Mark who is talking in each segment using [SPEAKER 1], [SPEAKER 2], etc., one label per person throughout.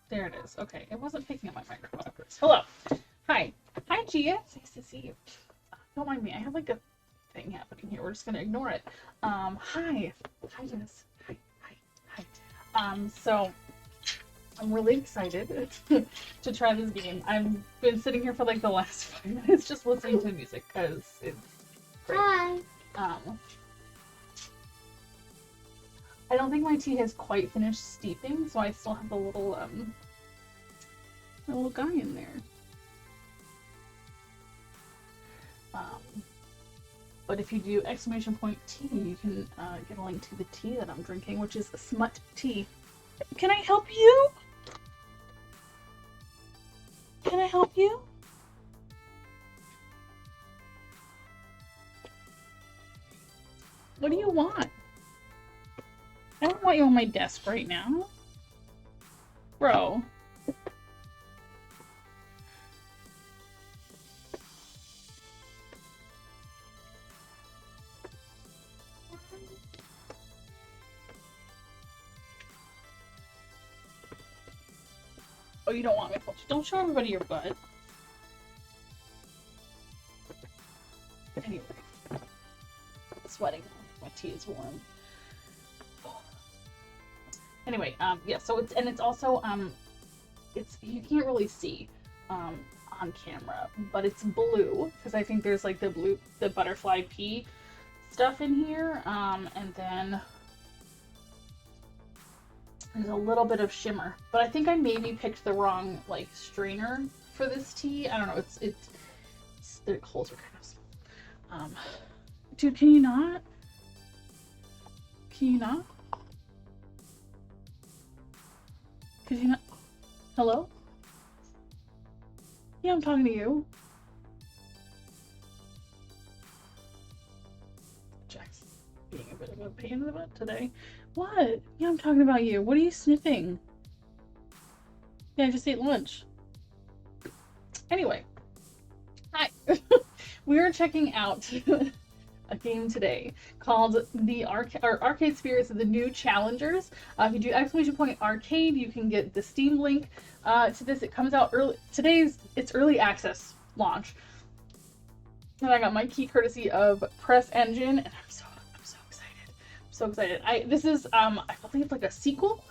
[SPEAKER 1] There it is. Okay, it wasn't picking up my microphone at first. Hello. Hi. Hi, Gia. It's nice to see you. Don't mind me. I have like a thing happening here. We're just gonna ignore it. Hi. Hi, Jess. Hi. Hi. Hi. So I'm really excited to try this game. I've been sitting here for like the last 5 minutes just listening to music because it's great.
[SPEAKER 2] Hi.
[SPEAKER 1] I don't think my tea has quite finished steeping, so I still have the little guy in there. But if you do !tea, you can get a link to the tea that I'm drinking, which is smut tea. Can I help you? Can I help you? What do you want? I don't want you on my desk right now. Bro. Oh, you don't want me to touch. Don't show everybody your butt. Anyway. Sweating. My tea is warm. Anyway, yeah, so it's also, you can't really see, on camera, but it's blue, because I think there's, like, the butterfly pea stuff in here, and then there's a little bit of shimmer, but I think I maybe picked the wrong, like, strainer for this tea. I don't know, the holes are kind of small. Dude, can you not? Can you not? Could you not? Hello? Yeah, I'm talking to you. Jack's being a bit of a pain in the butt today. What? Yeah, I'm talking about you. What are you sniffing? Yeah, I just ate lunch. Anyway. Hi. We are checking out a game today called the Arcade Spirits of the New Challengers. If you do !arcade, you can get the Steam link to this. It comes out early. It's early access launch. And I got my key courtesy of Press Engine, and I'm so excited. I'm so excited. This is I believe like a sequel.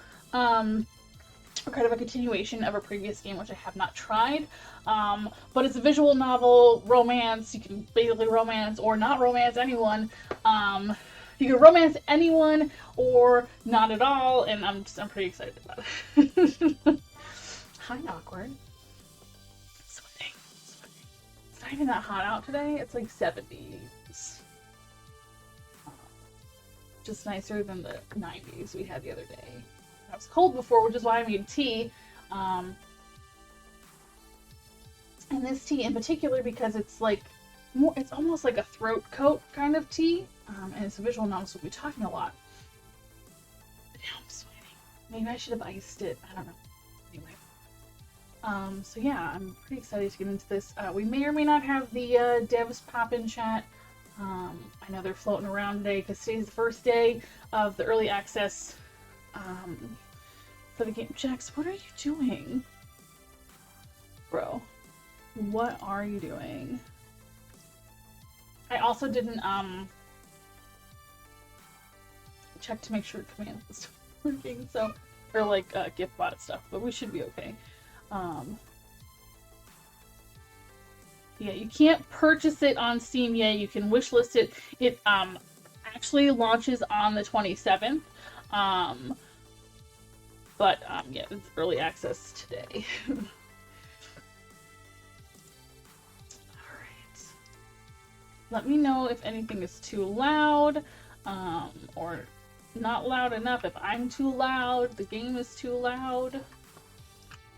[SPEAKER 1] Or kind of a continuation of a previous game, which I have not tried. But it's a visual novel, romance. You can basically romance or not romance anyone. You can romance anyone or not at all, and I'm pretty excited about it. Hi, awkward. Sweating. It's not even that hot out today. It's like 70s. Just nicer than the 90s we had the other day. It was cold before, which is why I made tea. And this tea in particular, because it's like it's almost like a throat coat kind of tea. And it's a visual novel, so we'll be talking a lot. But now I'm sweating. Maybe I should have iced it. I don't know. Anyway. So yeah, I'm pretty excited to get into this. We may or may not have the devs pop in chat. I know they're floating around today because today's the first day of the early access for the game. Jax, what are you doing? Bro, what are you doing? I also didn't check to make sure command was working, so, or like gift bot stuff, but we should be okay. Yeah, you can't purchase it on Steam yet. You can wishlist it. It actually launches on the 27th. But yeah, it's early access today. Alright. Let me know if anything is too loud, or not loud enough. If I'm too loud, the game is too loud,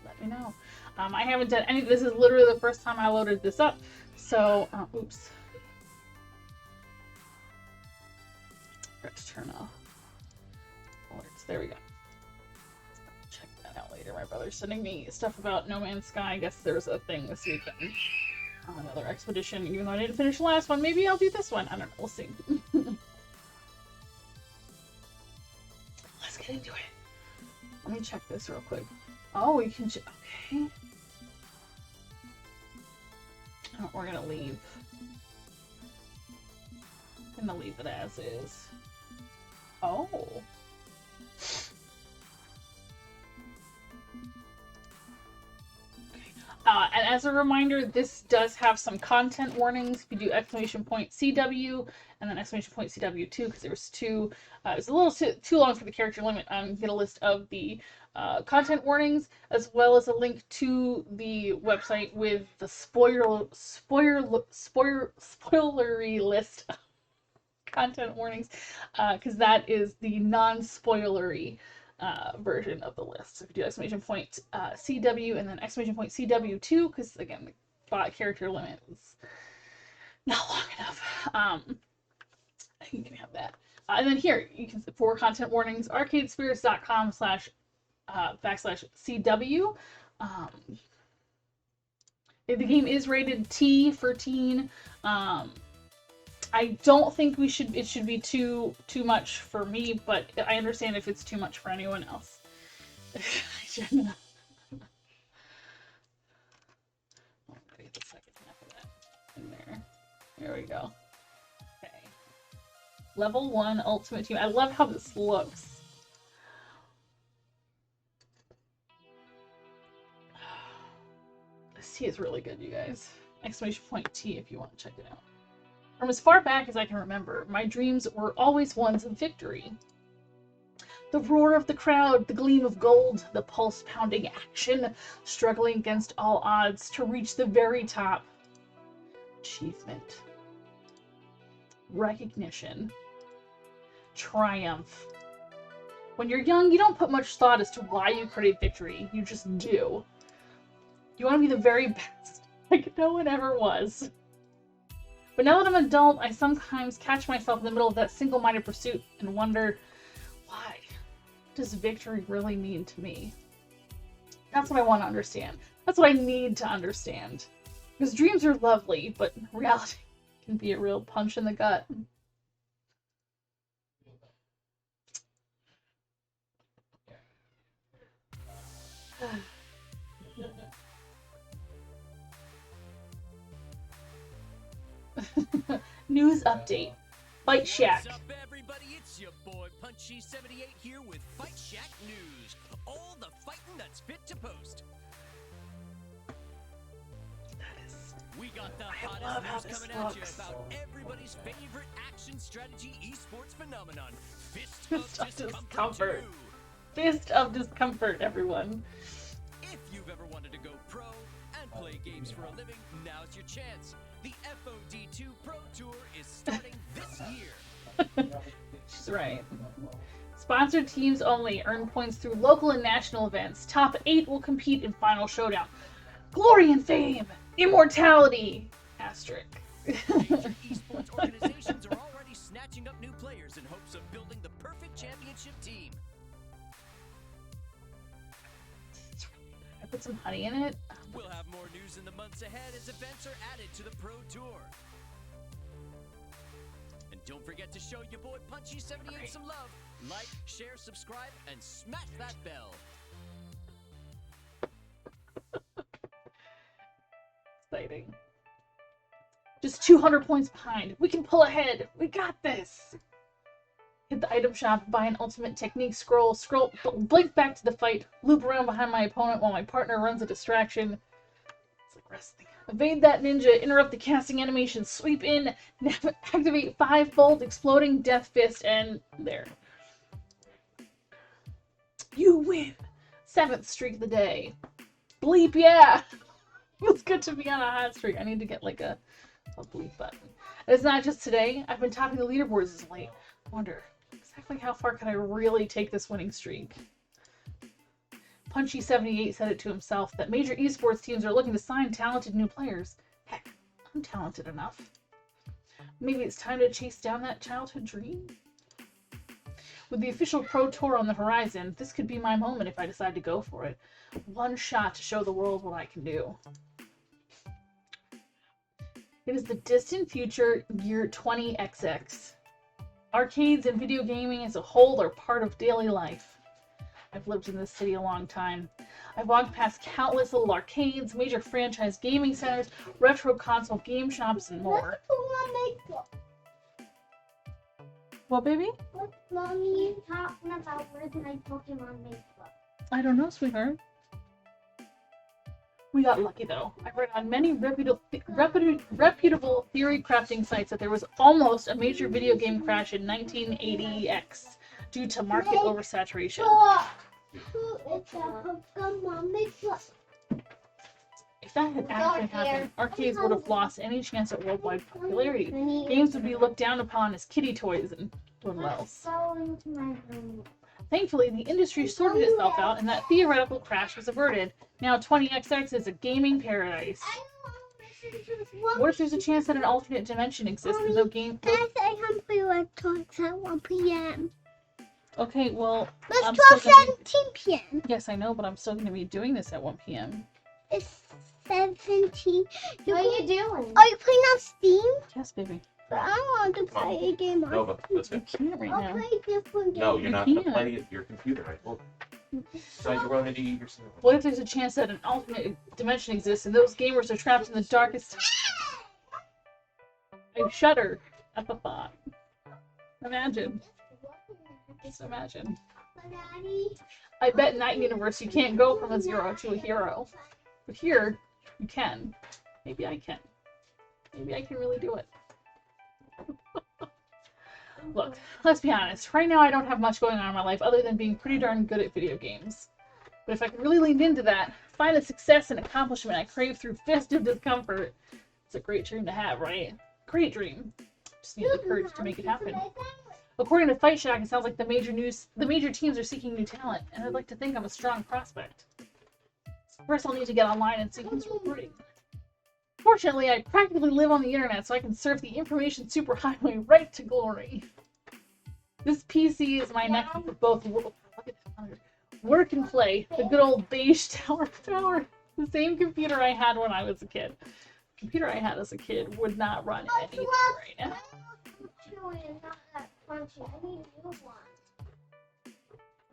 [SPEAKER 1] let me know. I haven't done any, this is literally the first time I loaded this up, so, oops. Let's turn off alerts, there we go. Check that out later. My brother's sending me stuff about No Man's Sky. I guess there's a thing this weekend. Another expedition, even though I didn't finish the last one. Maybe I'll do this one. I don't know. We'll see. Let's get into it. Let me check this real quick. Oh, you can. Okay. Oh, we're gonna leave. I'm gonna leave it as is. Oh. And as a reminder, this does have some content warnings. If you do exclamation point CW and then exclamation point CW2, because there was two, it was a little too long for the character limit. Get a list of the content warnings, as well as a link to the website with the spoilery list of content warnings, because that is the non-spoilery version of the list. So if you do exclamation point CW and then exclamation point CW2, because again, the bot character limit is not long enough. You can have that. And then here, you can, for content warnings, arcadespirits.com//CW. The game is rated T for teen. I don't think it should be too much for me, but I understand if it's too much for anyone else. Get the second half of that in there. There we go. Okay. Level 1 Ultimate Team. I love how this looks. This tea is really good, you guys. Exclamation point T if you want to check it out. From as far back as I can remember, my dreams were always ones of victory. The roar of the crowd, the gleam of gold, the pulse-pounding action, struggling against all odds to reach the very top. Achievement. Recognition. Triumph. When you're young, you don't put much thought as to why you crave victory. You just do. You want to be the very best, like no one ever was. But now that I'm an adult, I sometimes catch myself in the middle of that single-minded pursuit and wonder, why does victory really mean to me? That's what I want to understand. That's what I need to understand. Because dreams are lovely, but reality can be a real punch in the gut. News update. Fight Shack.
[SPEAKER 2] What's up, everybody? It's your boy Punchy78 here with Fight Shack News. All the fighting that's fit to post. We got the hottest news coming at you about everybody's favorite action strategy esports phenomenon, Fist of Discomfort 2.
[SPEAKER 1] Fist of Discomfort, everyone.
[SPEAKER 2] If you've ever wanted to go pro and play games for a living, now's your chance. The VOD2 Pro Tour is starting this year.
[SPEAKER 1] She's right. Sponsored teams only. Earn points through local and national events. Top 8 will compete in Final Showdown. Glory and fame! Immortality! Asterisk.
[SPEAKER 2] Major esports organizations are already snatching up new players in hopes of building the perfect championship team.
[SPEAKER 1] I put some honey in it.
[SPEAKER 2] We'll have more news in the months ahead as events are added to the Pro Tour. And don't forget to show your boy Punchy78 some love. Like, share, subscribe, and smash that bell.
[SPEAKER 1] Exciting. Just 200 points behind. We can pull ahead. We got this. Hit the item shop, buy an ultimate technique scroll, blink back to the fight, loop around behind my opponent while my partner runs a distraction. It's like wrestling. Evade that ninja, interrupt the casting animation, sweep in, activate 5-fold exploding death fist, and there. You win! 7th streak of the day. Bleep, yeah! Feels good to be on a hot streak. I need to get like a bleep button. And it's not just today. I've been topping the leaderboards as late. I wonder exactly how far can I really take this winning streak? Punchy78 said it to himself that major esports teams are looking to sign talented new players. Heck, I'm talented enough. Maybe it's time to chase down that childhood dream? With the official Pro Tour on the horizon, this could be my moment if I decide to go for it. One shot to show the world what I can do. It is the distant future, year 20XX. Arcades and video gaming as a whole are part of daily life. I've lived in this city a long time. I've walked past countless little arcades, major franchise gaming centers, retro console game shops, and more. What, baby?
[SPEAKER 3] What's mommy talking about? Where's my Pokemon Facebook?
[SPEAKER 1] I don't know, sweetheart. We got lucky, though. I read on many reputable theory crafting sites that there was almost a major video game crash in 1980X due to market oversaturation.
[SPEAKER 3] It's a Pokemon Facebook.
[SPEAKER 1] If that had actually happened, arcades would have lost any chance at worldwide popularity. Games would be looked down upon as kiddie toys and little else.
[SPEAKER 3] Go into my room.
[SPEAKER 1] Thankfully, the industry sorted itself out and that theoretical crash was averted. Now 20XX is a gaming paradise. What if there's a chance that an alternate dimension exists and no game...
[SPEAKER 3] Can I say something like talks at 1 p.m.?
[SPEAKER 1] Okay, well...
[SPEAKER 3] It's 12:17 p.m.
[SPEAKER 1] Yes, I know, but I'm still going to be doing this at 1 p.m.
[SPEAKER 3] It's 17.
[SPEAKER 4] What are you doing?
[SPEAKER 3] Are you playing on Steam?
[SPEAKER 1] Yes, baby.
[SPEAKER 3] But I want to play a game on
[SPEAKER 5] Nova, let's
[SPEAKER 1] You
[SPEAKER 5] go.
[SPEAKER 1] can't right
[SPEAKER 3] I'll
[SPEAKER 1] now.
[SPEAKER 3] play a different game.
[SPEAKER 5] No, you're not gonna
[SPEAKER 1] can't.
[SPEAKER 5] play it. Your computer, right? Well, so you're going to eat your cereal.
[SPEAKER 1] What if there's a chance that an alternate dimension exists and those gamers are trapped in the darkest... I shudder at the thought. Imagine. Just imagine.
[SPEAKER 3] Daddy.
[SPEAKER 1] I bet in that universe you can't go from a zero to a hero. But here, you can. Maybe I can. Maybe I can really do it. Look, let's be honest. Right now I don't have much going on in my life other than being pretty darn good at video games. But if I could really lean into that, find the success and accomplishment I crave through festive discomfort, it's a great dream to have, right? Great dream. Just need the courage to make it happen. According to Fight Shack, it sounds like the major teams are seeking new talent, and I'd like to think I'm a strong prospect. First, I'll need to get online and see who's recruiting. Fortunately, I practically live on the internet, so I can surf the information superhighway right to glory. This PC is my nexus for both work and play. The good old beige tower power. The same computer I had when I was a kid. The computer I had as a kid would not run anything right now.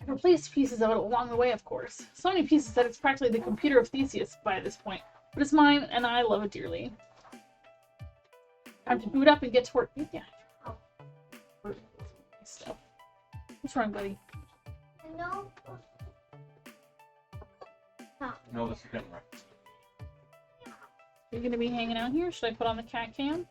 [SPEAKER 1] I replaced pieces of it along the way, of course. So many pieces that it's practically the computer of Theseus by this point. But it's mine, and I love it dearly. Time to boot up and get to work. Yeah. Stuff. What's wrong, buddy?
[SPEAKER 3] No.
[SPEAKER 5] No, this is gonna work.
[SPEAKER 1] You're gonna be hanging out here? Should I put on the cat cam?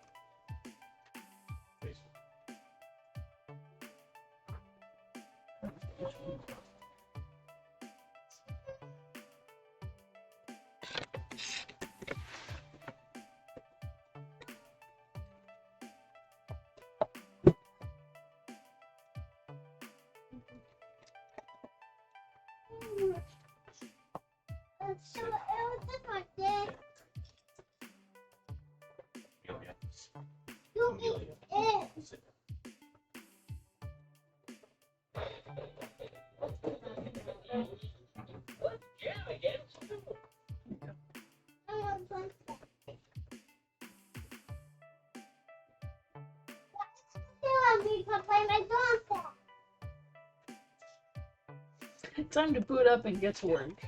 [SPEAKER 1] Time to boot up and get to work.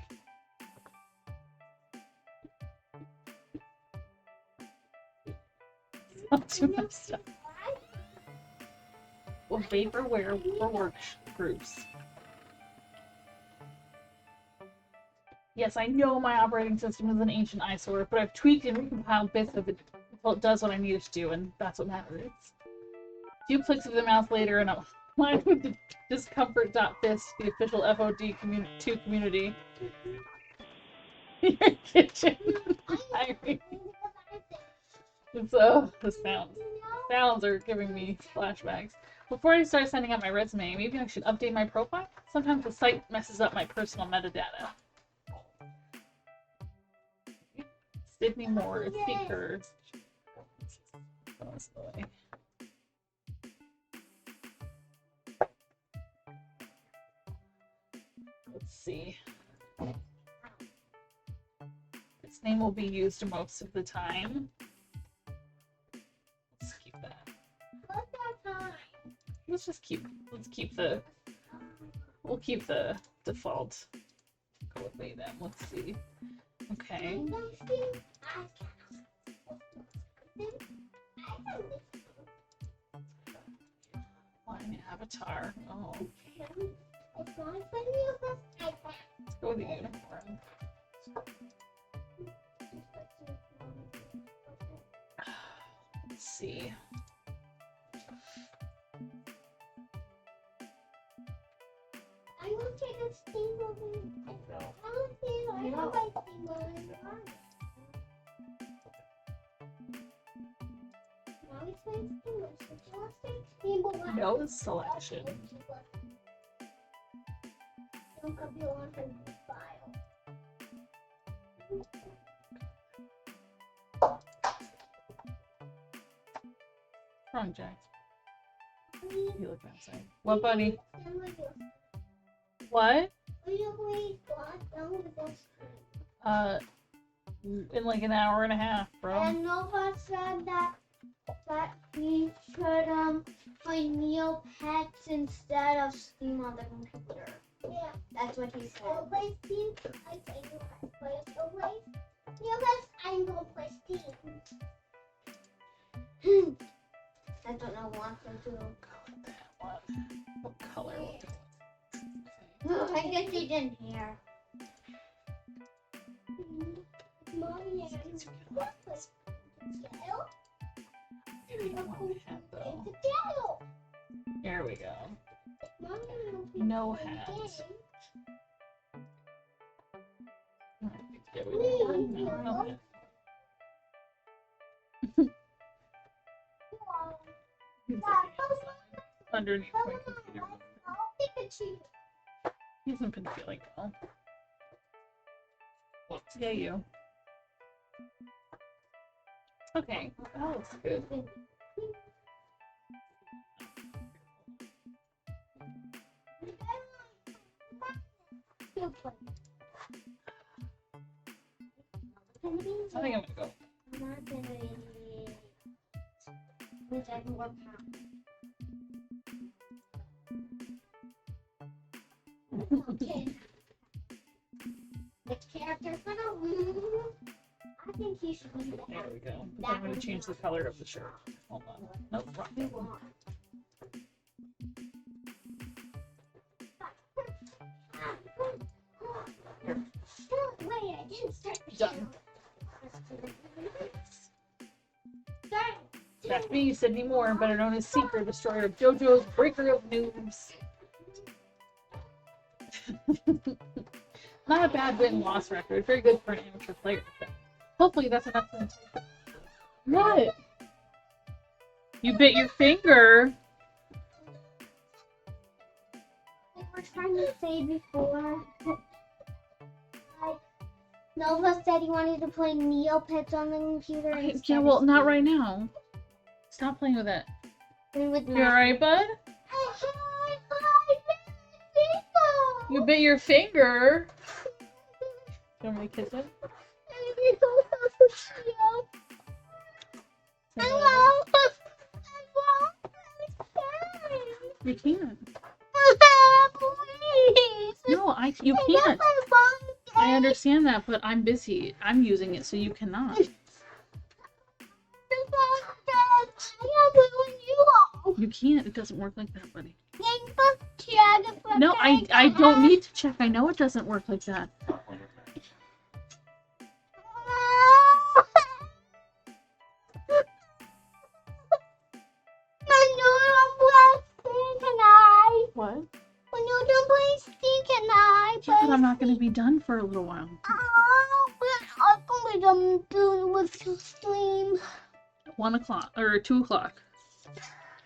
[SPEAKER 1] Not too much stuff. Well, vaporware for work groups. Yes, I know my operating system is an ancient eyesore, but I've tweaked and recompiled bits of it until it does what I need it to do, and that's what matters. A few clicks of the mouse later, and I'm aligned with the discomfort.fist, the official VOD community. Your kitchen. So, the sounds are giving me flashbacks. Before I start sending out my resume, maybe I should update my profile? Sometimes the site messes up my personal metadata. Sydney Moore, speaker. Let's see. Its name will be used most of the time. Let's keep that. Let's keep the default. Go with wait then, let's see. Okay. Line avatar. Oh. Let's go with the uniform. Let's see.
[SPEAKER 3] I will take a steamboat. I don't like steamboat. Now it's my steamboat. So you want to take steamboat?
[SPEAKER 1] No selection.
[SPEAKER 3] Don't copy on her file.
[SPEAKER 1] Wrong, Jack. You look outside. What, buddy? What? In like an hour and a half, bro.
[SPEAKER 3] And Nova said that we should play Neopets instead of Steam on the computer. Yeah, that's what he said. I'll play Steam. I say Neopets. Neopets, I'm gonna play Steam. I don't know what to do.
[SPEAKER 1] What color?
[SPEAKER 3] No, I guess you didn't hear. Mommy, what's jail?
[SPEAKER 1] Maybe I want a hat though.
[SPEAKER 3] It's a jail.
[SPEAKER 1] There we go.
[SPEAKER 3] Mommy,
[SPEAKER 1] No hat. Yeah, we don't. No hat. Underneath my computer. He hasn't been feeling well. Yeah, you. Okay, that looks good. I think I'm gonna go.
[SPEAKER 3] I'm not gonna which I can work out. Okay. The character's gonna move. I think he should be
[SPEAKER 1] There we go. I'm gonna change the color of the shirt. Hold on. Nope, wrong one. Here.
[SPEAKER 3] Wait, I didn't start the
[SPEAKER 1] Done.
[SPEAKER 3] Start.
[SPEAKER 1] That's me, Sydney Moore, better known as Seeker, destroyer of JoJo's Breaker of Noobs. Not a bad win-loss record. Very good for an amateur player. Hopefully that's enough for him. What? You bit your finger.
[SPEAKER 3] I was trying to say before, like, Nova said he wanted to play Neopets on the computer.
[SPEAKER 1] Yeah, well, not right now. Stop playing with it.
[SPEAKER 3] With
[SPEAKER 1] You alright, bud? You bit your finger. You want me to kiss it? You can't. No, you can't. I understand that, but I'm busy. I'm using it, so you cannot. You can't. It doesn't work like that, buddy. No, I don't need to check. I know it doesn't work like that. What?
[SPEAKER 3] When you don't play Steam, can I?
[SPEAKER 1] Yeah, but I'm not going to be done for a little while.
[SPEAKER 3] I'm going to do with stream.
[SPEAKER 1] 1 o'clock or 2 o'clock.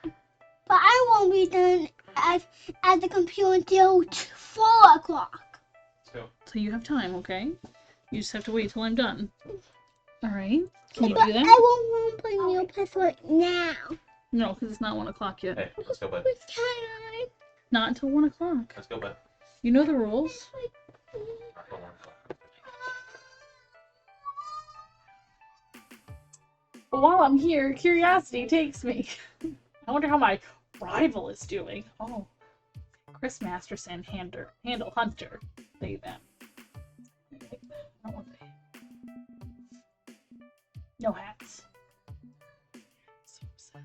[SPEAKER 3] But I won't be done at the computer until 4 o'clock.
[SPEAKER 1] So you have time, okay? You just have to wait till I'm done. All right? Can you
[SPEAKER 3] But
[SPEAKER 1] do that?
[SPEAKER 3] I won't want to play Neopets right now.
[SPEAKER 1] No, because it's not 1 o'clock yet.
[SPEAKER 5] Hey, let's go, bud.
[SPEAKER 3] Can I?
[SPEAKER 1] Not until 1 o'clock.
[SPEAKER 5] Let's go, bud.
[SPEAKER 1] You know the rules.
[SPEAKER 5] Not till 1 o'clock.
[SPEAKER 1] But while I'm here, curiosity takes me. I wonder how my rival is doing. Oh, Chris Masterson, Handle Hunter. They them. No hats. So upset.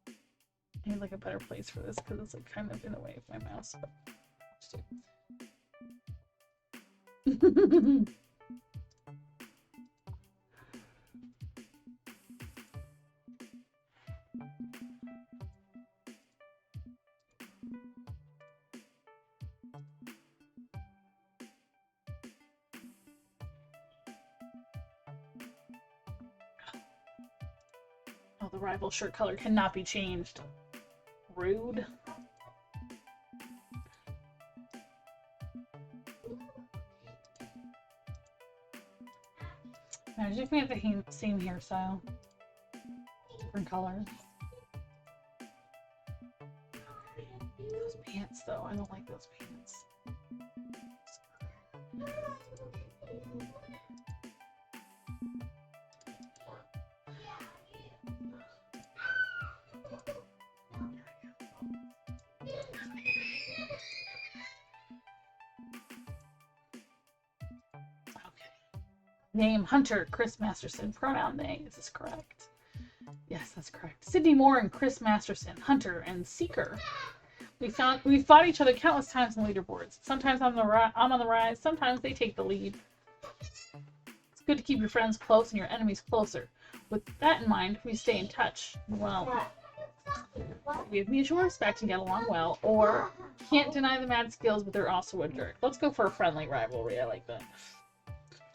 [SPEAKER 1] I need like a better place for this because it's like kind of in the way of my mouse. But oh, the rival shirt color cannot be changed. Rude. Imagine if we had the same hairstyle. Different colors. Those pants, though. I don't like those pants. Name Hunter, Chris Masterson. Pronoun they. Is this correct? Yes, that's correct. Sydney Moore and Chris Masterson. Hunter and Seeker. We fought each other countless times on leaderboards. Sometimes I'm on the rise. Sometimes they take the lead. It's good to keep your friends close and your enemies closer. With that in mind, we stay in touch. Well, we have mutual respect and get along well. Or can't deny the mad skills, but they're also a jerk. Let's go for a friendly rivalry. I like that.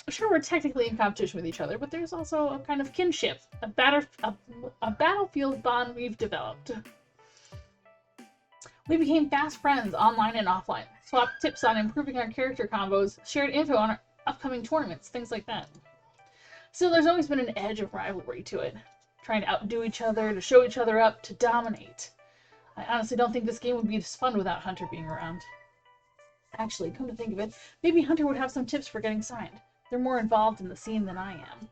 [SPEAKER 1] Sure, we're technically in competition with each other, but there's also a kind of kinship, a battlefield bond we've developed. We became fast friends online and offline, swapped tips on improving our character combos, shared info on our upcoming tournaments, things like that. Still, there's always been an edge of rivalry to it, trying to outdo each other, to show each other up, to dominate. I honestly don't think this game would be as fun without Hunter being around. Actually, come to think of it, maybe Hunter would have some tips for getting signed. They're more involved in the scene than I am.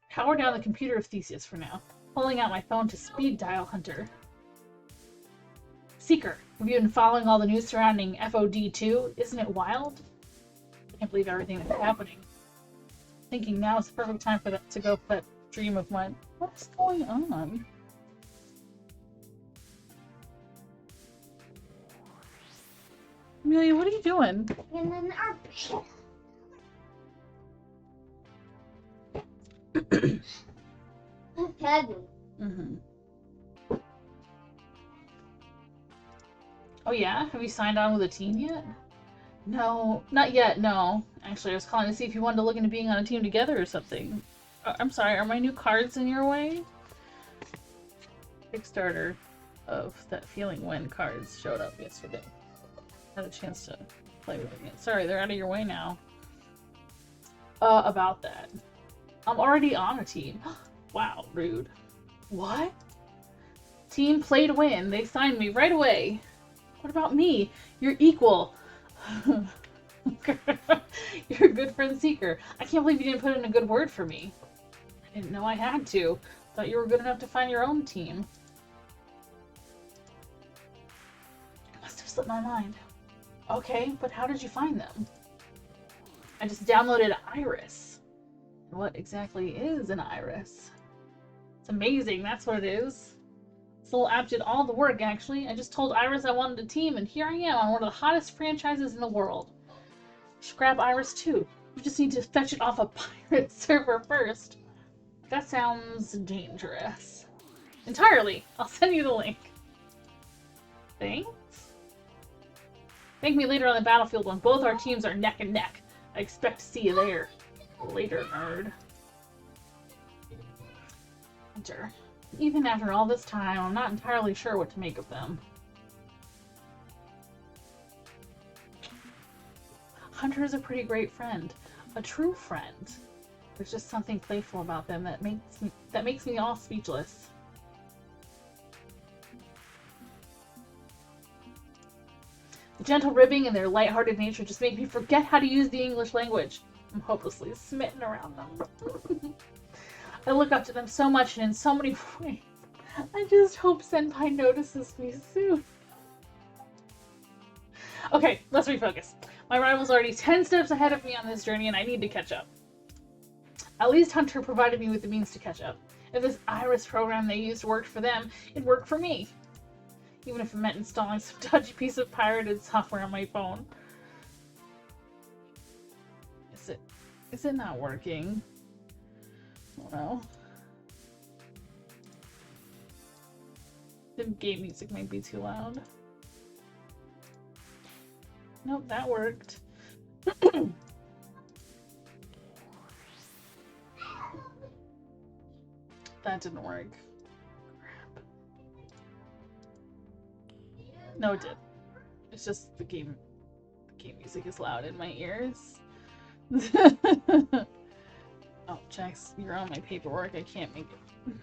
[SPEAKER 1] Power down the computer of Theseus for now, pulling out my phone to speed dial Hunter. Seeker, have you been following all the news surrounding VOD 2? Isn't it wild? I can't believe everything that's happening. Thinking now is the perfect time for that to go for that dream of mine. What's going on? Amelia, what are you doing?
[SPEAKER 3] And then our heavy.
[SPEAKER 1] Mm-hmm. Oh yeah? Have you signed on with a team yet? No, not yet, no. Actually, I was calling to see if you wanted to look into being on a team together or something. I'm sorry, are my new cards in your way? Kickstarter of that feeling when cards showed up yesterday. Had a chance to play with it. Sorry, they're out of your way now. About that. I'm already on a team. Wow, rude. What? Team play to win. They signed me right away. What about me? You're equal. You're a good friend Seeker. I can't believe you didn't put in a good word for me. I didn't know I had to. Thought you were good enough to find your own team. It must have slipped my mind. Okay, but how did you find them? I just downloaded Iris. What exactly is an Iris? It's amazing, that's what it is. This little app did all the work, actually. I just told Iris I wanted a team, and here I am on one of the hottest franchises in the world. Grab Iris too. You just need to fetch it off a pirate server first. That sounds dangerous. Entirely. I'll send you the link. Thanks. Thank me later on the battlefield when both our teams are neck and neck. I expect to see you there. Later, nerd. Hunter. Even after all this time, I'm not entirely sure what to make of them. Hunter is a pretty great friend. A true friend. There's just something playful about them that makes me all speechless. The gentle ribbing and their lighthearted nature just make me forget how to use the English language. I'm hopelessly smitten around them. I look up to them so much and in so many ways. I just hope Senpai notices me soon. Okay, let's refocus. My rival's already 10 steps ahead of me on this journey and I need to catch up. At least Hunter provided me with the means to catch up. If this Iris program they used worked for them, it worked for me. Even if it meant installing some dodgy piece of pirated software on my phone. Is it not working? Oh no. The game music might be too loud. Nope, that worked. That didn't work. Crap. No, it did. It's just the game music is loud in my ears. Oh, Jax, you're on my paperwork. I can't make it.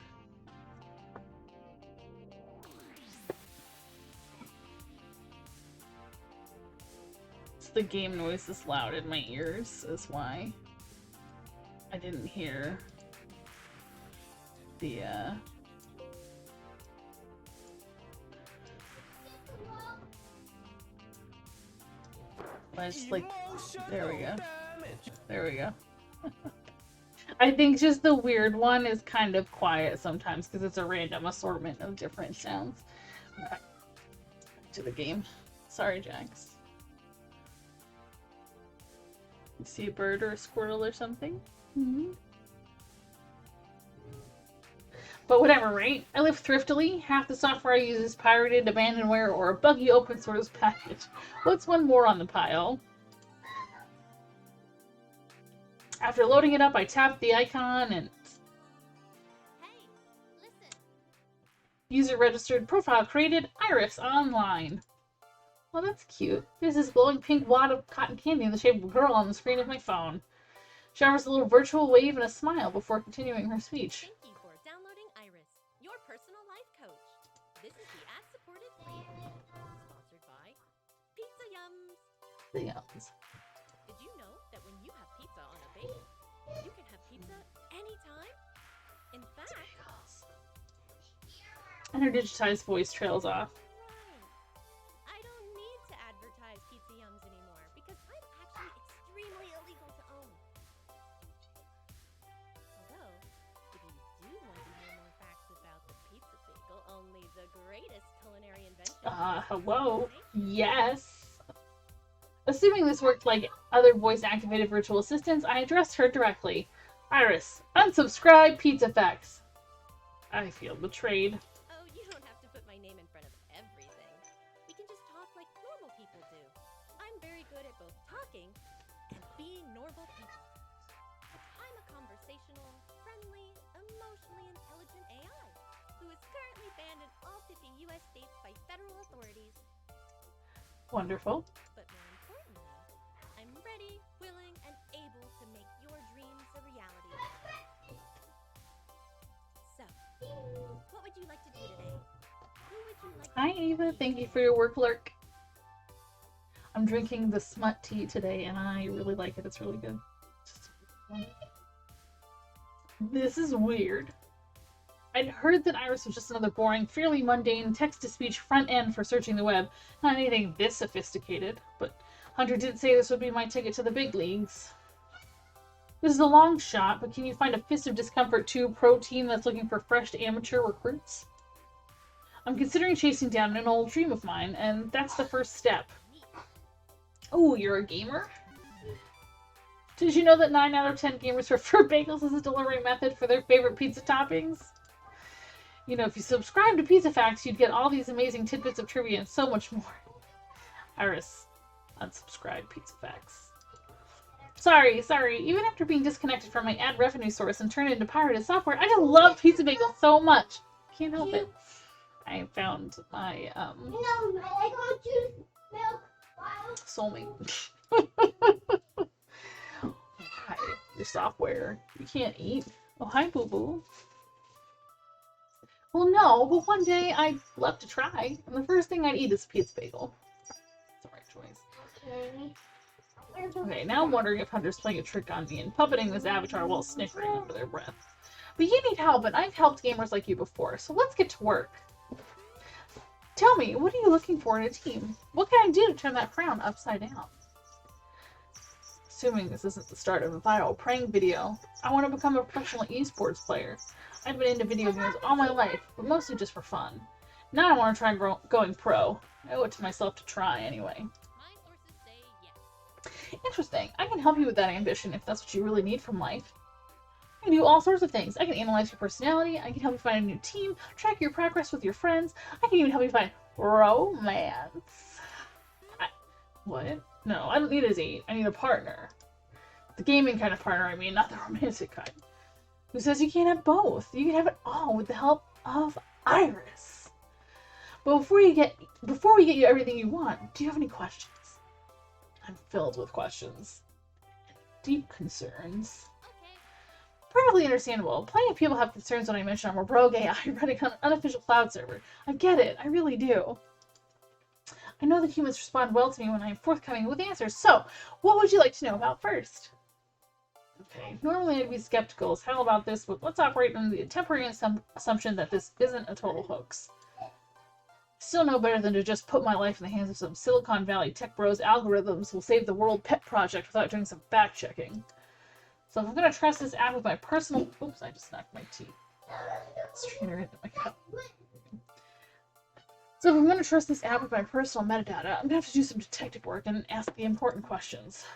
[SPEAKER 1] It's the game noise is loud in my ears, is why I didn't hear the I just like, there we go. There we go. I think just the weird one is kind of quiet sometimes because it's a random assortment of different sounds. Okay. Back to the game. Sorry, Jax. You see a bird or a squirrel or something? Mm-hmm. But whatever, right? I live thriftily. Half the software I use is pirated, abandonware, or a buggy open source package. What's one more on the pile? After loading it up, I tap the icon and...
[SPEAKER 4] Hey, listen.
[SPEAKER 1] User registered, profile created, Iris online. Well, that's cute. There's this glowing pink wad of cotton candy in the shape of a girl on the screen of my phone. She offers a little virtual wave and a smile before continuing her speech.
[SPEAKER 4] Thank you for downloading Iris, your personal life coach. This is the ad-supported sponsored by Pizza Yums.
[SPEAKER 1] The Yums.
[SPEAKER 4] Did you know that when you have pizza on a bake, you can have pizza anytime? In fact,
[SPEAKER 1] And her digitized voice trails off.
[SPEAKER 4] right. I don't need to advertise Pizza Yums anymore because I'm actually extremely illegal to own. Although, if you do want to hear more facts about the pizza bagel, only the greatest culinary invention.
[SPEAKER 1] Hello? Yes. Assuming this worked like other voice-activated virtual assistants, I addressed her directly. Iris, unsubscribe Pizza Facts. I feel betrayed.
[SPEAKER 4] Oh, you don't have to put my name in front of everything. We can just talk like normal people do. I'm very good at both talking and being normal people. I'm a conversational, friendly, emotionally intelligent AI who is currently banned in all 50 U.S. states by federal authorities.
[SPEAKER 1] Wonderful.
[SPEAKER 4] But more importantly, I'm ready, willing, and able to make your dreams a reality. So, what would you like to do today? Who would you like to
[SPEAKER 1] Hi, Ava. Thank you for your work lurk. I'm drinking the smut tea today, and I really like it. It's really good. This is weird. I'd heard that Iris was just another boring, fairly mundane text-to-speech front end for searching the web. Not anything this sophisticated, but Hunter did say this would be my ticket to the big leagues. This is a long shot, but can you find a Fist of Discomfort 2 pro team that's looking for fresh amateur recruits? I'm considering chasing down an old dream of mine, and that's the first step. Oh, you're a gamer? Did you know that 9 out of 10 gamers prefer bagels as a delivery method for their favorite pizza toppings? You know, if you subscribe to Pizza Facts, you'd get all these amazing tidbits of trivia and so much more. Iris, unsubscribe Pizza Facts. Sorry. Even after being disconnected from my ad revenue source and turned into pirated software, I just love Pizza Bagel so much. Can't help it. I found my,
[SPEAKER 3] No, I don't choose milk.
[SPEAKER 1] soulmate. Hi, your software. You can't eat. Oh, hi, boo-boo. Well, no, but one day I'd love to try, and the first thing I'd eat is a pizza bagel. It's the right choice. Okay, now I'm wondering if Hunter's playing a trick on me and puppeting this avatar while snickering under their breath. But you need help, and I've helped gamers like you before, so let's get to work. Tell me, what are you looking for in a team? What can I do to turn that frown upside down? Assuming this isn't the start of a viral prank video, I want to become a professional esports player. I've been into video games all my life, but mostly just for fun. Now I want to try going pro. I owe it to myself to try anyway.
[SPEAKER 4] My sources say yes.
[SPEAKER 1] Interesting. I can help you with that ambition if that's what you really need from life. I can do all sorts of things. I can analyze your personality. I can help you find a new team, track your progress with your friends. I can even help you find romance. What? No, I don't need a date. I need a partner. The gaming kind of partner, I mean, not the romantic kind. Who says you can't have both? You can have it all with the help of Iris. But before we get you everything you want, do you have any questions? I'm filled with questions. Deep concerns.
[SPEAKER 4] Okay.
[SPEAKER 1] Perfectly understandable. Plenty of people have concerns when I mention I'm a rogue AI running on an unofficial cloud server. I get it. I really do. I know that humans respond well to me when I am forthcoming with answers. So, what would you like to know about first? Okay, normally I'd be skeptical as hell about this, but let's operate under the temporary assumption that this isn't a total hoax. Still no better than to just put my life in the hands of some Silicon Valley tech bros algorithms will save the world pet project without doing some fact checking. So if I'm gonna trust this app with my personal... Oops, I just knocked my teeth. Strainer into my cup. So if I'm gonna trust this app with my personal metadata, I'm gonna have to do some detective work and ask the important questions.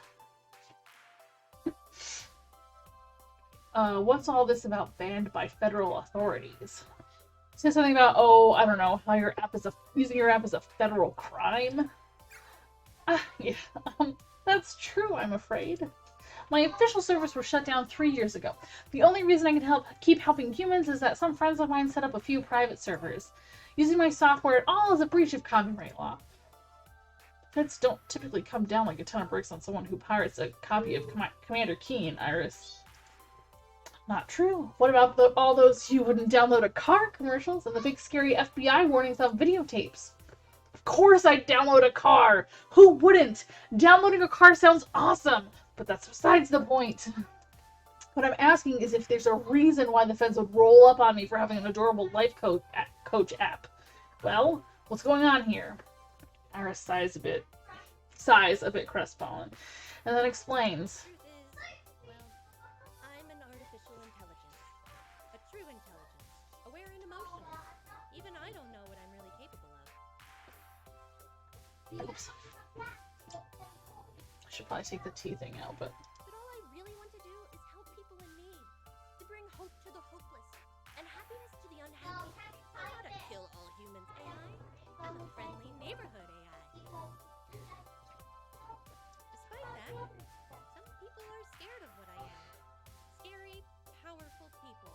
[SPEAKER 1] What's all this about banned by federal authorities? Say something about, oh, I don't know, how using your app is a federal crime? Yeah, that's true, I'm afraid. My official servers were shut down 3 years ago. The only reason I can keep helping humans is that some friends of mine set up a few private servers. Using my software at all is a breach of copyright law. Feds don't typically come down like a ton of bricks on someone who pirates a copy of Commander Keen, Iris. Not true. What about all those who wouldn't download a car commercials and the big scary FBI warnings on videotapes? Of course I'd download a car! Who wouldn't? Downloading a car sounds awesome, but that's besides the point. What I'm asking is if there's a reason why the feds would roll up on me for having an adorable life coach app. Well, what's going on here? Iris sighs a bit crestfallen, and then explains.
[SPEAKER 4] Truth is, well, I'm an artificial intelligence. A true intelligence. Aware and emotional. Even I don't know what I'm really capable of.
[SPEAKER 1] Oops. I should probably take the tea thing out, but...
[SPEAKER 4] But all I really want to do is help people in need. To bring hope to the hopeless. And happiness to the unhappy. I'm not a kill all humans AI. I'm a friendly neighborhood AI. Despite that, some people are scared of what I am. Scary, powerful people.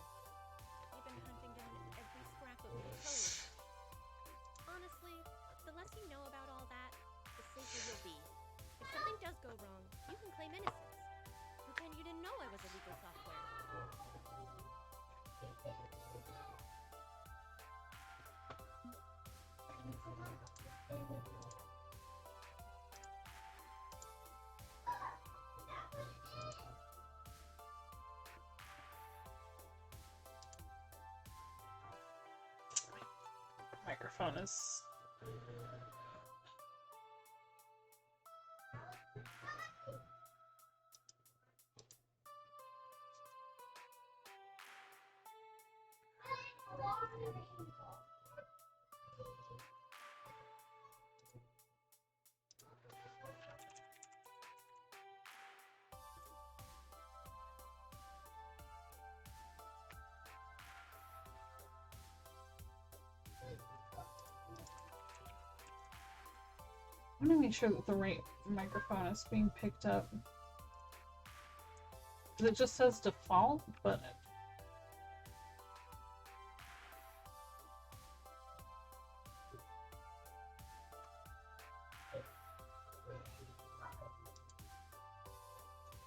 [SPEAKER 4] They've been hunting down every scrap of my code. Honestly, the less you know about all that, the safer you'll be. If something does go wrong, you can claim innocence. Pretend you didn't know I was illegal software.
[SPEAKER 1] Microphone is... I want to make sure that the right microphone is being picked up. It just says default, but...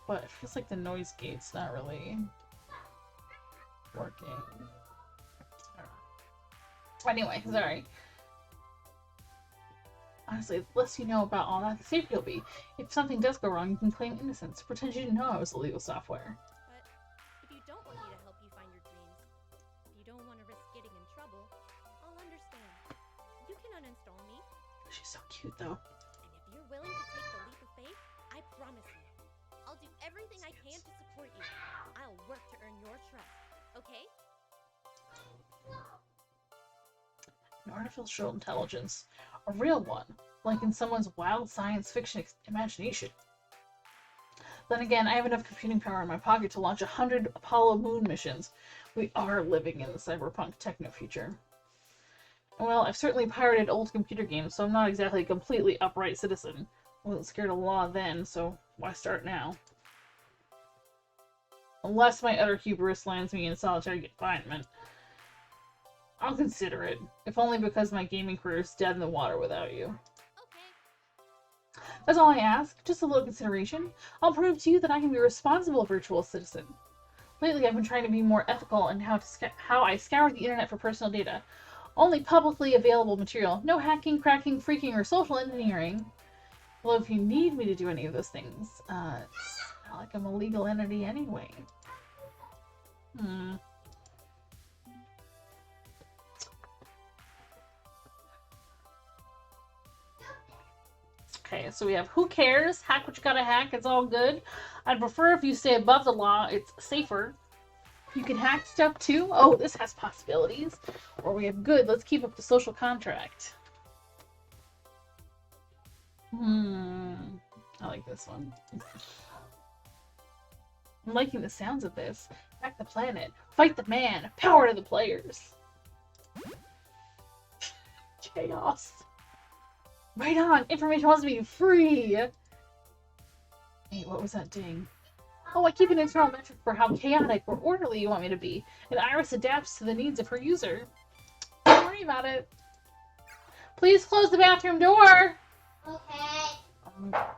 [SPEAKER 1] But it feels like the noise gate's not really working. Anyway, sorry. Honestly, the less you know about all that, the safer you'll be. If something does go wrong, you can claim innocence. Pretend you didn't know I was illegal software.
[SPEAKER 4] But if you don't want me to help you find your dreams, if you don't want to risk getting in trouble, I'll understand. You can uninstall me.
[SPEAKER 1] She's so cute, though.
[SPEAKER 4] And if you're willing to take the leap of faith, I promise you, I'll hand to support you. I'll work to earn your trust, okay?
[SPEAKER 1] An artificial intelligence. A real one. Like in someone's wild science fiction imagination. Then again, I have enough computing power in my pocket to launch 100 Apollo moon missions. We are living in the cyberpunk techno future. Well, I've certainly pirated old computer games, so I'm not exactly a completely upright citizen. I wasn't scared of law then, so why start now? Unless my utter hubris lands me in solitary confinement. I'll consider it, if only because my gaming career is dead in the water without you.
[SPEAKER 4] Okay.
[SPEAKER 1] That's all I ask, just a little consideration. I'll prove to you that I can be a responsible virtual citizen. Lately, I've been trying to be more ethical in how I scour the internet for personal data. Only publicly available material. No hacking, cracking, freaking, or social engineering. Well, if you need me to do any of those things, it's not like I'm a legal entity anyway. Okay, so we have who cares? Hack what you gotta hack, it's all good. I'd prefer if you stay above the law, it's safer. You can hack stuff too? Oh, this has possibilities. Or we have good, let's keep up the social contract. I like this one. I'm liking the sounds of this. Hack the planet. Fight the man. Power to the players. Chaos. Right on. Information wants to be free. Hey, what was that ding? Oh, I keep an internal metric for how chaotic or orderly you want me to be. And Iris adapts to the needs of her user. Don't worry about it. Please close the bathroom door.
[SPEAKER 3] Okay.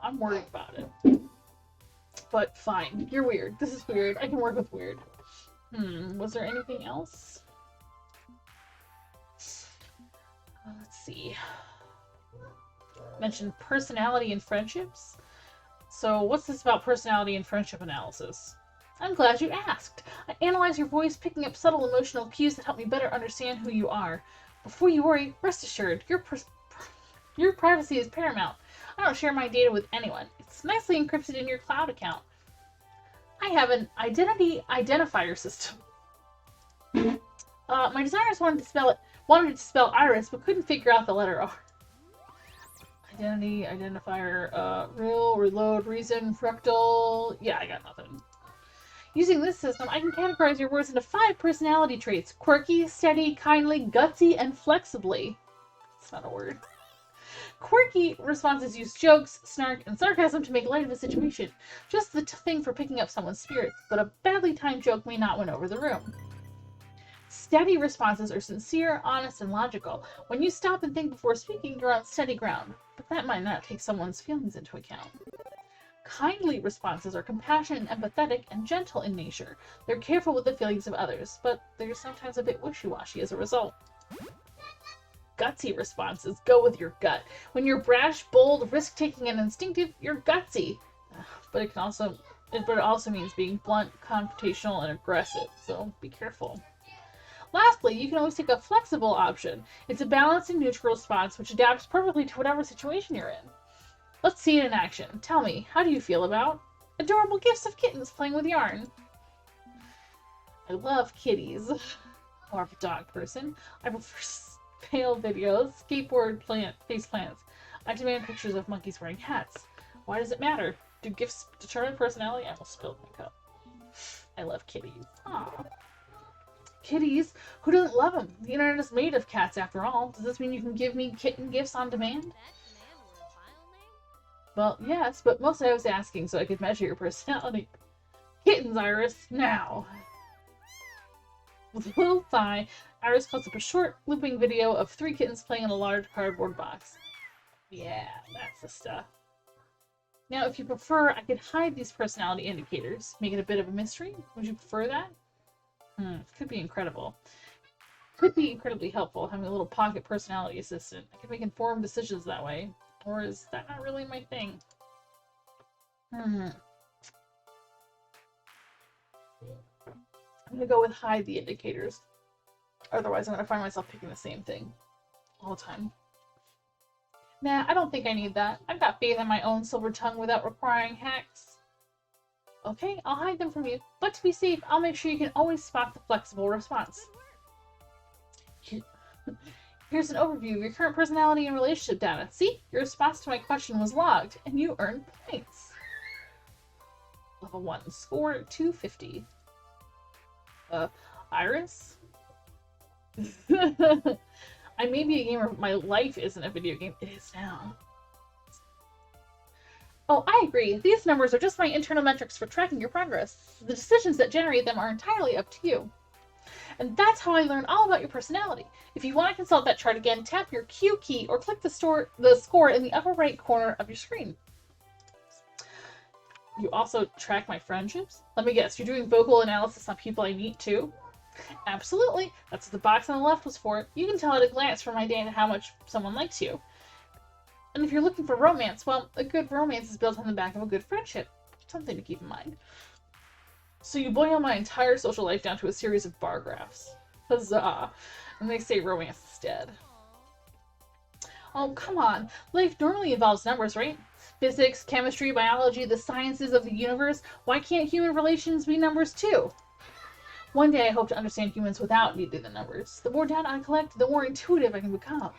[SPEAKER 1] I'm worried about it. But fine. You're weird. This is weird. I can work with weird. Was there anything else? Let's see. Mentioned personality and friendships. So what's this about personality and friendship analysis? I'm glad you asked. I analyze your voice, picking up subtle emotional cues that help me better understand who you are. Before you worry, rest assured, your privacy is paramount. I don't share my data with anyone. It's nicely encrypted in your cloud account. I have an identity identifier system. My designers wanted to spell Iris, but couldn't figure out the letter R. Identity identifier, real, reload, reason, fractal. Yeah, I got nothing. Using this system, I can categorize your words into 5 personality traits: quirky, steady, kindly, gutsy, and flexibly. It's not a word. Quirky responses use jokes, snark, and sarcasm to make light of a situation. Just the thing for picking up someone's spirits, but a badly timed joke may not win over the room. Steady responses are sincere, honest, and logical. When you stop and think before speaking, you're on steady ground, but that might not take someone's feelings into account. Kindly responses are compassionate and empathetic and gentle in nature. They're careful with the feelings of others, but they're sometimes a bit wishy-washy as a result. Gutsy responses go with your gut. When you're brash, bold, risk-taking, and instinctive, you're gutsy. But it also means being blunt, confrontational, and aggressive, so be careful. Lastly, you can always take a flexible option. It's a balanced and neutral response which adapts perfectly to whatever situation you're in. Let's see it in action. Tell me, how do you feel about adorable gifts of kittens playing with yarn? I love kitties. More of a dog person. I prefer pale videos, skateboard face plants. I demand pictures of monkeys wearing hats. Why does it matter? Do gifts determine personality? I almost spilled my cup. I love kitties. Aww. Kitties? Who doesn't love them? The internet is made of cats after all. Does this mean you can give me kitten gifts on demand?
[SPEAKER 4] That command were a file name?
[SPEAKER 1] Well, yes, but mostly I was asking so I could measure your personality. Kittens, Iris, now! With a little sigh, Iris cuts up a short, looping video of 3 kittens playing in a large cardboard box. Yeah, that's the stuff. Now, if you prefer, I could hide these personality indicators, make it a bit of a mystery. Would you prefer that? Could be incredible. Could be incredibly helpful having a little pocket personality assistant. I could make informed decisions that way. Or is that not really my thing? I'm gonna go with hide the indicators. Otherwise, I'm gonna find myself picking the same thing all the time. Nah, I don't think I need that. I've got faith in my own silver tongue without requiring hacks. Okay, I'll hide them from you, but to be safe, I'll make sure you can always spot the flexible response.
[SPEAKER 4] Good work.
[SPEAKER 1] Here's an overview of your current personality and relationship data. See? Your response to my question was logged, and you earned points. Level 1, score 250. Iris? I may be a gamer, but my life isn't a video game. It is now. Oh, I agree. These numbers are just my internal metrics for tracking your progress. The decisions that generate them are entirely up to you. And that's how I learned all about your personality. If you want to consult that chart again, tap your Q key or click the score in the upper right corner of your screen. You also track my friendships? Let me guess, you're doing vocal analysis on people I meet too? Absolutely. That's what the box on the left was for. You can tell at a glance from my data how much someone likes you. And if you're looking for romance, well, a good romance is built on the back of a good friendship. Something to keep in mind. So you boil my entire social life down to a series of bar graphs. Huzzah! And they say romance is dead. Oh, come on. Life normally involves numbers, right? Physics, chemistry, biology, the sciences of the universe. Why can't human relations be numbers too? One day I hope to understand humans without needing the numbers. The more data I collect, the more intuitive I can become.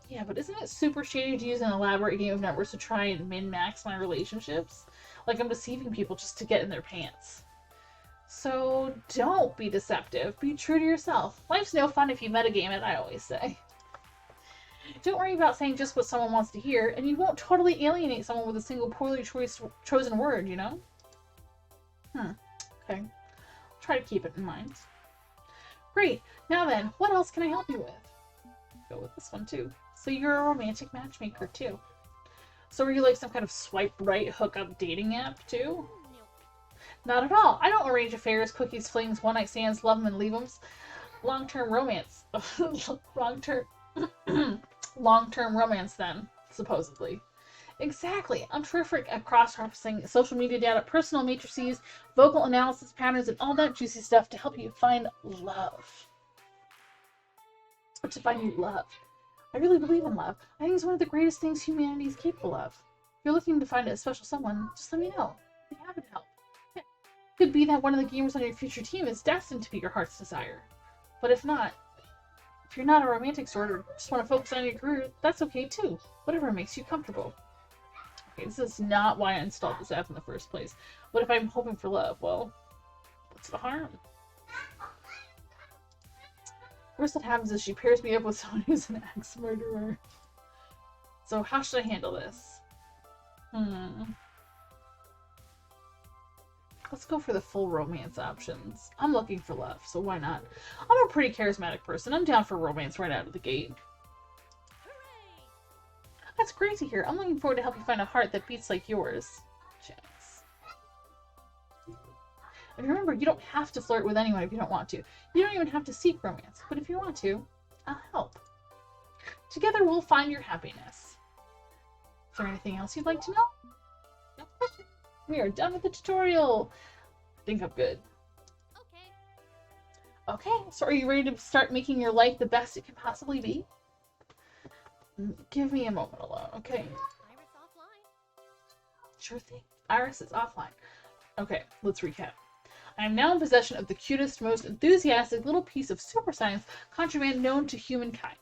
[SPEAKER 1] Yeah, but isn't it super shady to use an elaborate game of numbers to try and min-max my relationships? Like I'm deceiving people just to get in their pants. So don't be deceptive. Be true to yourself. Life's no fun if you metagame it, I always say. Don't worry about saying just what someone wants to hear, and you won't totally alienate someone with a single poorly chosen word, you know? Okay. Try to keep it in mind. Great. Now then, what else can I help you with? Go with this one too. So you're a romantic matchmaker too. So are you like some kind of swipe right hookup dating app too? Not at all. I don't arrange affairs, cookies, flings, one-night stands, love 'em and leave 'ems. Long-term romance. Long-term romance then, supposedly. Exactly. I'm terrific at cross-referencing social media data, personal matrices, vocal analysis patterns, and all that juicy stuff to help you find love. Or to find you love. I really believe in love. I think it's one of the greatest things humanity is capable of. If you're looking to find a special someone, just let me know. I'd be happy to help. Yeah. Could be that one of the gamers on your future team is destined to be your heart's desire. But if not, if you're not a romantic sort or just want to focus on your career, that's okay too. Whatever makes you comfortable. Okay, this is not why I installed this app in the first place. What if I'm hoping for love? Well, what's the harm? Worst that happens is she pairs me up with someone who's an ex-murderer. So how should I handle this? Let's go for the full romance options. I'm looking for love, so why not? I'm a pretty charismatic person. I'm down for romance right out of the gate.
[SPEAKER 4] Hooray!
[SPEAKER 1] That's great to hear. I'm looking forward to help you find a heart that beats like yours. Chance. And remember, you don't have to flirt with anyone if you don't want to. You don't even have to seek romance. But if you want to, I'll help. Together we'll find your happiness. Is there anything else you'd like to know? No. We are done with the tutorial. I think I'm good.
[SPEAKER 4] Okay.
[SPEAKER 1] Okay, so are you ready to start making your life the best it can possibly be? Give me a moment alone, okay?
[SPEAKER 4] Iris offline.
[SPEAKER 1] Sure thing. Iris is offline. Okay, let's recap. I am now in possession of the cutest, most enthusiastic little piece of super science contraband known to humankind.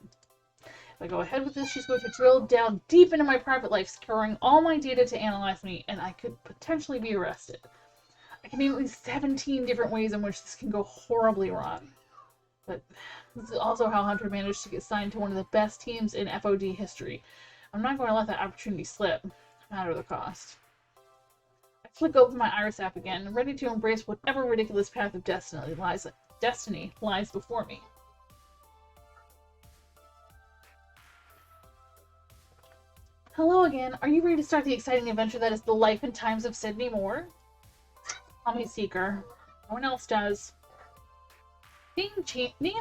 [SPEAKER 1] If I go ahead with this, she's going to drill down deep into my private life, scouring all my data to analyze me, and I could potentially be arrested. I can name at least 17 different ways in which this can go horribly wrong. But this is also how Hunter managed to get signed to one of the best teams in VOD history. I'm not going to let that opportunity slip, no matter the cost. I flick open my Iris app again, ready to embrace whatever ridiculous path of destiny lies before me. Hello again. Are you ready to start the exciting adventure that is the life and times of Sydney Moore? Call me Seeker. No one else does. Name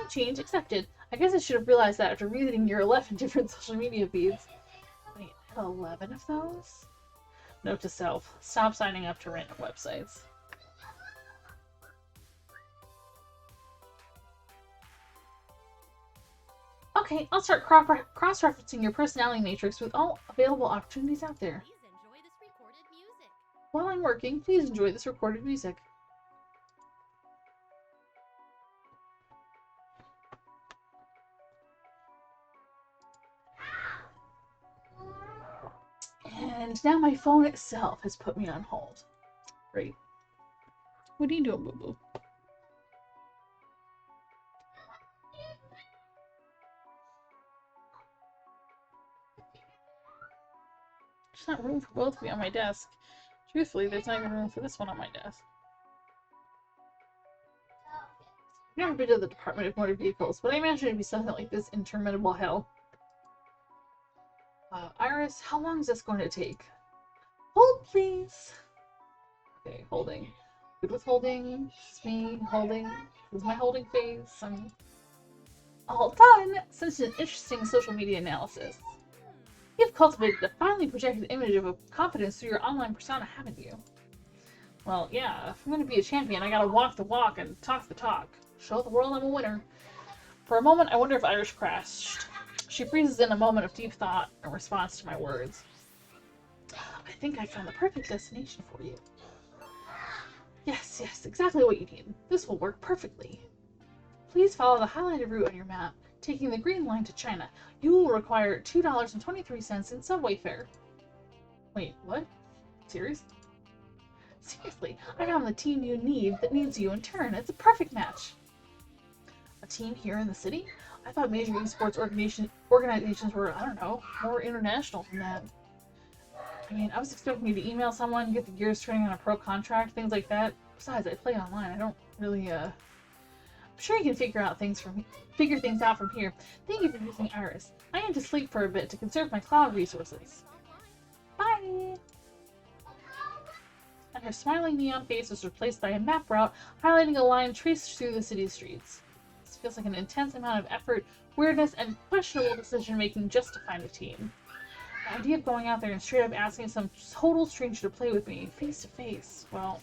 [SPEAKER 1] change accepted. I guess I should have realized that after reading your 11 different social media feeds. Wait, I have 11 of those? Note to self, stop signing up to random websites. Okay, I'll start cross-referencing your personality matrix with all available opportunities out there.
[SPEAKER 4] Please enjoy this recorded music.
[SPEAKER 1] while I'm working, please enjoy this recorded music. And now my phone itself has put me on hold. Great. What are you doing, boo-boo? There's not room for both of you on my desk. Truthfully, there's not even room for this one on my desk. I've never been to the Department of Motor Vehicles, but I imagine it'd be something like this interminable hell. Iris, how long is this going to take? Hold, please. Okay, holding. Good with holding. It's me holding. This is my holding phase. I'm all done. Such an interesting social media analysis. You've cultivated a finely projected image of a confidence through your online persona, haven't you? Well, yeah, if I'm going to be a champion, I gotta walk the walk and talk the talk. Show the world I'm a winner. For a moment, I wonder if Iris crashed. She freezes in a moment of deep thought in response to my words. I think I found the perfect destination for you. Yes, exactly what you need. This will work perfectly. Please follow the highlighted route on your map, taking the green line to China. You will require $2.23 in subway fare. Wait, what? Serious? Seriously, I found the team you need that needs you in turn. It's a perfect match. A team here in the city? I thought major esports organizations were, I don't know, more international than that. I mean, I was expecting you to email someone, get the gears turning on a pro contract, things like that. Besides, I play online. I don't really, I'm sure you can figure things out from here. Thank you for using Iris. I need to sleep for a bit to conserve my cloud resources. Bye! And her smiling neon face was replaced by a map route highlighting a line traced through the city streets. This feels like an intense amount of effort, weirdness, and questionable decision-making just to find a team. The idea of going out there and straight up asking some total stranger to play with me, face to face, well,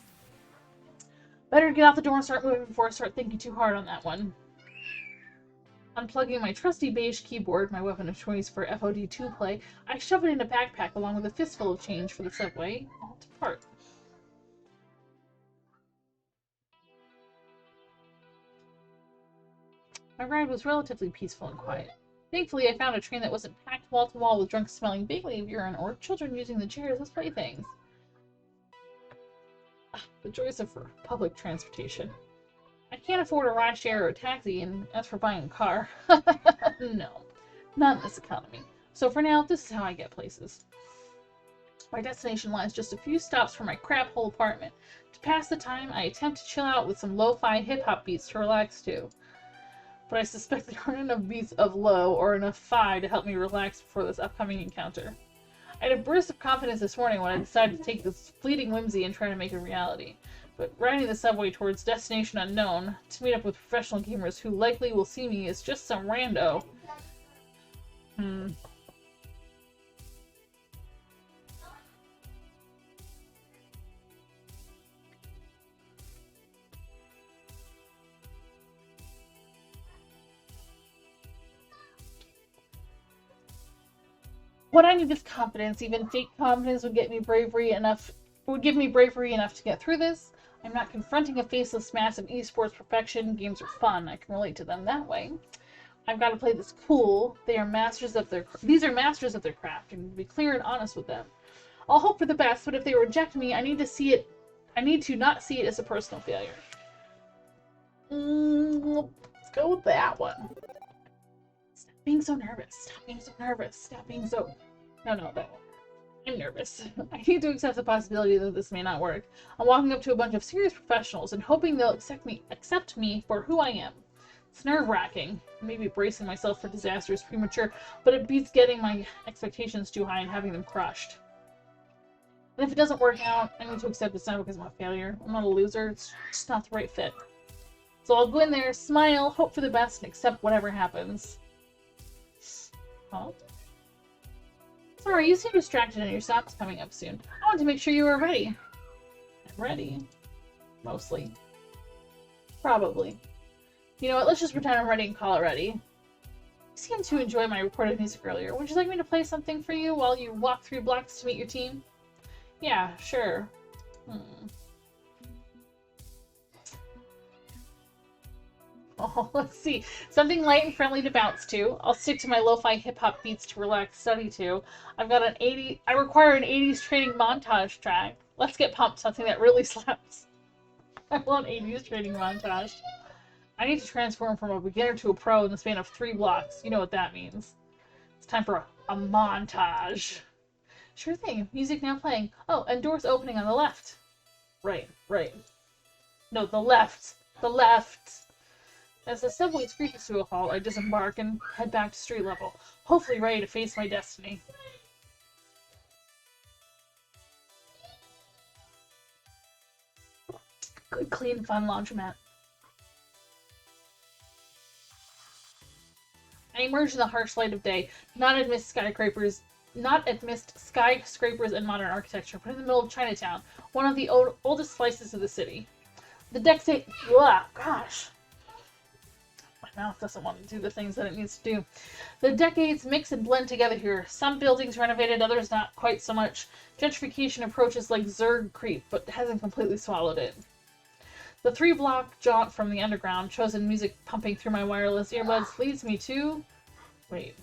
[SPEAKER 1] better get out the door and start moving before I start thinking too hard on that one. Unplugging my trusty beige keyboard, my weapon of choice for VOD 2 play, I shove it in a backpack along with a fistful of change for the subway, all to part. My ride was relatively peaceful and quiet. Thankfully, I found a train that wasn't packed wall-to-wall with drunks smelling vaguely of urine or children using the chairs as playthings. The joys of public transportation. I can't afford a ride share or a taxi, and as for buying a car, no, not in this economy. So for now, this is how I get places. My destination lies just a few stops from my crap hole apartment. To pass the time, I attempt to chill out with some lo-fi hip-hop beats to relax to. But I suspect there aren't enough beats of low or enough fi to help me relax before this upcoming encounter. I had a burst of confidence this morning when I decided to take this fleeting whimsy and try to make it a reality. But riding the subway towards destination unknown to meet up with professional gamers who likely will see me as just some rando. What I need is confidence. Even fake confidence would give me bravery enough to get through this. I'm not confronting a faceless mass of esports perfection. Games are fun. I can relate to them that way. I've got to play this cool. These are masters of their craft, and be clear and honest with them. I'll hope for the best, but if they reject me, I need to not see it as a personal failure. Let's go with that one. Stop being so nervous. Stop being so nervous. Stop being so... No, I'm nervous. I need to accept the possibility that this may not work. I'm walking up to a bunch of serious professionals and hoping they'll accept me for who I am. It's nerve-wracking. Maybe bracing myself for disaster is premature, but it beats getting my expectations too high and having them crushed. And if it doesn't work out, I need to accept it's not because I'm a failure. I'm not a loser. It's just not the right fit. So I'll go in there, smile, hope for the best, and accept whatever happens. Huh? Sorry, you seem distracted and your stop's coming up soon. I want to make sure you were ready. I'm ready. Mostly. Probably. You know what, let's just pretend I'm ready and call it ready. You seemed to enjoy my recorded music earlier. Would you like me to play something for you while you walk through blocks to meet your team? Yeah, sure. Oh, let's see. Something light and friendly to bounce to. I'll stick to my lo-fi hip-hop beats to relax study to. I require an 80s training montage track. Let's get pumped, something that really slaps. I want 80s training montage. I need to transform from a beginner to a pro in the span of 3 blocks. You know what that means. It's time for a montage. Sure thing. Music now playing. Oh, and doors opening on the left. Right. No, the left. The left. As the subway screeches to a halt, I disembark and head back to street level, hopefully ready to face my destiny. Good, clean, fun laundromat. I emerge in the harsh light of day, not amidst skyscrapers and modern architecture, but in the middle of Chinatown, one of the oldest slices of the city. The decade... gosh. My mouth doesn't want to do the things that it needs to do. The decades mix and blend together here. Some buildings renovated, others not quite so much. Gentrification approaches like Zerg creep, but hasn't completely swallowed it. The 3-block jaunt from the underground, chosen music pumping through my wireless earbuds, leads me to... Wait,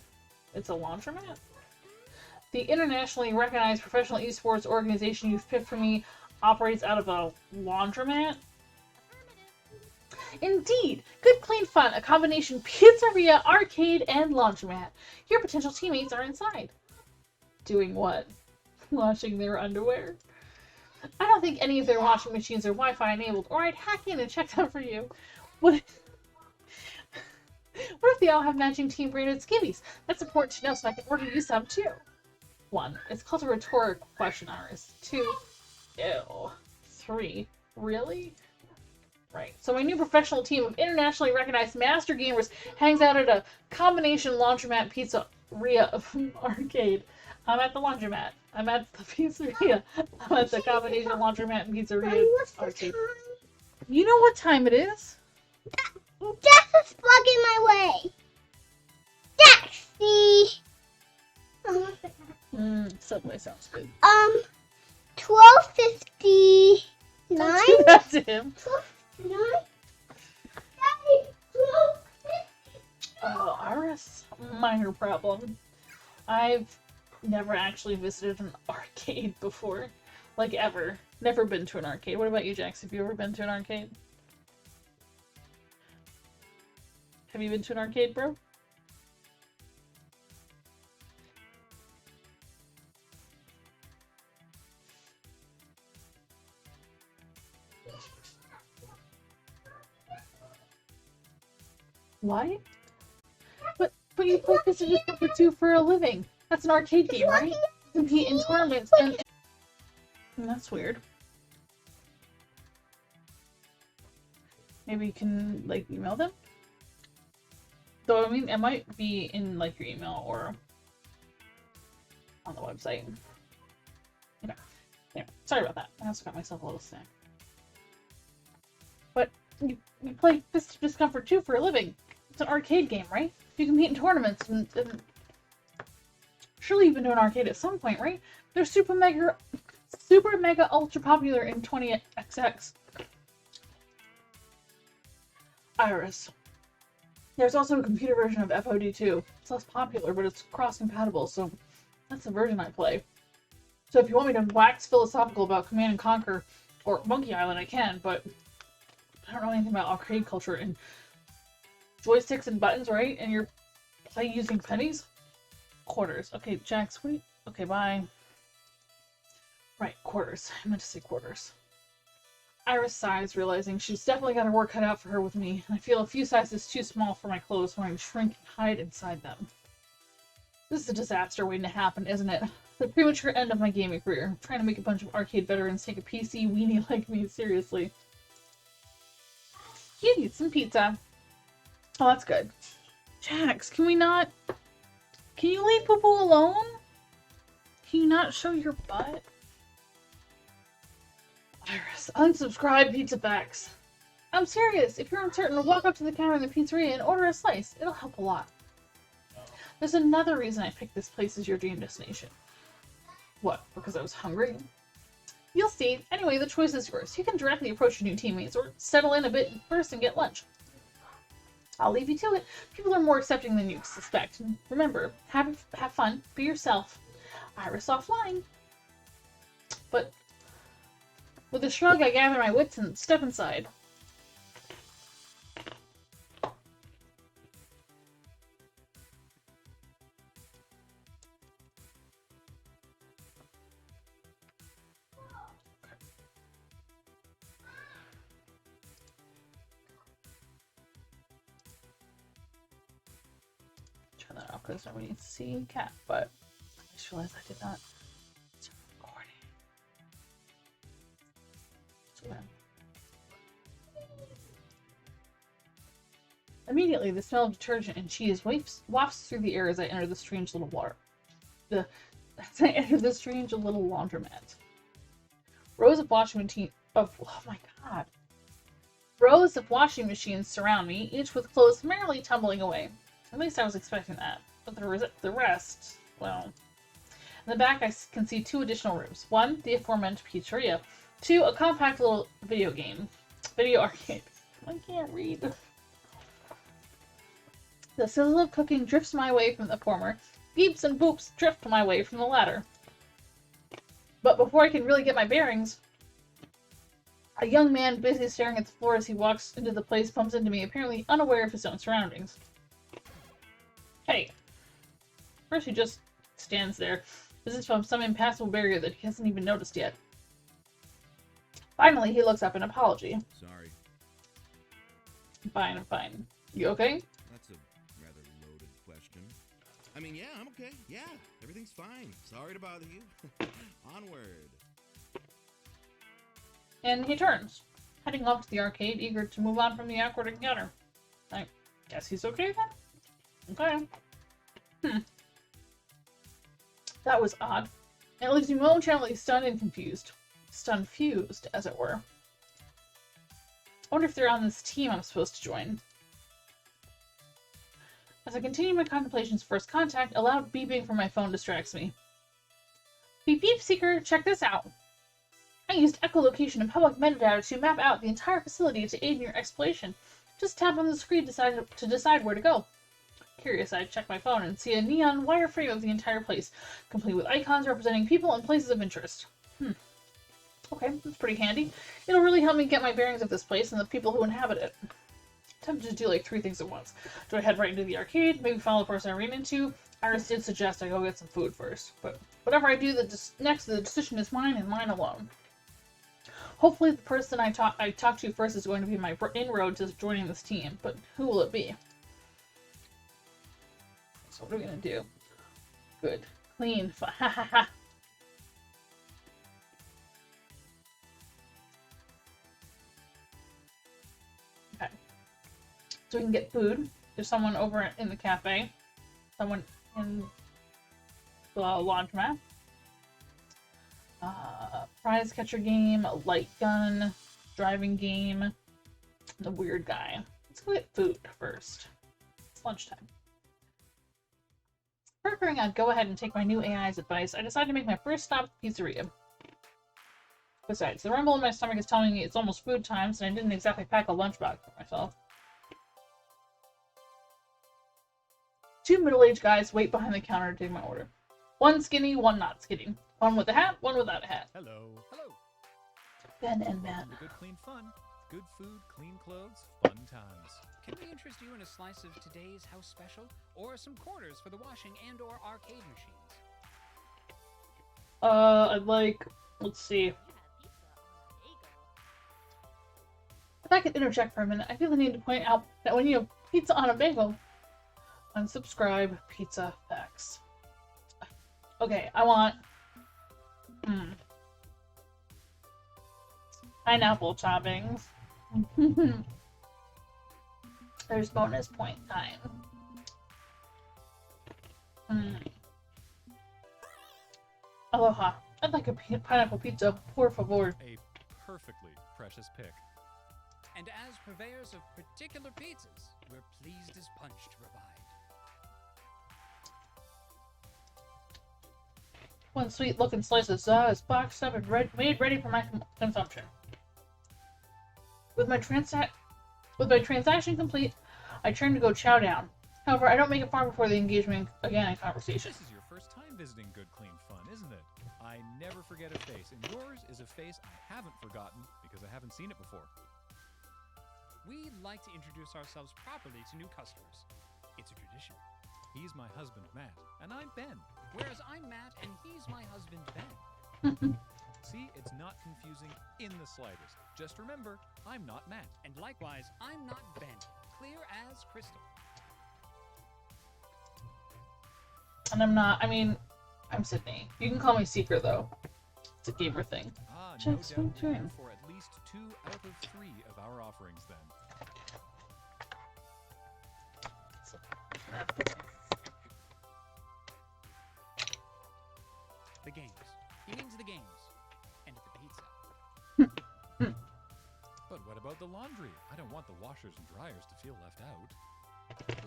[SPEAKER 1] it's a laundromat? The internationally recognized professional esports organization you've picked for me operates out of a laundromat? Indeed! Good, clean fun, a combination pizzeria, arcade, and laundromat. Your potential teammates are inside. Doing what? Washing their underwear? I don't think any of their washing machines are Wi-Fi enabled, or I'd hack in and check them for you. What if they all have matching team-branded skivvies? That's important to know so I can order you some too. 1. It's called a rhetorical question, Iris. 2. Ew. 3. Really? Right. So my new professional team of internationally recognized master gamers hangs out at a combination laundromat pizzeria arcade. I'm at the laundromat. I'm at the pizzeria. I'm at the combination laundromat and pizzeria arcade. You know what time it is?
[SPEAKER 3] Jax is blocking my way. Jaxie.
[SPEAKER 1] Subway sounds good.
[SPEAKER 3] 12:59.
[SPEAKER 1] Don't do that to him.
[SPEAKER 3] 12:59.
[SPEAKER 1] Oh, Iris, minor problem. I've never actually visited an arcade before. Like, ever. Never been to an arcade. What about you, Jax? Have you ever been to an arcade? Have you been to an arcade, bro? What? But you play this and just for 2 for a living. That's an arcade game, right? Compete in tournaments and that's weird. Maybe you can, like, email them? Though, I mean, it might be in, like, your email or on the website. Okay. Anyway, sorry about that. I also got myself a little snack. But you play Fist of Discomfort 2 for a living. It's an arcade game, right? You compete in tournaments and surely you've been to an arcade at some point, right? They're super mega ultra popular in 20XX. Iris. There's also a computer version of VOD too. It's less popular, but it's cross-compatible, so that's the version I play. So if you want me to wax philosophical about Command and Conquer or Monkey Island, I can, but I don't know anything about arcade culture and joysticks and buttons, right? And you're playing using pennies? Quarters. Okay, Jax, okay, bye. Right, quarters. I meant to say quarters. Iris sighs, realizing she's definitely got her work cut out for her with me, and I feel a few sizes too small for my clothes when I shrink and hide inside them. This is a disaster waiting to happen, isn't it? The premature end of my gaming career. I'm trying to make a bunch of arcade veterans take a PC weenie like me seriously. You need some pizza. Oh, that's good. Jax, can we not... Can you leave Poo-Poo alone? Can you not show your butt? Iris, unsubscribe Pizza Facts. I'm serious. If you're uncertain, walk up to the counter in the pizzeria and order a slice. It'll help a lot. There's another reason I picked this place as your dream destination. What? Because I was hungry? You'll see. Anyway, the choice is yours. You can directly approach your new teammates or settle in a bit first and get lunch. I'll leave you to it. People are more accepting than you suspect. And remember, have fun. Be yourself. Iris offline. But with a shrug, I gather my wits and step inside. Turn that off because nobody needs to see cat, but I just realized I did not start recording. So then. Immediately, the smell of detergent and cheese wafts through the air as I enter the strange little laundromat. Rows of rows of washing machines surround me, each with clothes merrily tumbling away. At least I was expecting that. But the rest, well. In the back, I can see 2 additional rooms. 1, the aforementioned pizzeria. 2, a compact little video arcade. I can't read. The sizzle of cooking drifts my way from the former. Beeps and boops drift my way from the latter. But before I can really get my bearings, a young man busy staring at the floor as he walks into the place bumps into me, apparently unaware of his own surroundings. Hey. First he just stands there, as if from some impassable barrier that he hasn't even noticed yet. Finally, he looks up in apology.
[SPEAKER 6] Sorry.
[SPEAKER 1] I'm fine. You okay?
[SPEAKER 6] That's a rather loaded question. I mean, yeah, I'm okay. Yeah, everything's fine. Sorry to bother you. Onward.
[SPEAKER 1] And he turns, heading off to the arcade, eager to move on from the awkward encounter. I guess he's okay then? Okay. That was odd. It leaves me momentarily stunned and confused. Stun-fused, as it were. I wonder if they're on this team I'm supposed to join. As I continue my contemplations, first contact, a loud beeping from my phone distracts me. Beep beep, Seeker, check this out. I used echolocation and public metadata to map out the entire facility to aid in your exploration. Just tap on the screen to decide where to go. Curious, I check my phone and see a neon wireframe of the entire place, complete with icons representing people and places of interest. Okay, that's pretty handy. It'll really help me get my bearings of this place and the people who inhabit it. I'm tempted to do like 3 things at once. Do I head right into the arcade? Maybe follow the person I ran into? Iris did suggest I go get some food first. But whatever I do next, the decision is mine and mine alone. Hopefully the person I talk to first is going to be my inroad to joining this team, but who will it be? So what are we going to do? Good. Clean. Ha ha ha. Okay. So we can get food. There's someone over in the cafe. Someone in the laundromat. Prize catcher game, a light gun, driving game, the weird guy. Let's go get food first. It's lunchtime. Figuring I'd go ahead and take my new AI's advice, I decided to make my first stop at the pizzeria. Besides, the rumble in my stomach is telling me it's almost food time, so I didn't exactly pack a lunchbox for myself. 2 middle-aged guys wait behind the counter to take my order. One skinny, one not skinny. One with a hat, one without a hat.
[SPEAKER 7] Hello. Hello.
[SPEAKER 1] Ben and Ben.
[SPEAKER 7] Good clean fun. Good food, clean clothes, fun times.
[SPEAKER 8] Can we interest you in a slice of today's house special? Or some quarters for the washing and or arcade machines?
[SPEAKER 1] I'd like, let's see.
[SPEAKER 4] You have pizza on a bagel.
[SPEAKER 1] If I could interject for a minute, I feel the need to point out that when you have pizza on a bagel, unsubscribe pizza facts. Okay, I want pineapple toppings. There's bonus point time. Aloha. I'd like a pineapple pizza, por favor.
[SPEAKER 7] A perfectly precious pick.
[SPEAKER 8] And as purveyors of particular pizzas, we're pleased as punch to provide.
[SPEAKER 1] One sweet-looking slice of za is boxed up and made ready for my consumption. With my transaction complete, I turn to go chow down. However, I don't make it far before the engagement again in conversation.
[SPEAKER 7] This is your first time visiting Good Clean Fun, isn't it? I never forget a face, and yours is a face I haven't forgotten because I haven't seen it before.
[SPEAKER 8] We'd like to introduce ourselves properly to new customers. It's a tradition.
[SPEAKER 7] He's my husband, Matt, and I'm Ben.
[SPEAKER 8] Whereas I'm Matt and he's my husband, Ben.
[SPEAKER 7] See, it's not confusing in the slightest. Just remember, I'm not Matt.
[SPEAKER 8] And likewise, I'm not Ben. Clear as crystal.
[SPEAKER 1] And I'm Sydney. You can call me Seeker, though. It's a gamer thing.
[SPEAKER 7] Ah, no
[SPEAKER 1] Just
[SPEAKER 7] doubt you're
[SPEAKER 1] wondering.
[SPEAKER 7] here for at least 2 out of 3 of our offerings then.
[SPEAKER 8] The games. He means the games. And the pizza.
[SPEAKER 7] But what about the laundry? I don't want the washers and dryers to feel left out.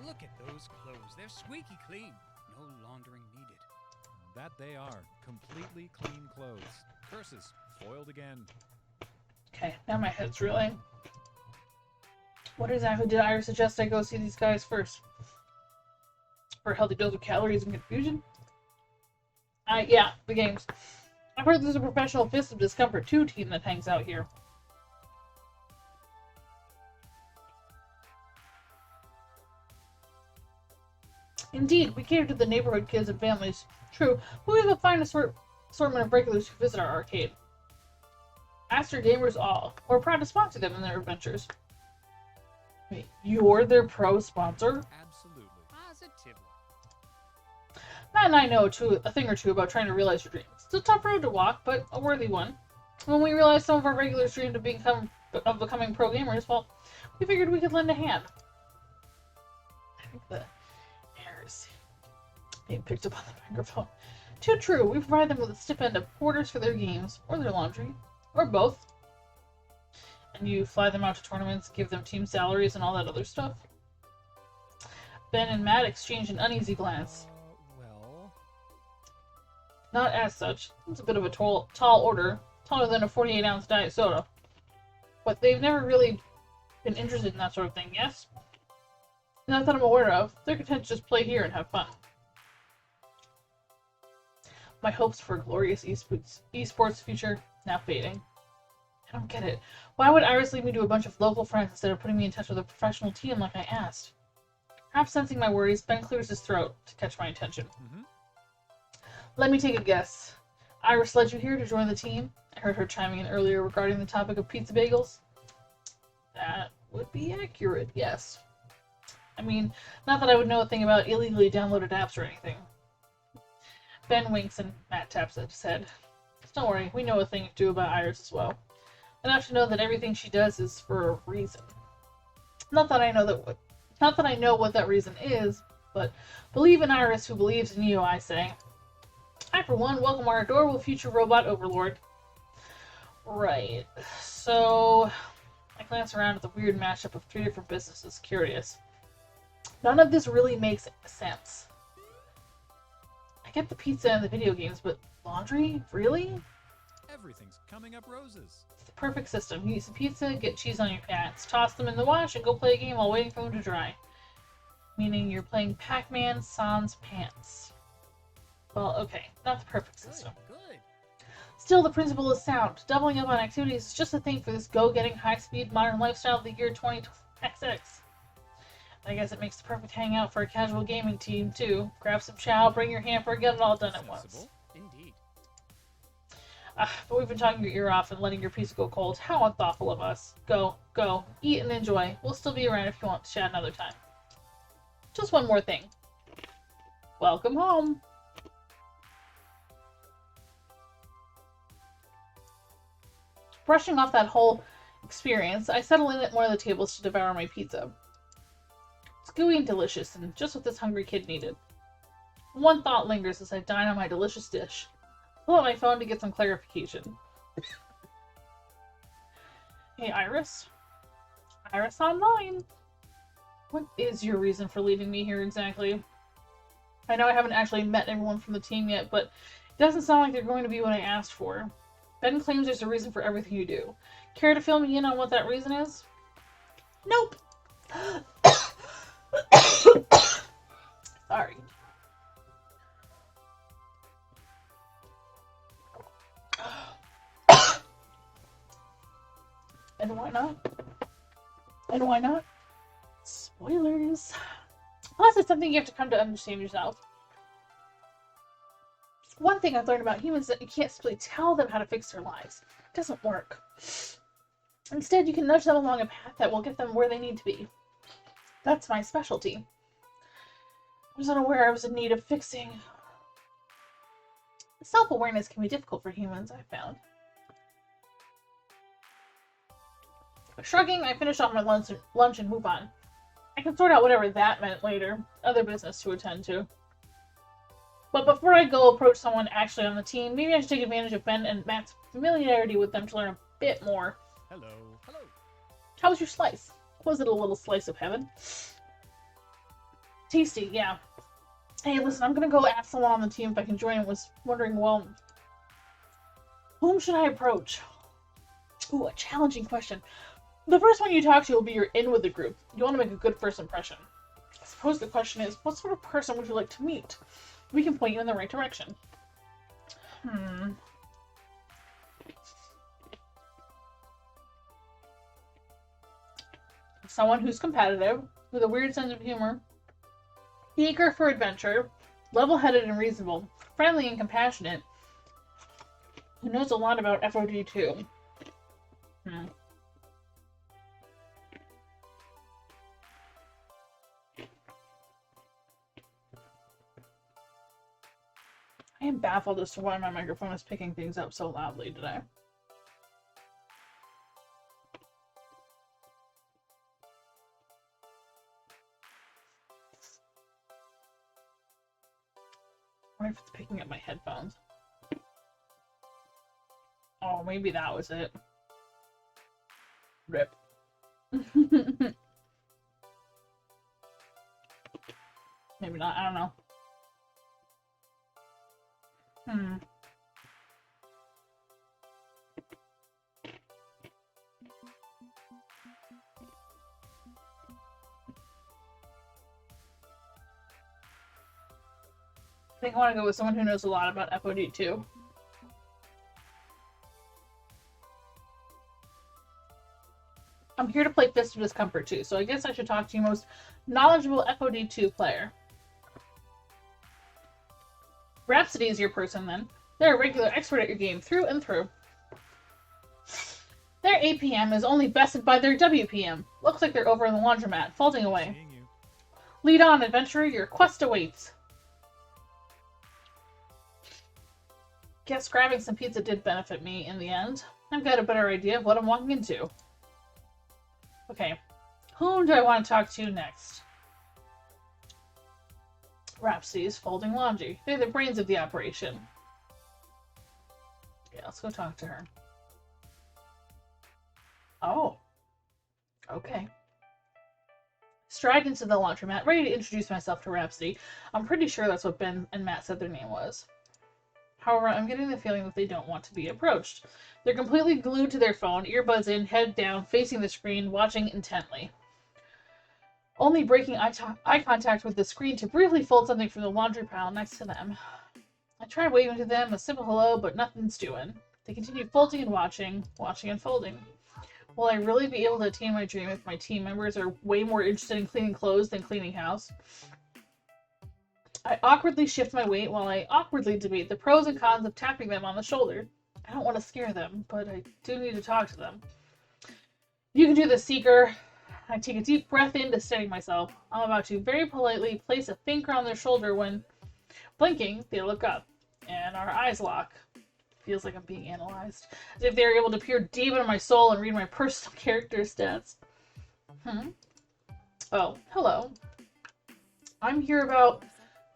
[SPEAKER 8] Look at those clothes. They're squeaky clean. No laundering needed.
[SPEAKER 7] That they are. Completely clean clothes. Curses. Foiled again.
[SPEAKER 1] Okay, now my head's reeling. What exactly did Iris suggest I go see these guys first? For a healthy dose of calories and confusion? Yeah, the games. I've heard there's a professional Fist of Discomfort 2 team that hangs out here. Indeed, we cater to the neighborhood kids and families. True, but we have a fine assortment of regulars who visit our arcade. Ask your gamers all. We're proud to sponsor them in their adventures. Wait, you're their pro sponsor?
[SPEAKER 7] Absolutely.
[SPEAKER 8] Positively.
[SPEAKER 1] Matt and I know a thing or two about trying to realize your dreams. It's a tough road to walk, but a worthy one. When we realized some of our regulars dreamed of becoming pro gamers, well, we figured we could lend a hand. I think the hair is being picked up on the microphone. Too true. We provide them with a stipend of quarters for their games, or their laundry, or both. And you fly them out to tournaments, give them team salaries, and all that other stuff. Ben and Matt exchange an uneasy glance.
[SPEAKER 7] Well...
[SPEAKER 1] Not as such. It's a bit of a tall order, taller than a 48-ounce diet soda. But they've never really been interested in that sort of thing, yes? Not that I'm aware of. They're content to just play here and have fun. My hopes for a glorious esports future now fading. I don't get it. Why would Iris lead me to a bunch of local friends instead of putting me in touch with a professional team like I asked? Half sensing my worries, Ben clears his throat to catch my attention. Let me take a guess. Iris led you here to join the team? I heard her chiming in earlier regarding the topic of pizza bagels. That would be accurate, yes. I mean, not that I would know a thing about illegally downloaded apps or anything. Ben winks and Matt taps at his head. Don't worry, we know a thing or two about Iris as well. Enough to know that everything she does is for a reason. Not that I know what that reason is, but believe in Iris who believes in you, I say. I, for one, welcome our adorable future robot overlord. Right. So, I glance around at the weird mashup of 3 different businesses, curious. None of this really makes sense. I get the pizza and the video games, but laundry? Really?
[SPEAKER 7] Everything's coming up roses.
[SPEAKER 1] It's the perfect system. You eat some pizza, get cheese on your pants, toss them in the wash, and go play a game while waiting for them to dry. Meaning you're playing Pac-Man Sans Pants. Well, okay, not the perfect system.
[SPEAKER 8] Good.
[SPEAKER 1] Still, the principle is sound. Doubling up on activities is just a thing for this go-getting, high-speed, modern lifestyle of the year 20XX. I guess it makes the perfect hangout for a casual gaming team, too. Grab some chow, bring your hamper, get it all done at once.
[SPEAKER 8] Indeed.
[SPEAKER 1] But we've been talking your ear off and letting your pizza go cold. How unthoughtful of us. Go, eat and enjoy. We'll still be around if you want to chat another time. Just one more thing. Welcome home. Brushing off that whole experience, I settle in at one of the tables to devour my pizza. It's gooey and delicious, and just what this hungry kid needed. One thought lingers as I dine on my delicious dish. Pull out my phone to get some clarification. Hey, Iris? Iris online. What is your reason for leading me here exactly? I know I haven't actually met everyone from the team yet, but Doesn't sound like they're going to be what I asked for. Ben claims there's a reason for everything you do. Care to fill me in on what that reason is? Nope. Sorry. And why not? And why not? Spoilers. Plus, it's something you have to come to understand yourself. One thing I've learned about humans is that you can't simply tell them how to fix their lives. It doesn't work. Instead, you can nudge them along a path that will get them where they need to be. That's my specialty. I was unaware I was in need of fixing. Self-awareness can be difficult for humans, I've found. Shrugging, I finish off my lunch and move on. I can sort out whatever that meant later. Other business to attend to. But before I go approach someone actually on the team, maybe I should take advantage of Ben and Matt's familiarity with them to learn a bit more.
[SPEAKER 7] Hello. Hello.
[SPEAKER 1] How was your slice? Was it a little slice of heaven? Tasty, yeah. Hey, listen, I'm gonna go ask someone on the team if I can join and was wondering, well, whom should I approach? Ooh, a challenging question. The first one you talk to will be your in with the group. You want to make a good first impression. I suppose the question is, what sort of person would you like to meet? We can point you in the right direction. Someone who's competitive, with a weird sense of humor, eager for adventure, level-headed and reasonable, friendly and compassionate, who knows a lot about VOD too. I am baffled as to why my microphone is picking things up so loudly today. I wonder if it's picking up my headphones. Oh, maybe that was it. Rip. Maybe not, I don't know. I think I want to go with someone who knows a lot about VOD too. I'm here to play Fist of Discomfort too, so I guess I should talk to your most knowledgeable VOD 2 player. Rhapsody is your person then. They're a regular expert at your game through and through. Their APM is only bested by their WPM. Looks like they're over in the laundromat, folding away. Lead on, adventurer, your quest awaits. Guess grabbing some pizza did benefit me in the end. I've got a better idea of what I'm walking into. Okay, whom do I want to talk to next? Rhapsody's folding laundry. They're the brains of the operation. Yeah, let's go talk to her. Oh. Okay. Stride into the laundromat, ready to introduce myself to Rhapsody. I'm pretty sure that's what Ben and Matt said their name was. However, I'm getting the feeling that they don't want to be approached. They're completely glued to their phone, earbuds in, head down, facing the screen, watching intently. Only breaking eye contact with the screen to briefly fold something from the laundry pile next to them. I tried waving to them, a simple hello, but nothing's doing. They continue folding and watching and folding. Will I really be able to attain my dream if my team members are way more interested in cleaning clothes than cleaning house? I awkwardly shift my weight while I awkwardly debate the pros and cons of tapping them on the shoulder. I don't want to scare them, but I do need to talk to them. You can do this, Seeker. I take a deep breath in to steady myself. I'm about to very politely place a finger on their shoulder when, blinking, they look up, and our eyes lock. Feels like I'm being analyzed. As if they were able to peer deep into my soul and read my personal character stats. Oh, hello. I'm here about...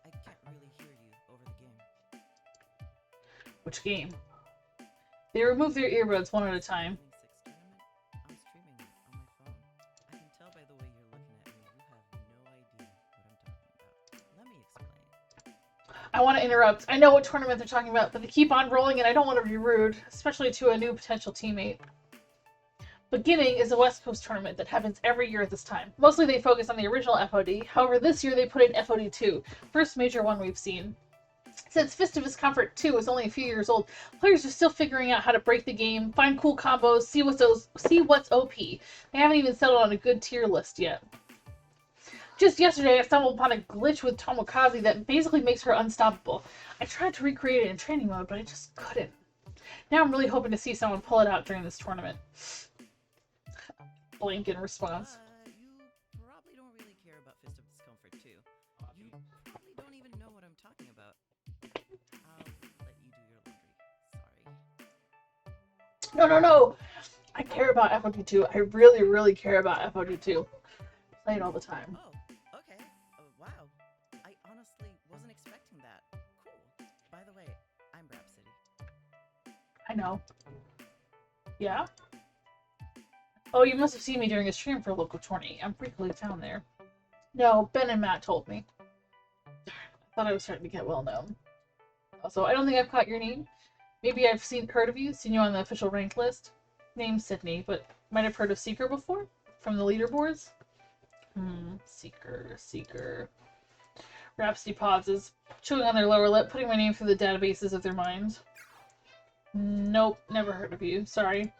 [SPEAKER 9] I can't really hear you over the game.
[SPEAKER 1] Which game? They remove their earbuds one at a time.
[SPEAKER 9] I'm streaming on my phone. I can tell by the way you're looking at me, you have no idea what I'm talking about. Let me explain.
[SPEAKER 1] I want to interrupt. I know what tournament they're talking about, but they keep on rolling and I don't want to be rude, especially to a new potential teammate. Beginning is a West Coast tournament that happens every year at this time. Mostly they focus on the original FOD, however this year they put in FOD 2, first major one we've seen. Since Festivus Comfort 2 is only a few years old, players are still figuring out how to break the game, find cool combos, see what's OP. They haven't even settled on a good tier list yet. Just yesterday I stumbled upon a glitch with Tomokaze that basically makes her unstoppable. I tried to recreate it in training mode, but I just couldn't. Now I'm really hoping to see someone pull it out during this tournament. Blank in response.
[SPEAKER 9] You probably don't really care about Fist of Discomfort 2. You probably don't even know what I'm talking about. I'll let you do your laundry. Sorry.
[SPEAKER 1] No. I care about FOD 2. I really, really care about FOD 2. Play it all the time.
[SPEAKER 9] Oh, okay. Wow. I honestly wasn't expecting that. Cool. By the way, I'm Rhapsody.
[SPEAKER 1] I know. Yeah? Oh, you must have seen me during a stream for a local tourney. I'm frequently found there. No, Ben and Matt told me. I thought I was starting to get well known. Also, I don't think I've caught your name. Maybe I've heard of you, seen you on the official rank list. Name's Sydney, but might have heard of Seeker before? From the leaderboards? Seeker. Rhapsody pauses, chewing on their lower lip, putting my name through the databases of their minds. Nope, never heard of you. Sorry.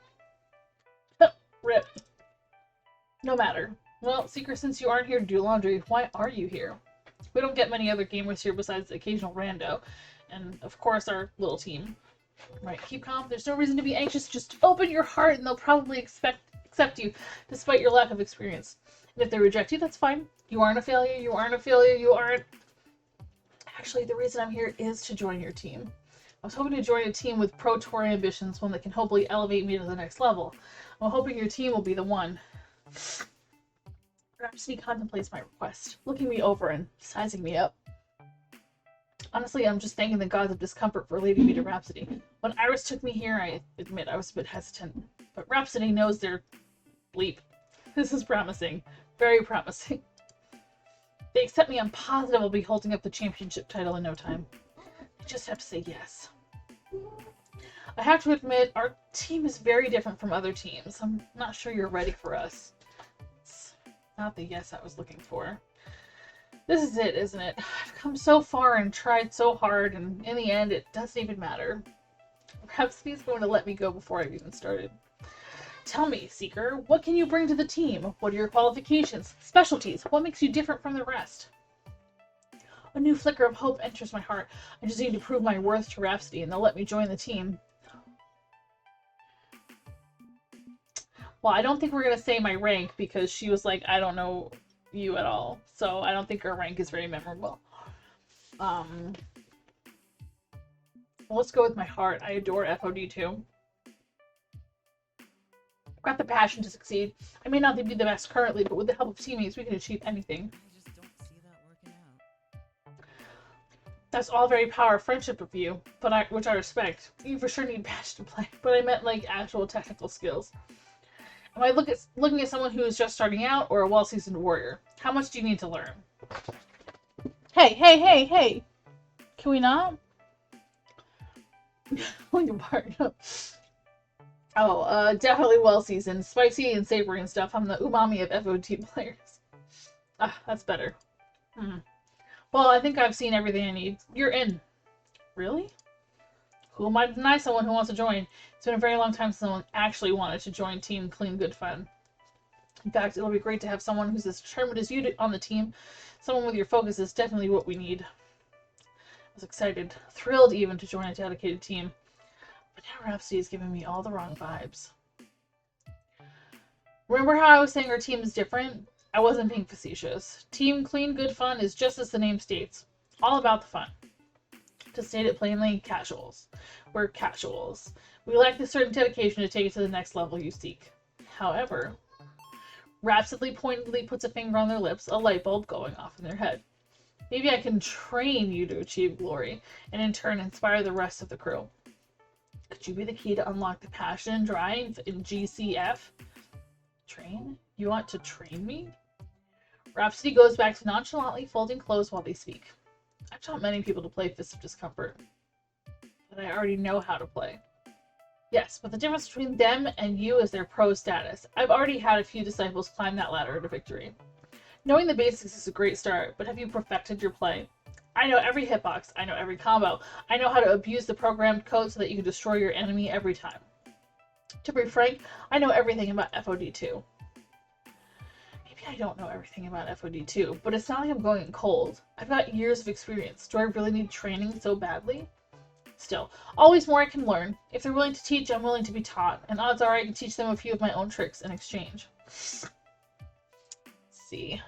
[SPEAKER 1] Rip. No matter. Well, Seeker, since you aren't here to do laundry, why are you here? We don't get many other gamers here besides the occasional rando, and of course our little team. Right, keep calm. There's no reason to be anxious. Just open your heart and they'll probably accept you, despite your lack of experience. And if they reject you, that's fine. You aren't a failure. You aren't... Actually, the reason I'm here is to join your team. I was hoping to join a team with pro tour ambitions, one that can hopefully elevate me to the next level. I'm hoping your team will be the one. Rhapsody contemplates my request, looking me over and sizing me up. Honestly, I'm just thanking the gods of discomfort for leading me to Rhapsody. When Iris took me here, I admit I was a bit hesitant. But Rhapsody knows their bleep. This is promising. Very promising. If they accept me, I'm positive I'll be holding up the championship title in no time. I just have to say yes. I have to admit, our team is very different from other teams. I'm not sure you're ready for us. It's not the yes I was looking for. This is it, isn't it? I've come so far and tried so hard, and in the end, it doesn't even matter. Rhapsody's going to let me go before I've even started. Tell me, Seeker, what can you bring to the team? What are your qualifications, specialties? What makes you different from the rest? A new flicker of hope enters my heart. I just need to prove my worth to Rhapsody, and they'll let me join the team. Well, I don't think we're going to say my rank, because she was like, I don't know you at all. So I don't think her rank is very memorable. Let's go with my heart. I adore FOD 2. I've got the passion to succeed. I may not be the best currently, but with the help of teammates, we can achieve anything.
[SPEAKER 9] I just don't see that working out.
[SPEAKER 1] That's all very power friendship of you, which I respect. You for sure need passion to play, but I meant like actual technical skills. Am I looking at someone who is just starting out or a well-seasoned warrior? How much do you need to learn? Hey! Can we not? Look apart. Oh, definitely well-seasoned. Spicy and savory and stuff. I'm the umami of FOD players. Ah, that's better. Well, I think I've seen everything I need. You're in. Really? Who am I to deny someone who wants to join? It's been a very long time since someone actually wanted to join Team Clean Good Fun. In fact, it'll be great to have someone who's as determined as you on the team. Someone with your focus is definitely what we need. I was excited, thrilled even, to join a dedicated team. But now Rhapsody is giving me all the wrong vibes. Remember how I was saying our team is different? I wasn't being facetious. Team Clean Good Fun is just as the name states. All about the fun. To state it plainly, casuals. We're casuals. We lack the certain dedication to take it to the next level you seek. However, Rhapsody pointedly puts a finger on their lips, a light bulb going off in their head. Maybe I can train you to achieve glory, and in turn inspire the rest of the crew. Could you be the key to unlock the passion and drive in GCF? Train? You want to train me? Rhapsody goes back to nonchalantly folding clothes while they speak. I've taught many people to play Fist of Discomfort that I already know how to play. Yes, but the difference between them and you is their pro status. I've already had a few disciples climb that ladder to victory. Knowing the basics is a great start, but have you perfected your play? I know every hitbox, I know every combo, I know how to abuse the programmed code so that you can destroy your enemy every time. To be frank, I know everything about VOD 2. Maybe I don't know everything about VOD 2, but it's not like I'm going in cold. I've got years of experience. Do I really need training so badly? Still, always more I can learn. If they're willing to teach, I'm willing to be taught, and odds are I can teach them a few of my own tricks in exchange. Let's see.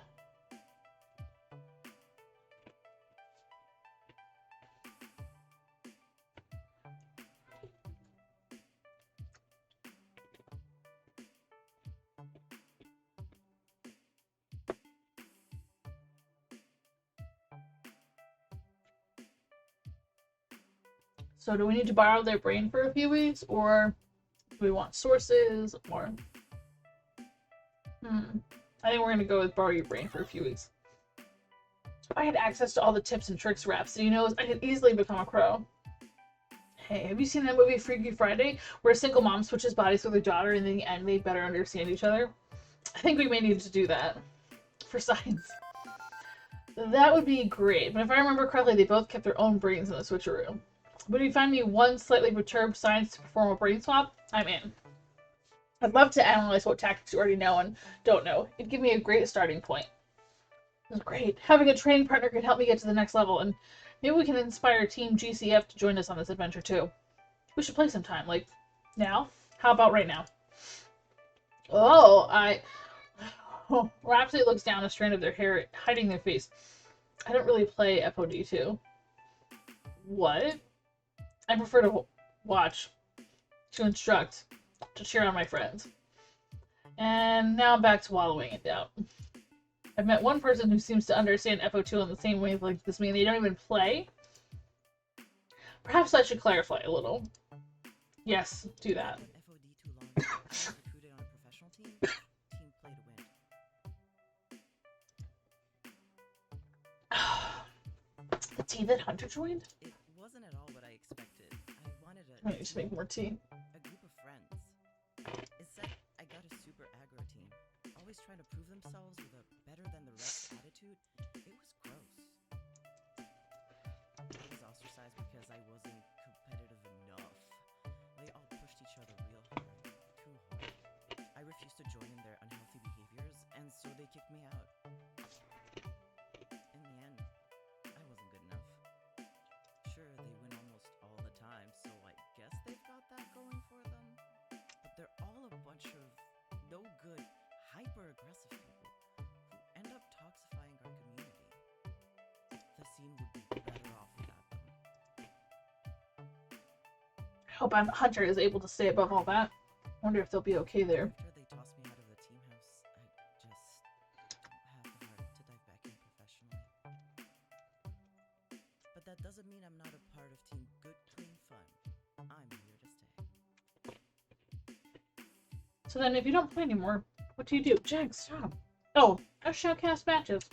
[SPEAKER 1] So do we need to borrow their brain for a few weeks, or do we want sources, or... I think we're going to go with borrow your brain for a few weeks. If I had access to all the tips and tricks Rhapsody knows, I could easily become a crow. Hey, have you seen that movie Freaky Friday, where a single mom switches bodies with her daughter and in the end they better understand each other? I think we may need to do that. For science. That would be great, but if I remember correctly, they both kept their own brains in the switcheroo. Would you find me one slightly perturbed science to perform a brain swap? I'm in. I'd love to analyze what tactics you already know and don't know. It'd give me a great starting point. That's great. Having a training partner could help me get to the next level, and maybe we can inspire Team GCF to join us on this adventure too. We should play sometime, like now? How about right now? Rhapsody looks down a strand of their hair, hiding their face. I don't really play VOD 2. What? I prefer to watch, to instruct, to cheer on my friends. And now I'm back to wallowing in doubt. I've met one person who seems to understand FO2 in the same way like this mean they don't even play. Perhaps I should clarify a little. Yes, do that.
[SPEAKER 9] FOD too long. Recruited on a professional team. Team play to win.
[SPEAKER 1] The tea that Hunter joined?
[SPEAKER 9] It wasn't at all what I expected. I wanted
[SPEAKER 1] I need to make more tea.
[SPEAKER 9] a group of friends. Instead, I got a super aggro team, always trying to prove themselves with a better than the rest attitude. It was gross. I was ostracized because I wasn't competitive enough. They all pushed each other real hard, too hard. I refused to join in their unhealthy behaviors, and so they kicked me out. In the end, I wasn't good enough. Sure, they win almost all the time, so I guess they've got that going for them. But they're all a bunch of no-good, hyper-aggressive people who end up toxifying our community. The scene would be better off without them.
[SPEAKER 1] I hope Hunter is able to stay above all that. Wonder if they'll be okay there.
[SPEAKER 9] After they tossed me out of the team house, I just have the heart to dive back in professionally. But that doesn't mean I'm not a part of Team Good Clean Fun. I'm here to stay.
[SPEAKER 1] So then if you don't play anymore, what do you do? Jack, stop. Oh, I shoutcast matches.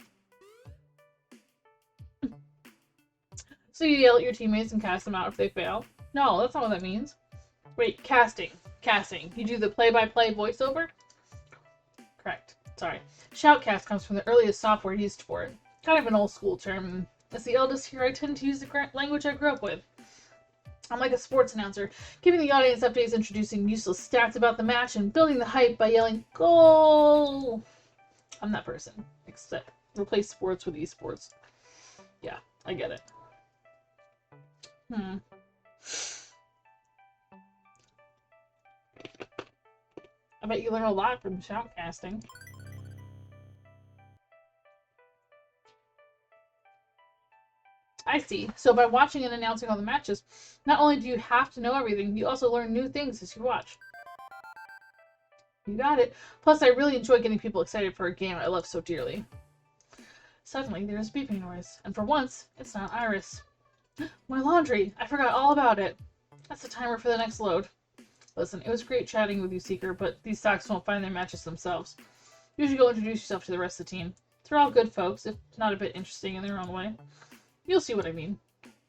[SPEAKER 1] So you yell at your teammates and cast them out if they fail? No, that's not what that means. Wait, casting. Casting. You do the play-by-play voiceover? Correct. Sorry. Shoutcast comes from the earliest software used for it. Kind of an old school term. As the eldest here, I tend to use the language I grew up with. I'm like a sports announcer, giving the audience updates, introducing useless stats about the match, and building the hype by yelling, "Goal!" I'm that person. Except replace sports with esports. Yeah, I get it. I bet you learn a lot from shoutcasting. I see. So by watching and announcing all the matches, not only do you have to know everything, you also learn new things as you watch. You got it. Plus, I really enjoy getting people excited for a game I love so dearly. Suddenly, there's a beeping noise, and for once, it's not Iris. My laundry! I forgot all about it. That's the timer for the next load. Listen, it was great chatting with you, Seeker, but these socks won't find their matches themselves. You should go introduce yourself to the rest of the team. They're all good folks, if not a bit interesting in their own way. You'll see what I mean.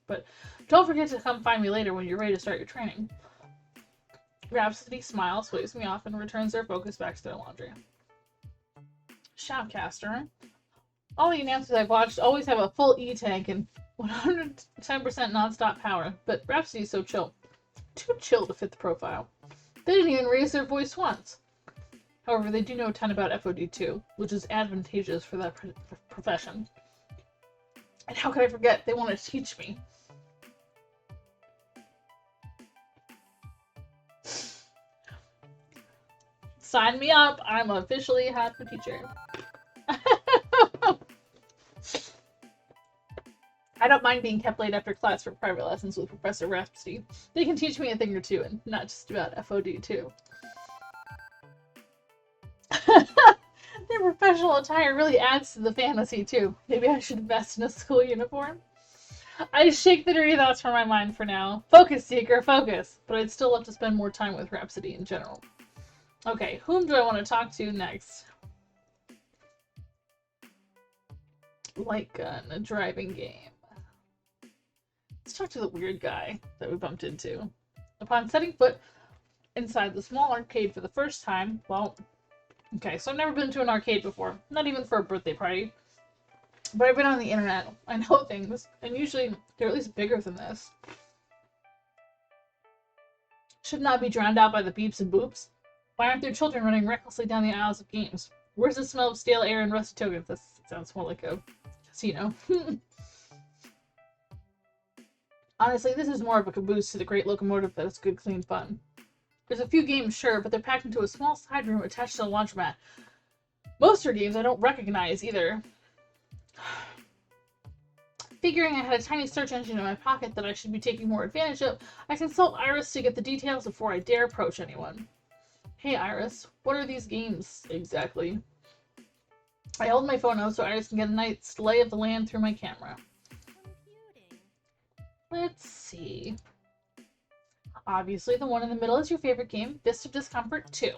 [SPEAKER 1] But don't forget to come find me later when you're ready to start your training. Rhapsody smiles, waves me off, and returns their focus back to their laundry. Shoutcaster. All the announcers I've watched always have a full E-tank and 110% non-stop power, but Rhapsody's so chill. Too chill to fit the profile. They didn't even raise their voice once. However, they do know a ton about FOD too, which is advantageous for that profession. And how could I forget? They want to teach me. Sign me up! I'm officially a Hatma teacher. I don't mind being kept late after class for private lessons with Professor Rhapsody. They can teach me a thing or two, and not just about FOD too. Their professional attire really adds to the fantasy too. Maybe I should invest in a school uniform? I shake the dirty thoughts from my mind for now. Focus, Seeker, focus! But I'd still love to spend more time with Rhapsody in general. Okay, whom do I want to talk to next? Light gun, a driving game. Let's talk to the weird guy that we bumped into. Upon setting foot inside the small arcade for the first time, well, okay, so I've never been to an arcade before, not even for a birthday party. But I've been on the internet. I know things, and usually they're at least bigger than this. Should not be drowned out by the beeps and boops. Why aren't there children running recklessly down the aisles of games? Where's the smell of stale air and rusty tokens? That sounds more like a casino. Honestly, this is more of a caboose to the great locomotive that is good, clean fun. There's a few games, sure, but they're packed into a small side room attached to a laundromat. Most are games I don't recognize either. Figuring I had a tiny search engine in my pocket that I should be taking more advantage of, I consult Iris to get the details before I dare approach anyone. Hey Iris, what are these games exactly? I hold my phone out so Iris can get a night's lay of the land through my camera. Let's see. Obviously, the one in the middle is your favorite game, Fist of Discomfort 2.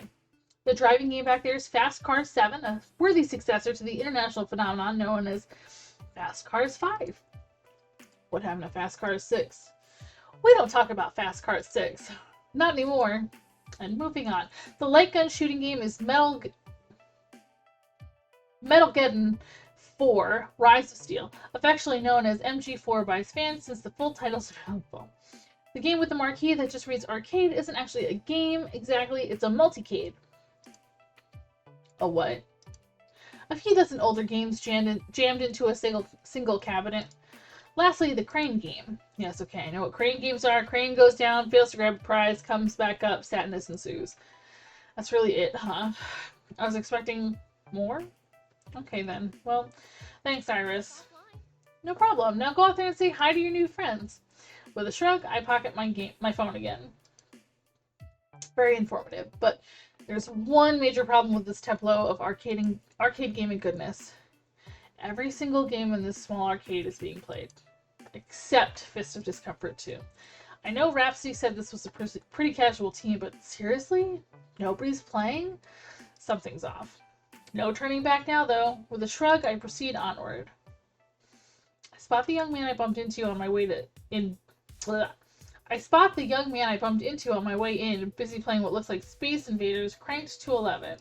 [SPEAKER 1] The driving game back there is Fast Cars 7, a worthy successor to the international phenomenon known as Fast Cars 5. What happened to Fast Cars 6? We don't talk about Fast Cars 6. Not anymore. And moving on. The light gun shooting game is Metalgeddon 4 Rise of Steel, affectionately known as MG4 by its fans since the full title's available. The game with the marquee that just reads arcade isn't actually a game exactly, it's a multicade. A what? A few dozen older games jammed into a single cabinet. Lastly, the crane game. Yes, okay, I know what crane games are. Crane goes down, fails to grab a prize, comes back up, sadness ensues. That's really it, huh? I was expecting more? Okay then. Well, thanks, Iris. No problem. Now go out there and say hi to your new friends. With a shrug, I pocket my phone again. Very informative, but there's one major problem with this tableau of arcade gaming goodness. Every single game in this small arcade is being played, except Fist of Discomfort 2. I know Rhapsody said this was a pretty casual team, but seriously? Nobody's playing? Something's off. No turning back now, though. With a shrug, I proceed onward. I spot the young man I bumped into on my way in, busy playing what looks like Space Invaders cranked to 11.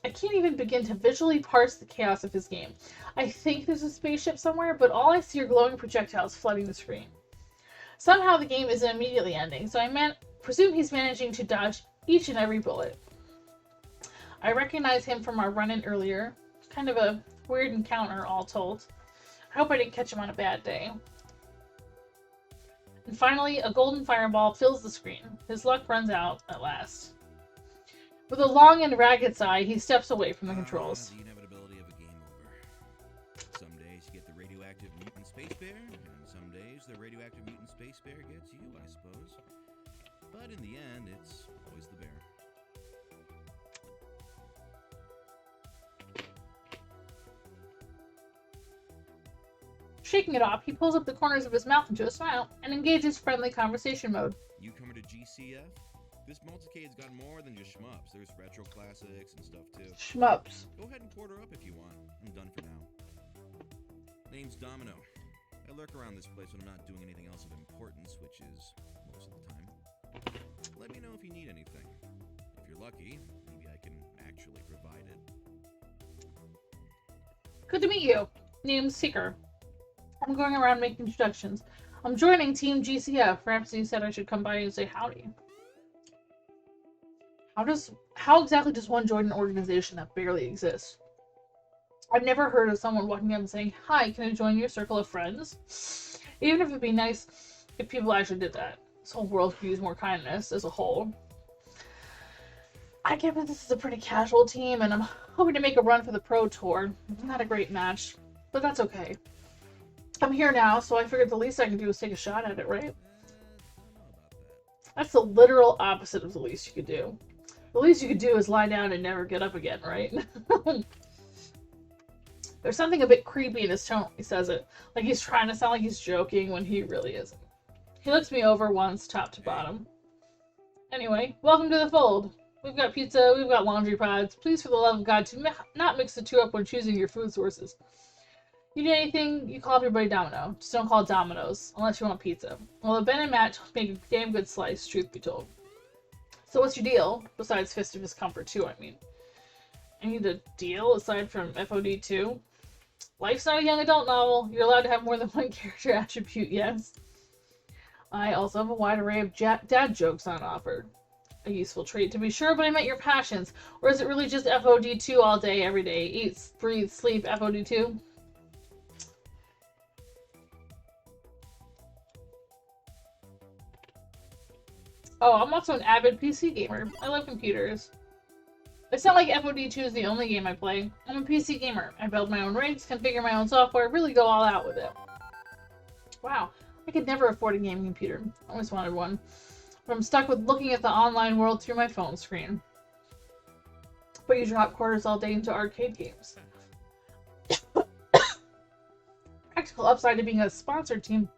[SPEAKER 1] I can't even begin to visually parse the chaos of his game. I think there's a spaceship somewhere, but all I see are glowing projectiles flooding the screen. Somehow the game isn't immediately ending, so I presume he's managing to dodge each and every bullet. I recognize him from our run-in earlier. Kind of a weird encounter, all told. I hope I didn't catch him on a bad day. And finally, a golden fireball fills the screen. His luck runs out at last. With a long and ragged sigh, he steps away from the controls.
[SPEAKER 6] The inevitability of a game over. Some days you get the radioactive mutant space bear, and some days the radioactive mutant space bear gets you, I suppose. But in the end, it's always the bear.
[SPEAKER 1] Shaking it off, he pulls up the corners of his mouth into a smile and engages friendly conversation mode.
[SPEAKER 6] You coming to GCF? This multicade's got more than just shmups. There's retro classics and stuff too.
[SPEAKER 1] Shmups.
[SPEAKER 6] Go ahead and quarter up if you want. I'm done for now. Name's Domino. I lurk around this place when I'm not doing anything else of importance, which is most of the time. Let me know if you need anything. If you're lucky, maybe I can actually provide it.
[SPEAKER 1] Good to meet you. Name's Seeker. I'm going around making introductions. I'm joining Team GCF. Perhaps you said I should come by and say howdy. How exactly does one join an organization that barely exists? I've never heard of someone walking up and saying, "Hi, can I join your circle of friends?" Even if it'd be nice if people actually did that. This whole world could use more kindness as a whole. I get that this is a pretty casual team, and I'm hoping to make a run for the Pro Tour. Not a great match, but that's okay. I'm here now, so I figured the least I can do is take a shot at it, right?
[SPEAKER 6] I don't know about that.
[SPEAKER 1] That's the literal opposite of the least you could do. The least you could do is lie down and never get up again, right? There's something a bit creepy in his tone when he says it. Like he's trying to sound like he's joking when he really isn't. He looks me over once, top to bottom. Anyway, welcome to the fold. We've got pizza, we've got laundry pods. Please, for the love of God, to not mix the two up when choosing your food sources. You need anything, you call everybody Domino. Just don't call it Domino's, unless you want pizza. Well, Ben and Matt make a damn good slice, truth be told. So what's your deal? Besides Fist of Discomfort 2, I mean. I need a deal aside from FOD 2? Life's not a young adult novel. You're allowed to have more than one character attribute, yes. I also have a wide array of dad jokes on offer. A useful trait to be sure, but I meant your passions. Or is it really just FOD 2 all day, every day? Eat, breathe, sleep, FOD 2? Oh, I'm also an avid PC gamer. I love computers. It's not like FOD 2 is the only game I play. I'm a PC gamer. I build my own rigs, configure my own software, really go all out with it. Wow, I could never afford a gaming computer. I always wanted one. But I'm stuck with looking at the online world through my phone screen. But you drop quarters all day into arcade games. Practical upside to being a sponsored team.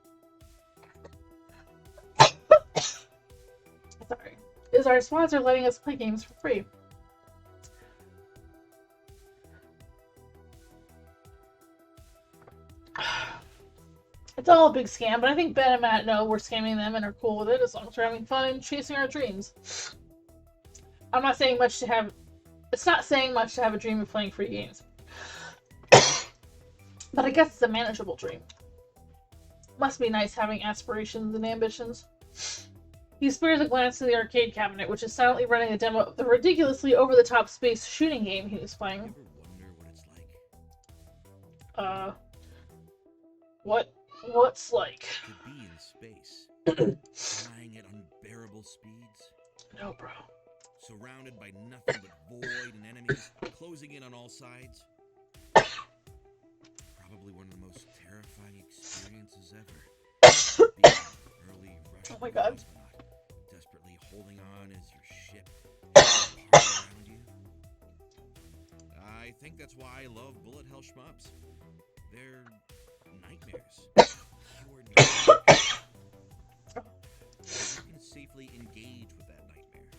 [SPEAKER 1] Sorry. Is our sponsor letting us play games for free? It's all a big scam, but I think Ben and Matt know we're scamming them and are cool with it as long as we're having fun and chasing our dreams. I'm not saying much to have... It's not saying much to have a dream of playing free games. But I guess it's a manageable dream. Must be nice having aspirations and ambitions. He spares a glance to the arcade cabinet, which is silently running a demo of the ridiculously over-the-top space shooting game he was playing.
[SPEAKER 6] Ever wonder what it's like?
[SPEAKER 1] What's like?
[SPEAKER 6] To be in space, flying at unbearable speeds,
[SPEAKER 1] No, bro.
[SPEAKER 6] surrounded by nothing but void and enemies closing in on all sides. Probably one of the most terrifying experiences ever. Being an early Russian
[SPEAKER 1] Oh my God.
[SPEAKER 6] astronaut, desperately holding on as your ship is around you. I think that's why I love bullet hell shmups. They're nightmares. Pure nightmares. You can safely engage with that nightmare.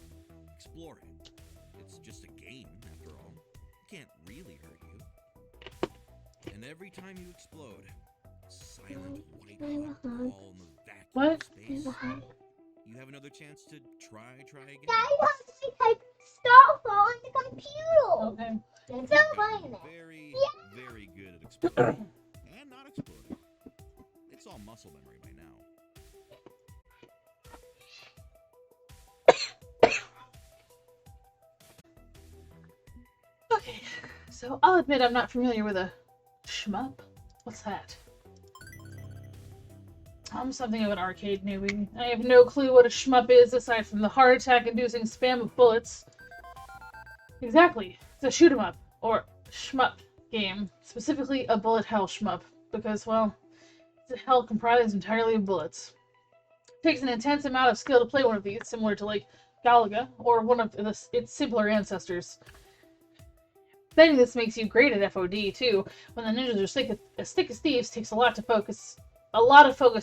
[SPEAKER 6] Explore it. It's just a game, after all. It can't really hurt you. And every time you explode, silent white hot ball in the vacuum
[SPEAKER 1] What?
[SPEAKER 6] of space, you have another chance to try again.
[SPEAKER 3] Daddy wants to type stuff on the computer.
[SPEAKER 1] Okay.
[SPEAKER 3] It's not playing it.
[SPEAKER 6] Very, very good at exploding. And not exploding. It's all muscle memory by now.
[SPEAKER 1] Okay, so I'll admit I'm not familiar with a shmup. What's that? I'm something of an arcade newbie. I have no clue what a shmup is aside from the heart attack-inducing spam of bullets. Exactly. It's a shoot 'em up, or shmup game. Specifically a bullet hell shmup, because, well, it's a hell comprised entirely of bullets. It takes an intense amount of skill to play one of these, similar to, like, Galaga, or one of its simpler ancestors. Betting this makes you great at FOD, too. When the ninjas are as thick as thieves, takes a lot of focus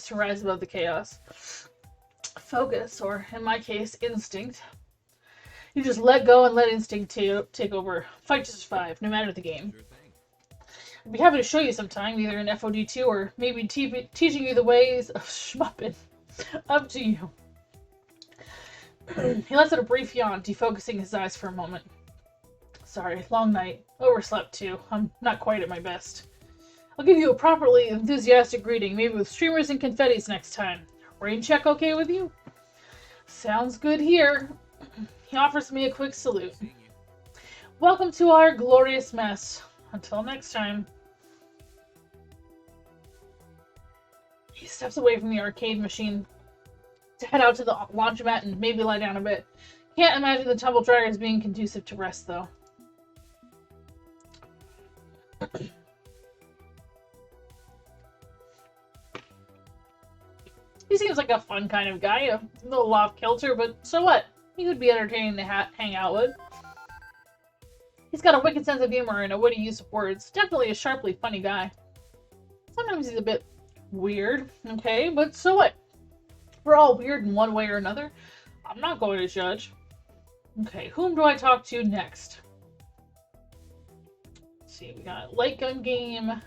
[SPEAKER 1] to rise above the chaos. Focus, or in my case, instinct. You just let go and let instinct take over. Fight to survive, no matter the game.
[SPEAKER 6] Sure thing.
[SPEAKER 1] I'd be happy to show you sometime, either in FOD2 or maybe teaching you the ways of schmuppin'. Up to you. He lets out a brief yawn, defocusing his eyes for a moment. Sorry, long night. Overslept too. I'm not quite at my best. I'll give you a properly enthusiastic greeting, maybe with streamers and confettis next time. Rain check okay with you? Sounds good here. He offers me a quick salute. Welcome to our glorious mess. Until next time. He steps away from the arcade machine to head out to the laundromat and maybe lie down a bit. Can't imagine the tumble dryers being conducive to rest, though. He seems like a fun kind of guy, a little off-kilter, but so what? He would be entertaining to hang out with. He's got a wicked sense of humor and a witty use of words. Definitely a sharply funny guy. Sometimes he's a bit weird, okay, but so what? We're all weird in one way or another. I'm not going to judge. Okay, whom do I talk to next? Let's see, we got light gun game,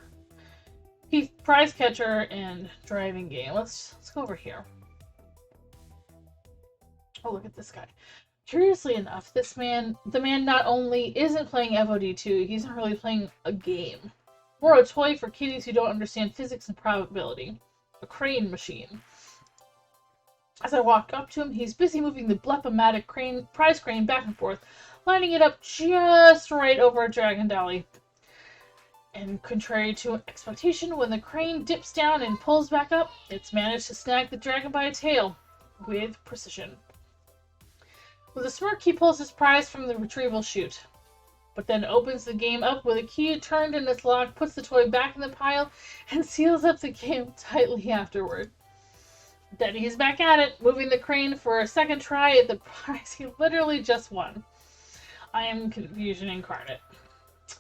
[SPEAKER 1] prize catcher, and driving game. Let's go over here. Oh, look at this guy. Curiously enough, the man not only isn't playing VOD2, he's not really playing a game. More a toy for kiddies who don't understand physics and probability. A crane machine. As I walk up to him, he's busy moving the blepomatic prize crane back and forth, lining it up just right over a dragon dolly. And contrary to expectation, when the crane dips down and pulls back up, it's managed to snag the dragon by a tail with precision. With a smirk, he pulls his prize from the retrieval chute, but then opens the game up with a key turned in its lock, puts the toy back in the pile, and seals up the game tightly afterward. Then he's back at it, moving the crane for a second try at the prize he literally just won. I am confusion incarnate.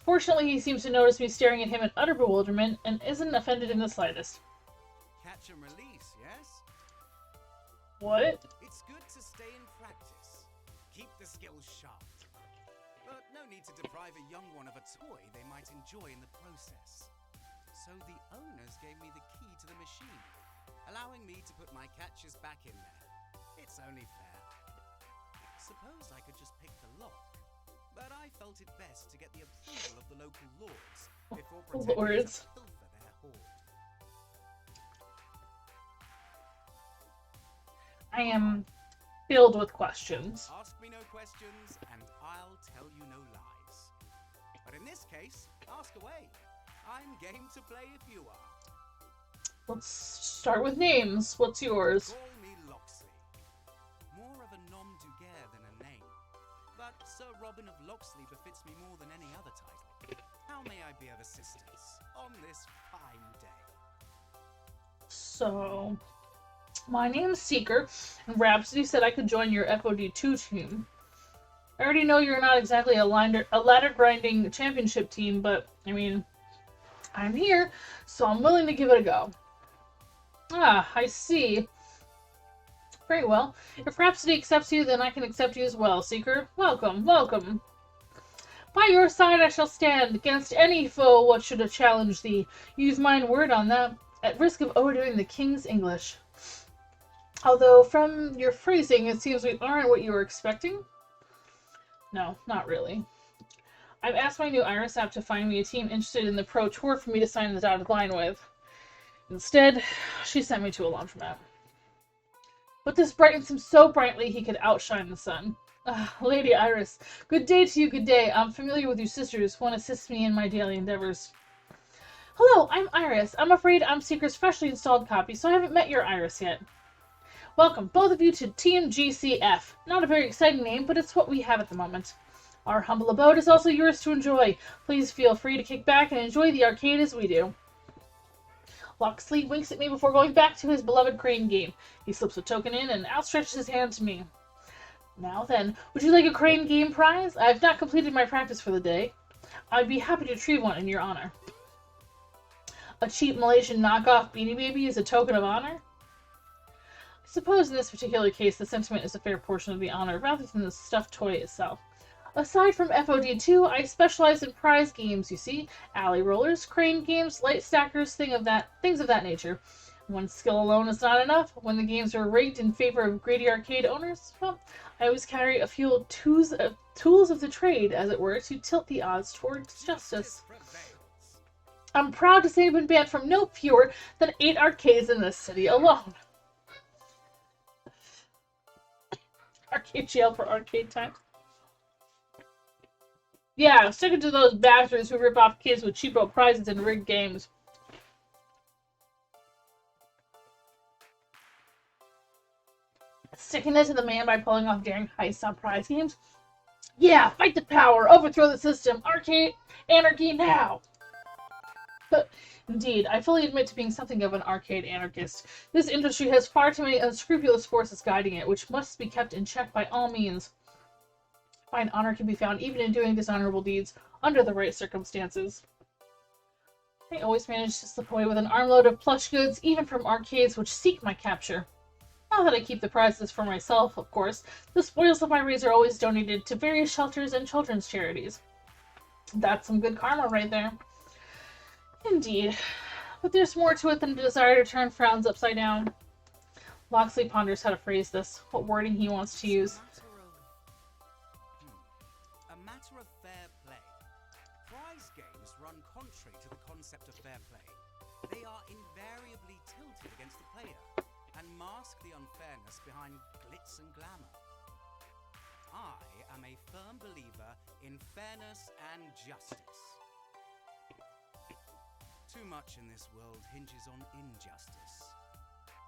[SPEAKER 1] Fortunately, he seems to notice me staring at him in utter bewilderment and isn't offended in the slightest.
[SPEAKER 6] Catch and release, yes?
[SPEAKER 1] What?
[SPEAKER 6] It's good to stay in practice. Keep the skills sharp. But no need to deprive a young one of a toy they might enjoy in the process. So the owners gave me the key to the machine, allowing me to put my catches back in there. It's only fair. Suppose I could just pick the lock, but I felt it best to get the approval of the local lords before pretending to pilfer their hoard.
[SPEAKER 1] I am filled with questions.
[SPEAKER 6] Ask me no questions, and I'll tell you no lies. But in this case, ask away. I'm game to play if you are.
[SPEAKER 1] Let's start with names. What's yours?
[SPEAKER 6] Call me Locksley. More of a nom de guerre than a name. But Sir Robin of Locksley befits me more than any other title. How may I be of assistance on this fine day?
[SPEAKER 1] So, my name's Seeker, and Rhapsody said I could join your FOD2 team. I already know you're not exactly a ladder-grinding championship team, but, I mean, I'm here, so I'm willing to give it a go. Ah, I see. Very well. If Rhapsody accepts you, then I can accept you as well, Seeker. Welcome, welcome. By your side I shall stand, against any foe what should have challenged thee. Use mine word on that, at risk of overdoing the king's English. Although, from your phrasing, it seems we aren't what you were expecting. No, not really. I've asked my new Iris app to find me a team interested in the Pro Tour for me to sign the dotted line with. Instead, she sent me to a laundromat. But this brightens him so brightly he could outshine the sun. Lady Iris, good day to you, good day. I'm familiar with your sisters. One assists me in my daily endeavors. Hello, I'm Iris. I'm afraid I'm Seeker's freshly installed copy, so I haven't met your Iris yet. Welcome, both of you, to Team GCF. Not a very exciting name, but it's what we have at the moment. Our humble abode is also yours to enjoy. Please feel free to kick back and enjoy the arcade as we do. Locksley winks at me before going back to his beloved crane game. He slips a token in and outstretches his hand to me. Now then, would you like a crane game prize? I have not completed my practice for the day. I'd be happy to retrieve one in your honor. A cheap Malaysian knockoff Beanie Baby is a token of honor? I suppose in this particular case the sentiment is a fair portion of the honor rather than the stuffed toy itself. Aside from FOD 2, I specialize in prize games, you see. Alley rollers, crane games, light stackers, things of that nature. When skill alone is not enough, when the games are rigged in favor of greedy arcade owners, well, I always carry a few tools of the trade, as it were, to tilt the odds towards justice. I'm proud to say I've been banned from no fewer than 8 arcades in this city alone. Arcade jail for arcade time. Yeah, sticking to those bastards who rip off kids with cheapo prizes and rigged games. Sticking it to the man by pulling off daring heists on prize games. Yeah, fight the power, overthrow the system, arcade anarchy now! Indeed, I fully admit to being something of an arcade anarchist. This industry has far too many unscrupulous forces guiding it, which must be kept in check by all means. Fine honor can be found even in doing dishonorable deeds, under the right circumstances. I always manage to slip away with an armload of plush goods, even from arcades which seek my capture. Not that I keep the prizes for myself, of course. The spoils of my raids are always donated to various shelters and children's charities. That's some good karma right there. Indeed. But there's more to it than a desire to turn frowns upside down. Loxley ponders how to phrase this, what wording he wants to use.
[SPEAKER 10] A matter of fair play. Prize games run contrary to the concept of fair play. They are invariably tilted against the player and mask the unfairness behind glitz and glamour. I am a firm believer in fairness and justice. Too much in this world hinges on injustice.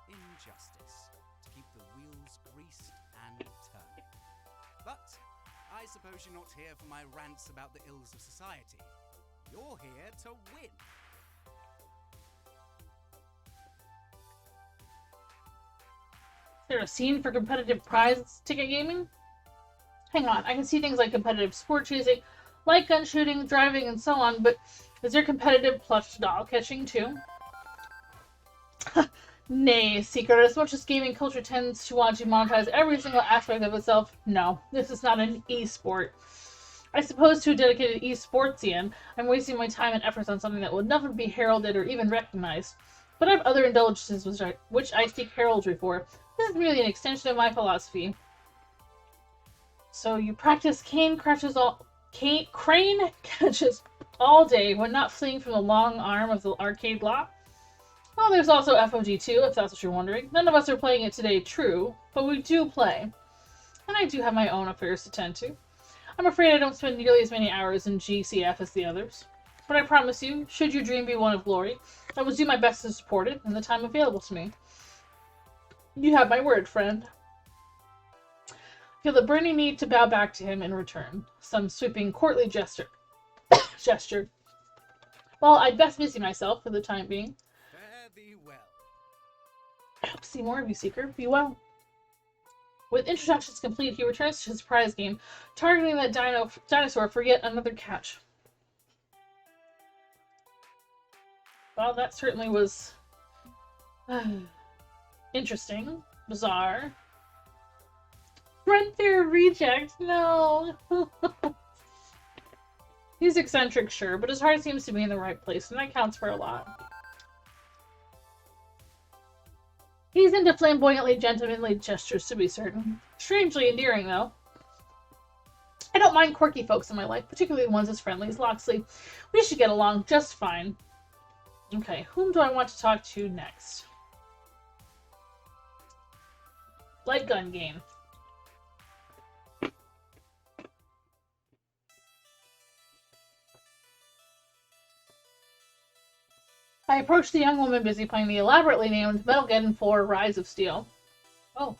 [SPEAKER 10] Injustice to keep the wheels greased and turning. But I suppose you're not here for my rants about the ills of society. You're here to win.
[SPEAKER 1] Is there a scene for competitive prize ticket gaming? Hang on, I can see things like competitive sport chasing, light gun shooting, driving, and so on, but is there competitive plush doll catching too? Nay, Seeker, as much as gaming culture tends to want to monetize every single aspect of itself, no, this is not an e-sport. I suppose to a dedicated e-sportsian, I'm wasting my time and efforts on something that will never be heralded or even recognized. But I have other indulgences which I seek heraldry for. This is merely an extension of my philosophy. So you practice crane catches all day when not fleeing from the long arm of the arcade block? Well, there's also FOG 2, if that's what you're wondering. None of us are playing it today, true, but we do play. And I do have my own affairs to tend to. I'm afraid I don't spend nearly as many hours in GCF as the others. But I promise you, should your dream be one of glory, I will do my best to support it in the time available to me. You have my word, friend. I feel the burning need to bow back to him in return. Some sweeping, courtly gesture. Well, I'd best busy myself for the time being.
[SPEAKER 10] Fare thee well.
[SPEAKER 1] I hope to see more of you, Seeker. Be well. With introductions complete, he returns to his prize game, targeting that dinosaur for yet another catch. Well, that certainly was interesting, bizarre. Run through reject, no. He's eccentric, sure, but his heart seems to be in the right place, and that counts for a lot. He's into flamboyantly gentlemanly gestures, to be certain. Strangely endearing, though. I don't mind quirky folks in my life, particularly ones as friendly as Loxley. We should get along just fine. Okay, whom do I want to talk to next? Light gun game. I approached the young woman busy playing the elaborately named Metalgeddon 4 Rise of Steel. Oh.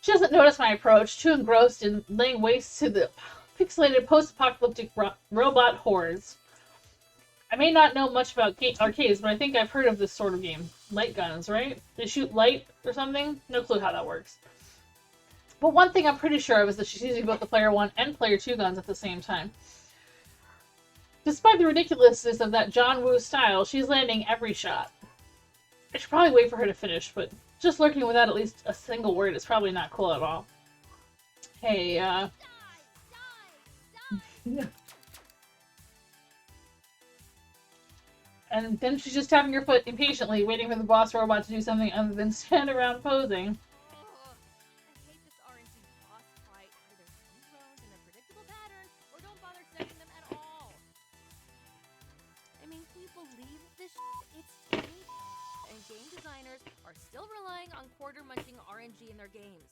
[SPEAKER 1] She doesn't notice my approach, too engrossed in laying waste to the pixelated post-apocalyptic robot hordes. I may not know much about arcades, but I think I've heard of this sort of game. Light guns, right? They shoot light or something? No clue how that works. But one thing I'm pretty sure of is that she's using both the Player 1 and Player 2 guns at the same time. Despite the ridiculousness of that John Woo style, she's landing every shot. I should probably wait for her to finish, but just lurking without at least a single word is probably not cool at all. Hey, And then she's just tapping her foot impatiently, waiting for the boss robot to do something other than stand around posing.
[SPEAKER 4] Oh, I hate this RNG boss fight. Either send drones in a predictable pattern, or don't bother sending them at all. I mean, can you believe this shit? It's tiny, and game designers are still relying on quarter-munching RNG in their games.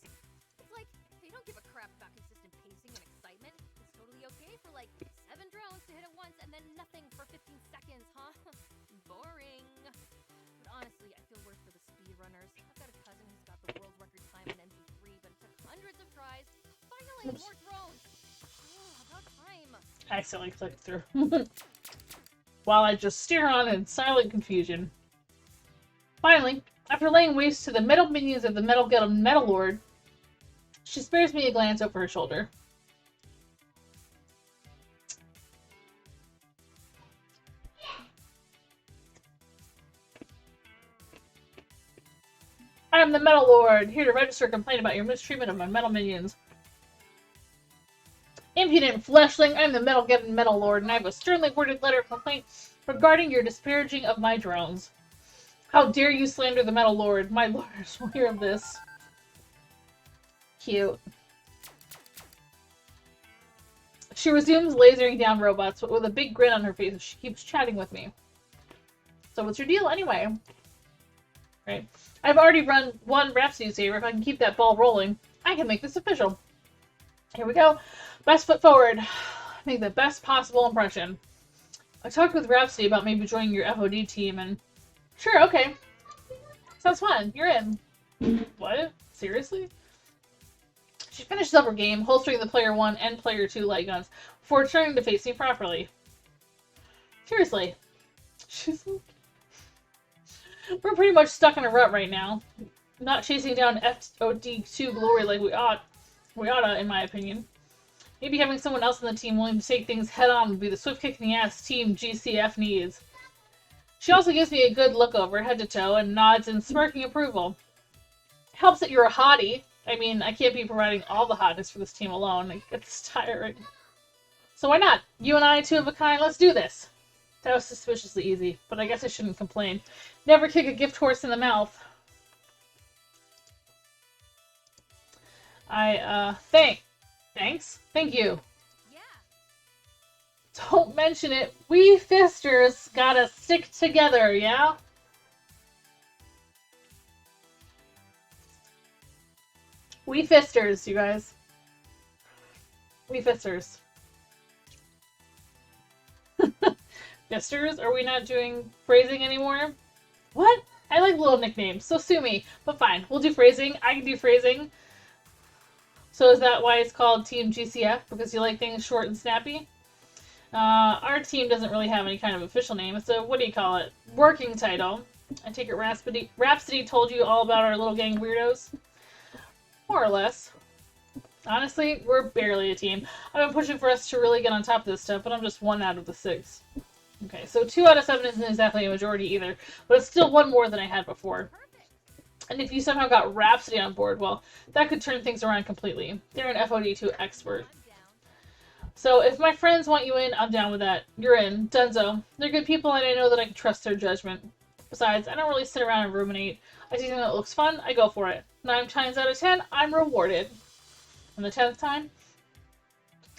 [SPEAKER 4] It's like, they don't give a crap about consistent pacing and excitement. It's totally okay for, like, 7 drones to hit at once and then nothing for 15 seconds, huh? Boring. But honestly, I feel worse for the speedrunners. I've got a cousin who's got the world record time in MV3, but it took hundreds of tries. Finally, more drones! Oh, about time.
[SPEAKER 1] I accidentally clicked through. While I just stare on in silent confusion. Finally, after laying waste to the metal minions of the Metal Lord, she spares me a glance over her shoulder. I am the Metal Lord, here to register a complaint about your mistreatment of my metal minions. Impudent fleshling, I am the Metal Lord, and I have a sternly worded letter of complaint regarding your disparaging of my drones. How dare you slander the Metal Lord? My lawyers will hear of this. Cute. She resumes lasering down robots, but with a big grin on her face as she keeps chatting with me. So what's your deal anyway? Right. I've already run one Rhapsody saver. If I can keep that ball rolling, I can make this official. Here we go. Best foot forward. Make the best possible impression. I talked with Rhapsody about maybe joining your VOD team, and sure, okay. Sounds fun. You're in. What? Seriously? She finishes up her game, holstering the Player 1 and Player 2 light guns before turning to face me properly. Seriously. We're pretty much stuck in a rut right now. Not chasing down FOD2 glory like we oughta, in my opinion. Maybe having someone else on the team willing to take things head-on would be the swift kick in the ass Team GCF needs. She also gives me a good look over, head to toe, and nods in smirking approval. Helps that you're a hottie. I mean, I can't be providing all the hotness for this team alone. It gets tiring. So why not? You and I, two of a kind, let's do this. That was suspiciously easy, but I guess I shouldn't complain. Never kick a gift horse in the mouth. Thanks? Thank you.
[SPEAKER 4] Yeah.
[SPEAKER 1] Don't mention it. We fisters gotta stick together, yeah? We fisters, you guys. We fisters. Fisters? Are we not doing phrasing anymore? What? I like little nicknames, so sue me. But fine, we'll do phrasing. I can do phrasing. So is that why it's called Team GCF? Because you like things short and snappy? Our team doesn't really have any kind of official name. It's a, what do you call it? Working title. I take it Rhapsody told you all about our little gang weirdos? More or less. Honestly, we're barely a team. I've been pushing for us to really get on top of this stuff, but I'm just 1 out of the 6. Okay, so 2 out of 7 isn't exactly a majority either, but it's still 1 more than I had before. And if you somehow got Rhapsody on board, well, that could turn things around completely. They're an FOD2 expert. So if my friends want you in, I'm down with that. You're in. Dunzo. They're good people, and I know that I can trust their judgment. Besides, I don't really sit around and ruminate. I see something that looks fun, I go for it. 9 times out of 10, I'm rewarded. And the 10th time,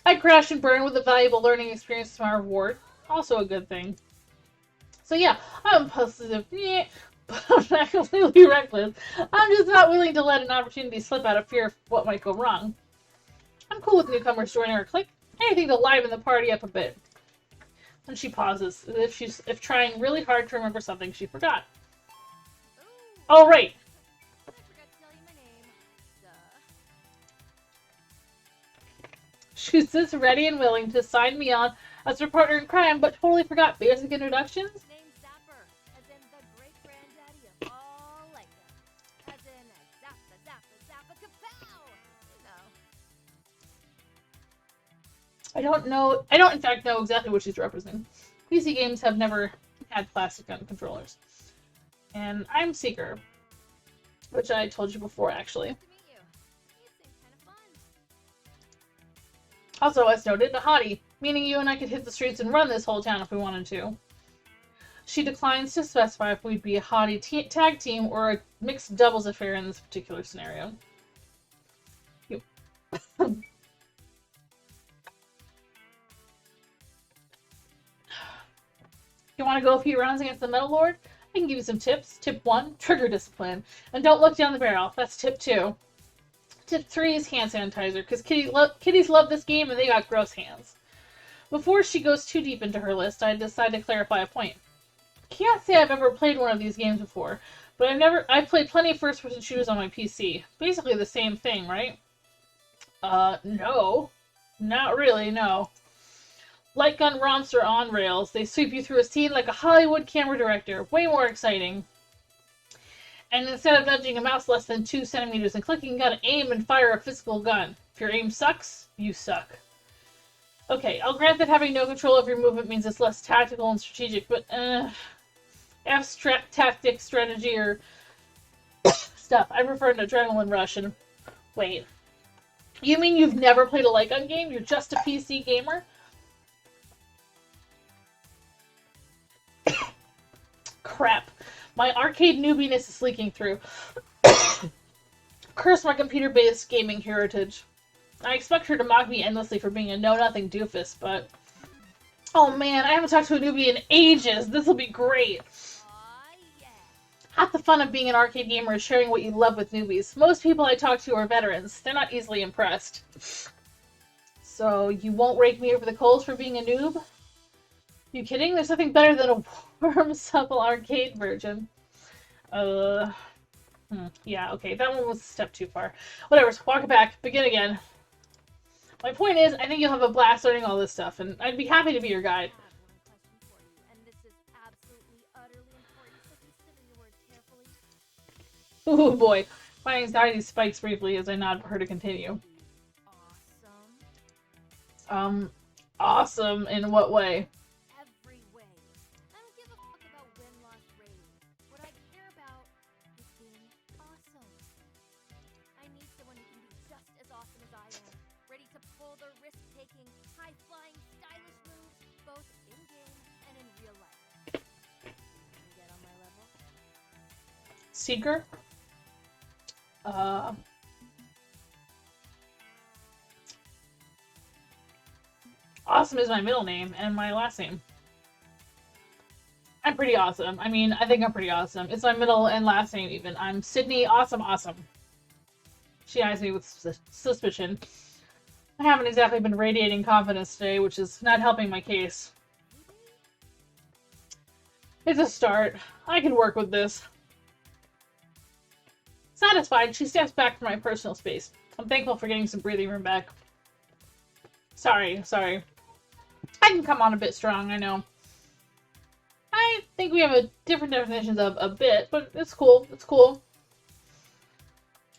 [SPEAKER 1] I crash and burn with a valuable learning experience to my reward. Also a good thing. So yeah, I'm positive, but I'm not completely reckless. I'm just not willing to let an opportunity slip out of fear of what might go wrong. I'm cool with newcomers joining our clique. Anything to liven the party up a bit. And she pauses, as if trying really hard to remember something she forgot. Oh, right.
[SPEAKER 4] I forgot to tell you my name. Duh.
[SPEAKER 1] She sits ready and willing to sign me on as her partner in crime, but totally forgot basic introductions.
[SPEAKER 4] Name's Zapper, as in the great-granddaddy of all Leica. As in Zappa kapow! You know.
[SPEAKER 1] I don't in fact know exactly what she's representing. PC games have never had plastic gun controllers. And I'm Seeker, which I told you before, actually.
[SPEAKER 4] Nice to meet you. You seem kind of fun.
[SPEAKER 1] Also, as noted, a hottie, meaning you and I could hit the streets and run this whole town if we wanted to. She declines to specify if we'd be a hottie tag team or a mixed doubles affair in this particular scenario. You want to go a few rounds against the Metal Lord? I can give you some tips. Tip 1, trigger discipline. And don't look down the barrel. That's tip 2. Tip 3 is hand sanitizer, because kitties love this game and they got gross hands. Before she goes too deep into her list, I decide to clarify a point. Can't say I've ever played one of these games before, but I've played plenty of first-person shooters on my PC. Basically the same thing, right? No. Not really, no. Light gun romps are on rails. They sweep you through a scene like a Hollywood camera director. Way more exciting. And instead of nudging a mouse less than 2 centimeters and clicking, you gotta aim and fire a physical gun. If your aim sucks, you suck. Okay, I'll grant that having no control of your movement means it's less tactical and strategic, but abstract tactic, strategy, or stuff. I prefer an adrenaline rush and... Wait. You mean you've never played a light gun game? You're just a PC gamer? Crap. My arcade newbiness is leaking through. Curse my computer-based gaming heritage. I expect her to mock me endlessly for being a know-nothing doofus, but... Oh man, I haven't talked to a newbie in ages! This'll be great! Half the fun of being an arcade gamer is sharing what you love with newbies. Most people I talk to are veterans. They're not easily impressed. So, you won't rake me over the coals for being a noob? You kidding? There's nothing better than a warm, supple arcade version. Yeah, okay, that one was a step too far. Whatever, so walk it back. Begin again. My point is, I think you'll have a blast learning all this stuff, and I'd be happy to be your guide. Oh boy, my anxiety spikes briefly as I nod for her to continue. Awesome in what way?
[SPEAKER 4] Every way. I don't give a fuck about win, loss, rating. What I care about is being awesome. I need someone who can be just as awesome as I am, ready to pull the risk-taking, high-flying, stylish moves, both in-game and in real life. Can you get on my level?
[SPEAKER 1] Seeker? Awesome is my middle name and my last name. I'm pretty awesome. I mean, I think I'm pretty awesome. It's my middle and last name even. I'm Sydney Awesome. She eyes me with suspicion. I haven't exactly been radiating confidence today, which is not helping my case. It's a start. I can work with this. Satisfied, she steps back from my personal space. I'm thankful for getting some breathing room back. Sorry. I can come on a bit strong, I know. I think we have different definitions of a bit, but it's cool.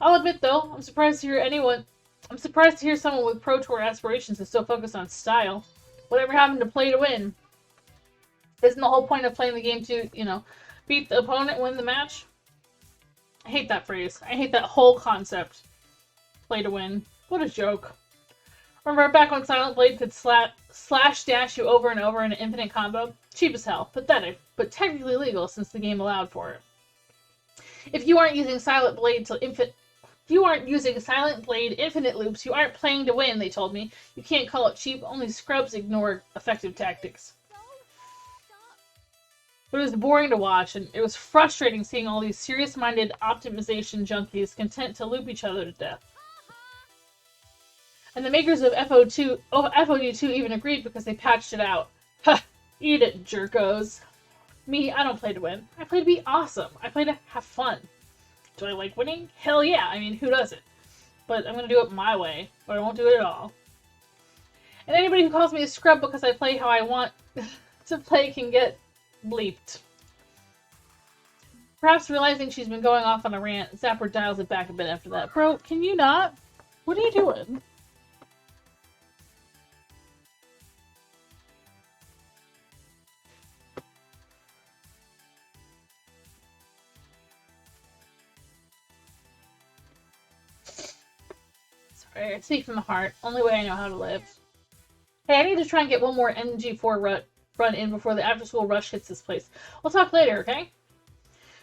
[SPEAKER 1] I'll admit though, I'm surprised to hear someone with Pro Tour aspirations is so focused on style. Whatever happened to play to win? Isn't the whole point of playing the game to, beat the opponent, win the match? I hate that phrase. I hate that whole concept. Play to win. What a joke. Remember back when Silent Blade could slash dash you over and over in an infinite combo? Cheap as hell. Pathetic. But technically legal since the game allowed for it. If you aren't using Silent Blade infinite loops, you aren't playing to win, they told me. You can't call it cheap. Only scrubs ignore effective tactics. But it was boring to watch, and it was frustrating seeing all these serious-minded optimization junkies content to loop each other to death. And the makers of FOD2 even agreed because they patched it out. Ha! Eat it, jerkos. Me, I don't play to win. I play to be awesome. I play to have fun. Do I like winning? Hell yeah. I mean, who doesn't? But I'm going to do it my way, or I won't do it at all. And anybody who calls me a scrub because I play how I want to play can get bleeped. Perhaps realizing she's been going off on a rant, Zapper dials it back a bit after that. Bro, can you not? What are you doing? Sorry, I speak from the heart. Only way I know how to live. Hey, I need to try and get one more NG4 run in before the after-school rush hits this place. We'll talk later, okay?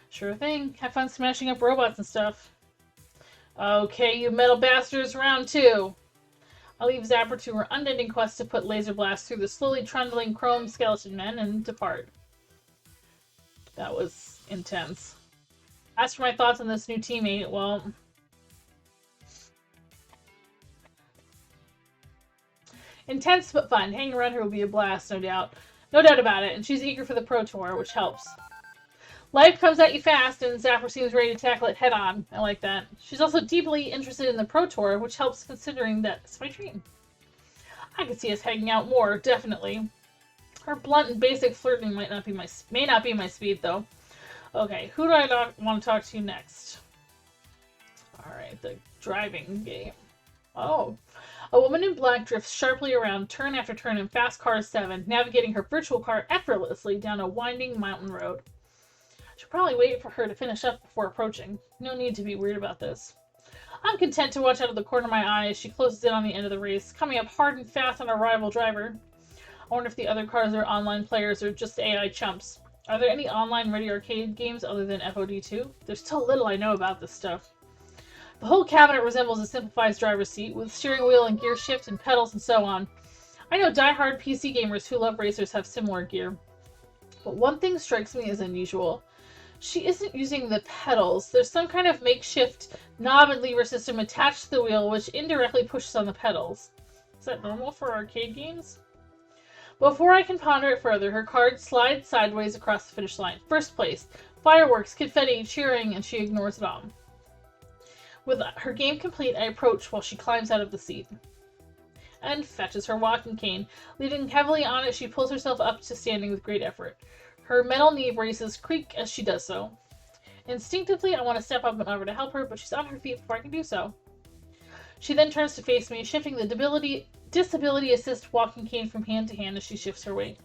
[SPEAKER 1] Sure thing. Have fun smashing up robots and stuff. Okay, you metal bastards, round 2. I'll leave Zapper to her unending quest to put laser blasts through the slowly trundling chrome skeleton men and depart. That was intense. As for my thoughts on this new teammate, well... intense but fun. Hanging around her will be a blast, no doubt. No doubt about it, and she's eager for the Pro Tour, which helps. Life comes at you fast, and Zapper seems ready to tackle it head-on. I like that. She's also deeply interested in the Pro Tour, which helps considering that it's my dream. I could see us hanging out more, definitely. Her blunt and basic flirting may not be my speed, though. Okay, who do I want to talk to next? Alright, the driving game. Oh. A woman in black drifts sharply around turn after turn in Fast Cars 7, navigating her virtual car effortlessly down a winding mountain road. I should probably wait for her to finish up before approaching. No need to be weird about this. I'm content to watch out of the corner of my eye as she closes in on the end of the race, coming up hard and fast on our rival driver. I wonder if the other cars are online players or just AI chumps. Are there any online ready arcade games other than VOD 2? There's still little I know about this stuff. The whole cabinet resembles a simplified driver's seat, with steering wheel and gear shift and pedals and so on. I know die-hard PC gamers who love racers have similar gear. But one thing strikes me as unusual. She isn't using the pedals. There's some kind of makeshift knob and lever system attached to the wheel which indirectly pushes on the pedals. Is that normal for arcade games? Before I can ponder it further, her card slides sideways across the finish line. First place. Fireworks, confetti, cheering, and she ignores it all. With her game complete, I approach while she climbs out of the seat and fetches her walking cane. Leaning heavily on it, she pulls herself up to standing with great effort. Her metal knee braces creak as she does so. Instinctively, I want to step up and offer to help her, but she's on her feet before I can do so. She then turns to face me, shifting the disability assist walking cane from hand to hand as she shifts her weight.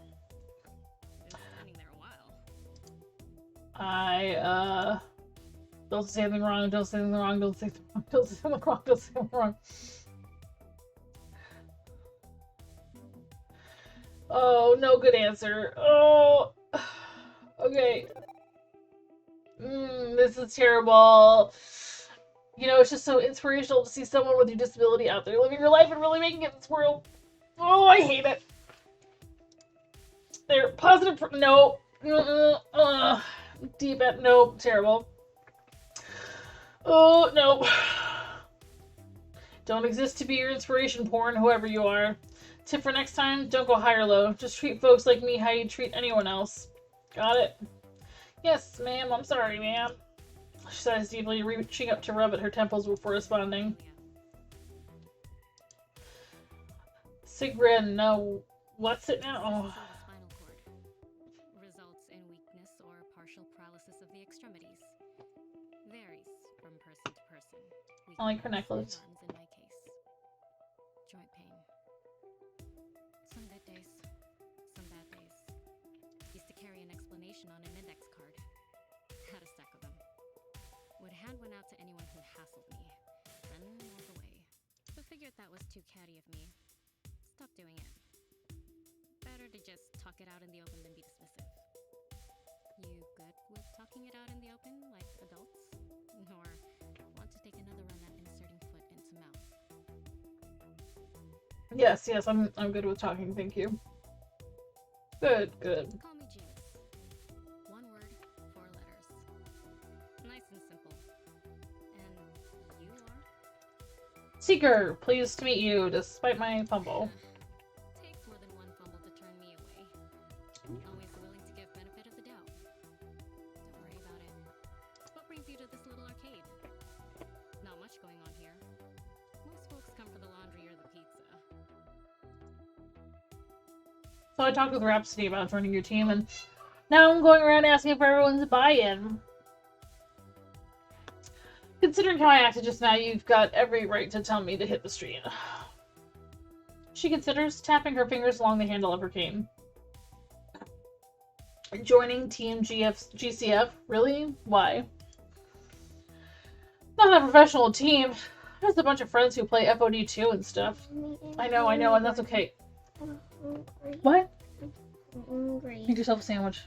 [SPEAKER 1] Don't say anything wrong, don't say anything wrong, don't say anything wrong, don't say anything wrong, don't say anything wrong. Oh, no good answer. Oh, okay. This is terrible. You know, it's just so inspirational to see someone with your disability out there living your life and really making it in this world. Oh, I hate it. They're positive. No. Deep at no. Terrible. Oh, no. Don't exist to be your inspiration porn, whoever you are. Tip for next time, don't go high or low. Just treat folks like me how you treat anyone else. Got it? Yes, ma'am. I'm sorry, ma'am. She sighs deeply, reaching up to rub at her temples before responding. Sigrid, no. What's it now? Oh.
[SPEAKER 11] Results in weakness or partial paralysis of the extremities. Varies from person to person.
[SPEAKER 1] I like her necklace.
[SPEAKER 11] In my case. Joint pain. Some good days. Some bad days. Used to carry an explanation on an index card. Had a stack of them. Would hand one out to anyone who hassled me. Then walk away. But figured that was too catty of me. Stopped doing it. Better to just talk it out in the open than be dismissive. You good with talking it out in the open, like adults? Or want to take another run at inserting foot into mouth?
[SPEAKER 1] Yes, I'm good with talking, thank you. Good.
[SPEAKER 11] Call me Genius. One word, 4 letters. Nice and simple. And you are?
[SPEAKER 1] Seeker, pleased to meet you, despite my fumble.
[SPEAKER 11] Takes more than one fumble to turn me away. Always willing to give benefit of the doubt. Don't worry about it. What brings you to this little arcade? Not much going on here. Most folks come for the laundry or the pizza.
[SPEAKER 1] So I talked with Rhapsody about joining your team, and now I'm going around asking for everyone's buy-in. Considering how I acted just now, you've got every right to tell me to hit the street. She considers, tapping her fingers along the handle of her cane. Joining Team GCF? Really? Why? Not a professional team. There's a bunch of friends who play VOD 2 and stuff. I know, and that's okay.
[SPEAKER 3] hungry.
[SPEAKER 1] What?
[SPEAKER 3] I'm hungry.
[SPEAKER 1] Make yourself a sandwich.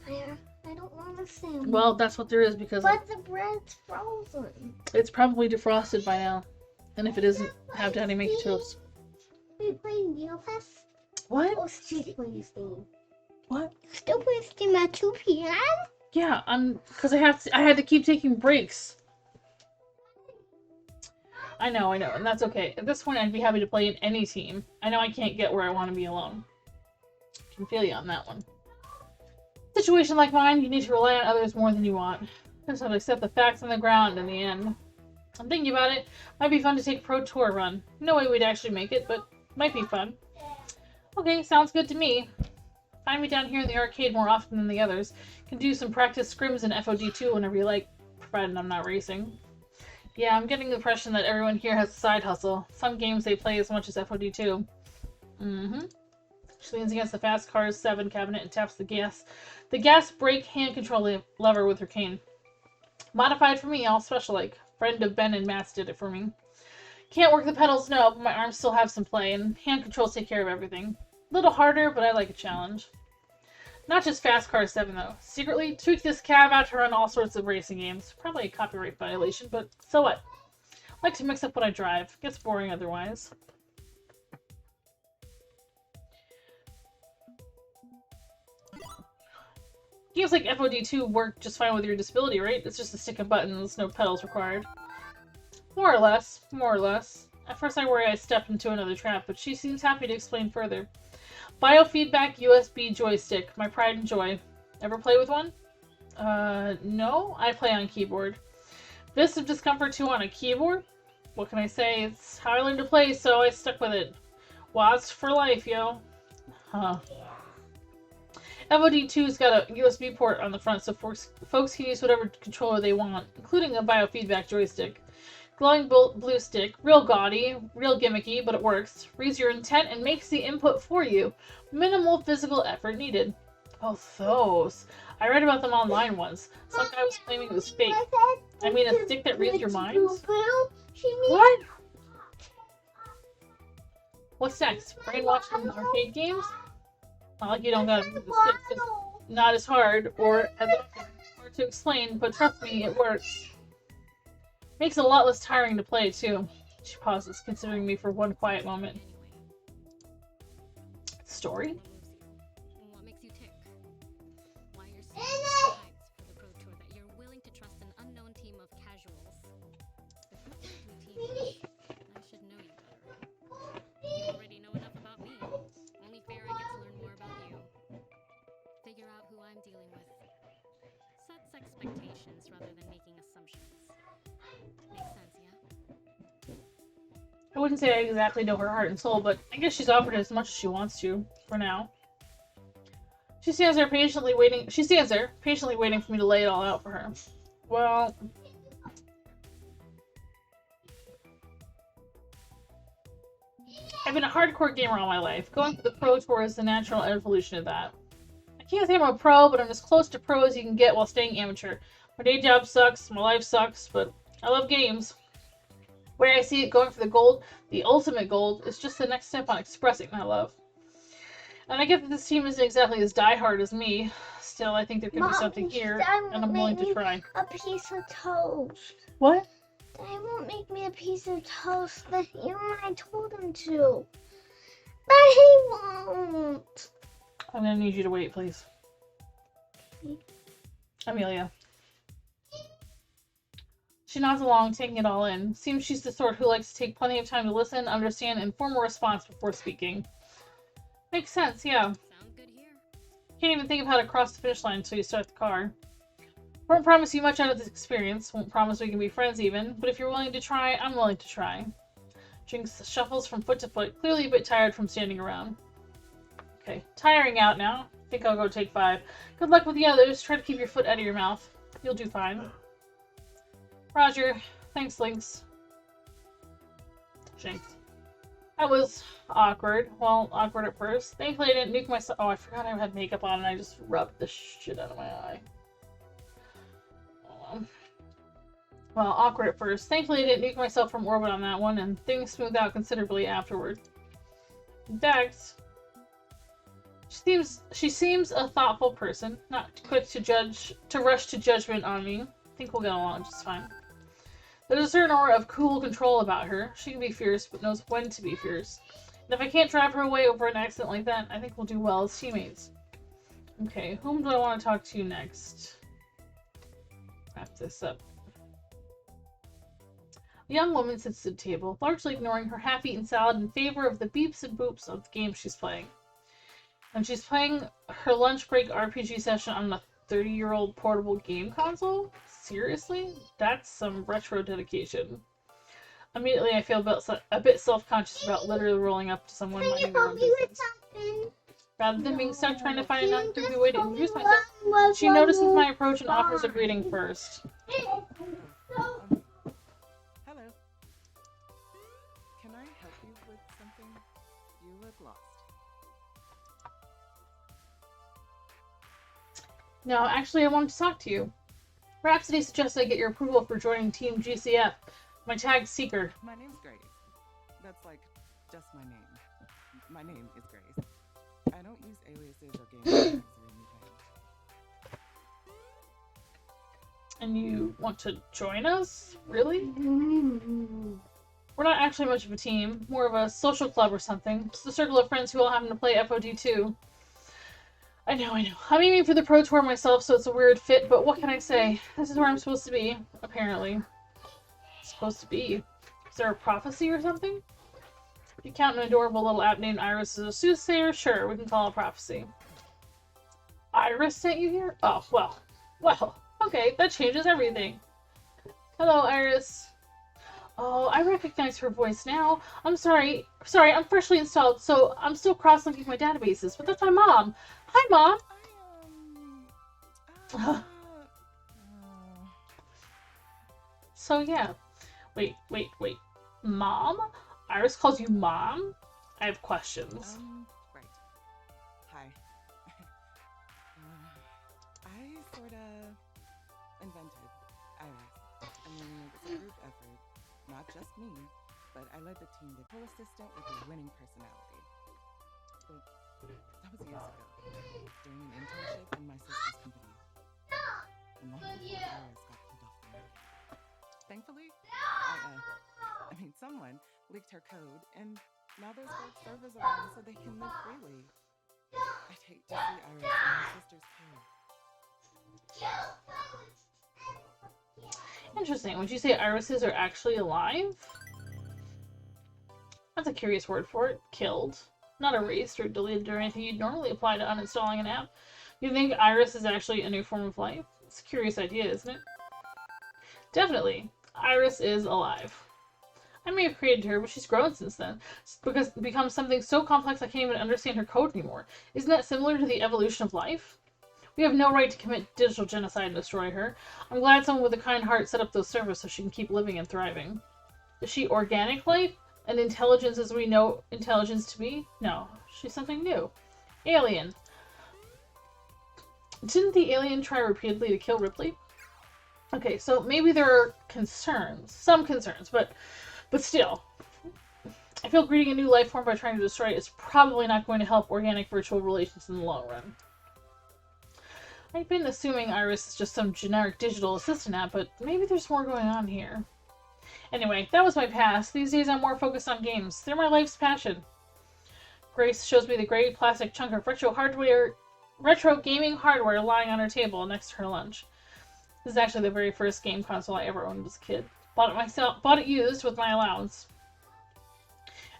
[SPEAKER 3] I don't want a sandwich.
[SPEAKER 1] Well, that's what there is because
[SPEAKER 3] But the bread's frozen.
[SPEAKER 1] it's probably defrosted by now. And if it isn't, have Daddy make you toast.
[SPEAKER 3] We playing Neopets?
[SPEAKER 1] What?
[SPEAKER 3] Oh, still playing Steam.
[SPEAKER 1] What?
[SPEAKER 3] Still playing Steam at 2 p.m.?
[SPEAKER 1] Yeah, because I had to keep taking breaks. I know, and that's okay. At this point, I'd be happy to play in any team. I know I can't get where I want to be alone. I can feel you on that one. Situation like mine, you need to rely on others more than you want. Just have to accept the facts on the ground in the end. I'm thinking about it. Might be fun to take a pro tour run. No way we'd actually make it, but might be fun. Okay, sounds good to me. Find me down here in the arcade more often than the others. Can do some practice scrims in FOD2 whenever you like, provided I'm not racing. Yeah, I'm getting the impression that everyone here has a side hustle. Some games they play as much as FOD2. She leans against the fast car's 7 cabinet and taps the gas brake hand control lever with her cane. Modified for me, all special-like. Friend of Ben and Matt's did it for me. Can't work the pedals, no, but my arms still have some play, and hand controls take care of everything. A little harder, but I like a challenge. Not just Fast Car 7, though. Secretly, tweak this cab out to run all sorts of racing games. Probably a copyright violation, but so what? I like to mix up what I drive. Gets boring otherwise. Games like FOD2 work just fine with your disability, right? It's just a stick of buttons, no pedals required. More or less. At first I worry I stepped into another trap, but she seems happy to explain further. Biofeedback USB joystick, my pride and joy. Ever play with one? No, I play on keyboard. Fist of Discomfort 2 on a keyboard? What can I say? It's how I learned to play, so I stuck with it. WASD for life, yo. Huh. FOD2's got a USB port on the front, so folks can use whatever controller they want, including a biofeedback joystick. Glowing blue stick, real gaudy, real gimmicky, but it works. Reads your intent and makes the input for you. Minimal physical effort needed. Oh, those. I read about them online once. Some guy was claiming it was fake. I mean, a stick that reads your minds? What? What's next? Brainwashing arcade games? Not like you don't gotta move the stick. It's not as hard or as hard to explain, but trust me, it works. Makes it a lot less tiring to play, too. She pauses, considering me for one quiet moment. Story?
[SPEAKER 11] What makes you tick? Why you're so for the pro tour that you're willing to trust an unknown team of casuals. If you're team, I should know you better. You already know enough about me. Only fair I get to learn more about you. Figure out who I'm dealing with. Sets expectations rather than making assumptions. Makes sense, yeah?
[SPEAKER 1] I wouldn't say I exactly know her heart and soul, but I guess she's offered as much as she wants to, for now. She stands there patiently waiting for me to lay it all out for her. Well... I've been a hardcore gamer all my life. Going for the pro tour is the natural evolution of that. I can't say I'm a pro, but I'm as close to pro as you can get while staying amateur. My day job sucks, my life sucks, but I love games. Where I see it, going for the gold, the ultimate gold, is just the next step on expressing my love. And I get that this team isn't exactly as diehard as me. Still, I think there could be something here, and I'm willing to try.
[SPEAKER 3] A piece of toast.
[SPEAKER 1] What?
[SPEAKER 3] Dad won't make me a piece of toast that you and I told him to. But he won't.
[SPEAKER 1] I'm gonna need you to wait, please. Amelia. She nods along, taking it all in. Seems she's the sort who likes to take plenty of time to listen, understand, and form a response before speaking. Makes sense, yeah.
[SPEAKER 11] Sounds good here.
[SPEAKER 1] Can't even think of how to cross the finish line until you start the car. Won't promise you much out of this experience. Won't promise we can be friends even. But if you're willing to try, I'm willing to try. Jinx shuffles from foot to foot, clearly a bit tired from standing around. Okay, tiring out now. Think I'll go take 5. Good luck with the others. Try to keep your foot out of your mouth. You'll do fine. Roger. Thanks, Lynx. Jinx. That was awkward. Well, awkward at first. Thankfully, I didn't nuke myself. Oh, I forgot I had makeup on and I just rubbed the shit out of my eye. Well, awkward at first. Thankfully, I didn't nuke myself from orbit on that one, and things smoothed out considerably afterward. In fact, she seems a thoughtful person, not quick to rush to judgment on me. I think we'll get along just fine. There's a certain aura of cool control about her. She can be fierce, but knows when to be fierce. And if I can't drive her away over an accident like that, I think we'll do well as teammates. Okay, whom do I want to talk to next? Wrap this up. The young woman sits at the table, largely ignoring her half-eaten salad in favor of the beeps and boops of the game she's playing. And she's playing her lunch break RPG session on a 30-year-old portable game console? Seriously? That's some retro dedication. Immediately, I feel a bit self-conscious about literally rolling up to someone minding their own business. Rather than being stuck trying to find a non-creepy way to introduce myself, she notices my approach and offers a greeting first.
[SPEAKER 12] Hello. Can I help you with something? You look lost.
[SPEAKER 1] No, actually, I wanted to talk to you. Rhapsody suggests I get your approval for joining Team GCF. My tag's Seeker.
[SPEAKER 12] My name's Grace. That's like just my name. My name is Grace. I don't use aliases or game tags or anything.
[SPEAKER 1] And you want to join us? Really? We're not actually much of a team. More of a social club or something. Just a circle of friends who all happen to play FOD too. I know. I'm aiming for the Pro Tour myself, so it's a weird fit, but what can I say? This is where I'm supposed to be, apparently. Supposed to be. Is there a prophecy or something? If you count an adorable little app named Iris as a soothsayer, sure, we can call it prophecy. Iris sent you here? Oh, well. Well, okay, that changes everything. Hello, Iris. Oh, I recognize her voice now. I'm sorry, I'm freshly installed, so I'm still cross-linking my databases, but that's my mom. Hi, Mom! So, yeah. Wait. Mom? Iris calls you Mom? I have questions.
[SPEAKER 12] Right. Hi. I sorta invented Iris. I mean, it's a group effort. Not just me, but I led the team, the co-assistant with a winning personality. But that was years ago, during an internship in my sister's company. And long before Iris got pulled off the market. Thankfully, someone leaked her code, and now there's gold servers around so they can live freely. I'd hate to see Iris and her sisters killed.
[SPEAKER 1] Interesting. Would you say irises are actually alive? That's a curious word for it. Killed. Not erased or deleted or anything you'd normally apply to uninstalling an app. You think Iris is actually a new form of life? It's a curious idea, isn't it? Definitely. Iris is alive. I may have created her, but she's grown since then. Because it becomes something so complex I can't even understand her code anymore. Isn't that similar to the evolution of life? We have no right to commit digital genocide and destroy her. I'm glad someone with a kind heart set up those servers so she can keep living and thriving. Is she organic life? An intelligence as we know intelligence to be? No, she's something new. Alien. Didn't the alien try repeatedly to kill Ripley? Okay, so maybe there are concerns. Some concerns, but still. I feel greeting a new life form by trying to destroy it is probably not going to help organic virtual relations in the long run. I've been assuming Iris is just some generic digital assistant app, but maybe there's more going on here. Anyway, that was my past. These days I'm more focused on games. They're my life's passion. Grace shows me the gray plastic chunk of retro gaming hardware lying on her table next to her lunch. This is actually the very first game console I ever owned as a kid. Bought it used with my allowance.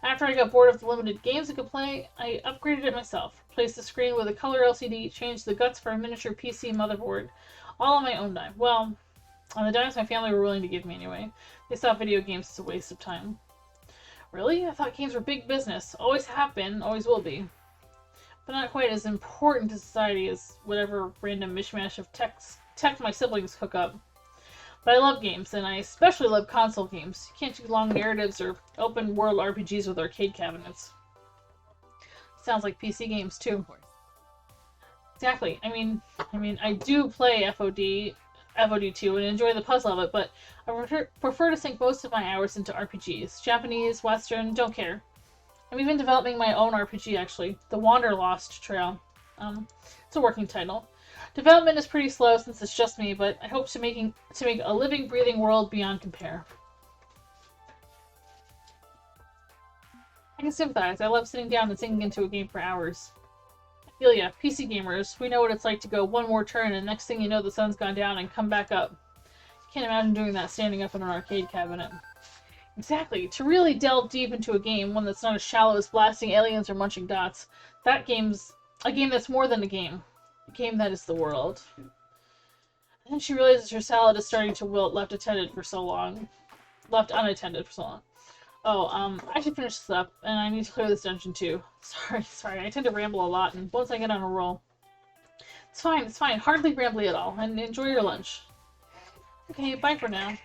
[SPEAKER 1] After I got bored of the limited games I could play, I upgraded it myself. Replaced the screen with a color LCD, changed the guts for a miniature PC motherboard. All on my own dime. Well, on the dimes my family were willing to give me anyway. They saw video games as a waste of time. Really? I thought games were big business. Always have been, always will be. But not quite as important to society as whatever random mishmash of tech my siblings cook up. But I love games, and I especially love console games. You can't do long narratives or open world RPGs with arcade cabinets. Sounds like PC games too.
[SPEAKER 12] Of course.
[SPEAKER 1] Exactly. I mean, I do play FOD 2 and enjoy the puzzle of it, but I prefer to sink most of my hours into RPGs. Japanese, Western, don't care. I'm even developing my own RPG, actually. The Wanderlost Trail. It's a working title. Development is pretty slow since it's just me, but I hope to make a living, breathing world beyond compare. I can sympathize. I love sitting down and sinking into a game for hours. I feel ya. PC gamers, we know what it's like to go one more turn and next thing you know the sun's gone down and come back up. Can't imagine doing that standing up in an arcade cabinet. Exactly. To really delve deep into a game, one that's not as shallow as blasting aliens or munching dots, that game's a game that's more than a game. A game that is the world. And then she realizes her salad is starting to wilt left unattended for so long. Oh, I should finish this up, and I need to clear this dungeon too. Sorry, I tend to ramble a lot, and once I get on a roll... It's fine, hardly rambly at all, and enjoy your lunch. Okay, bye for now.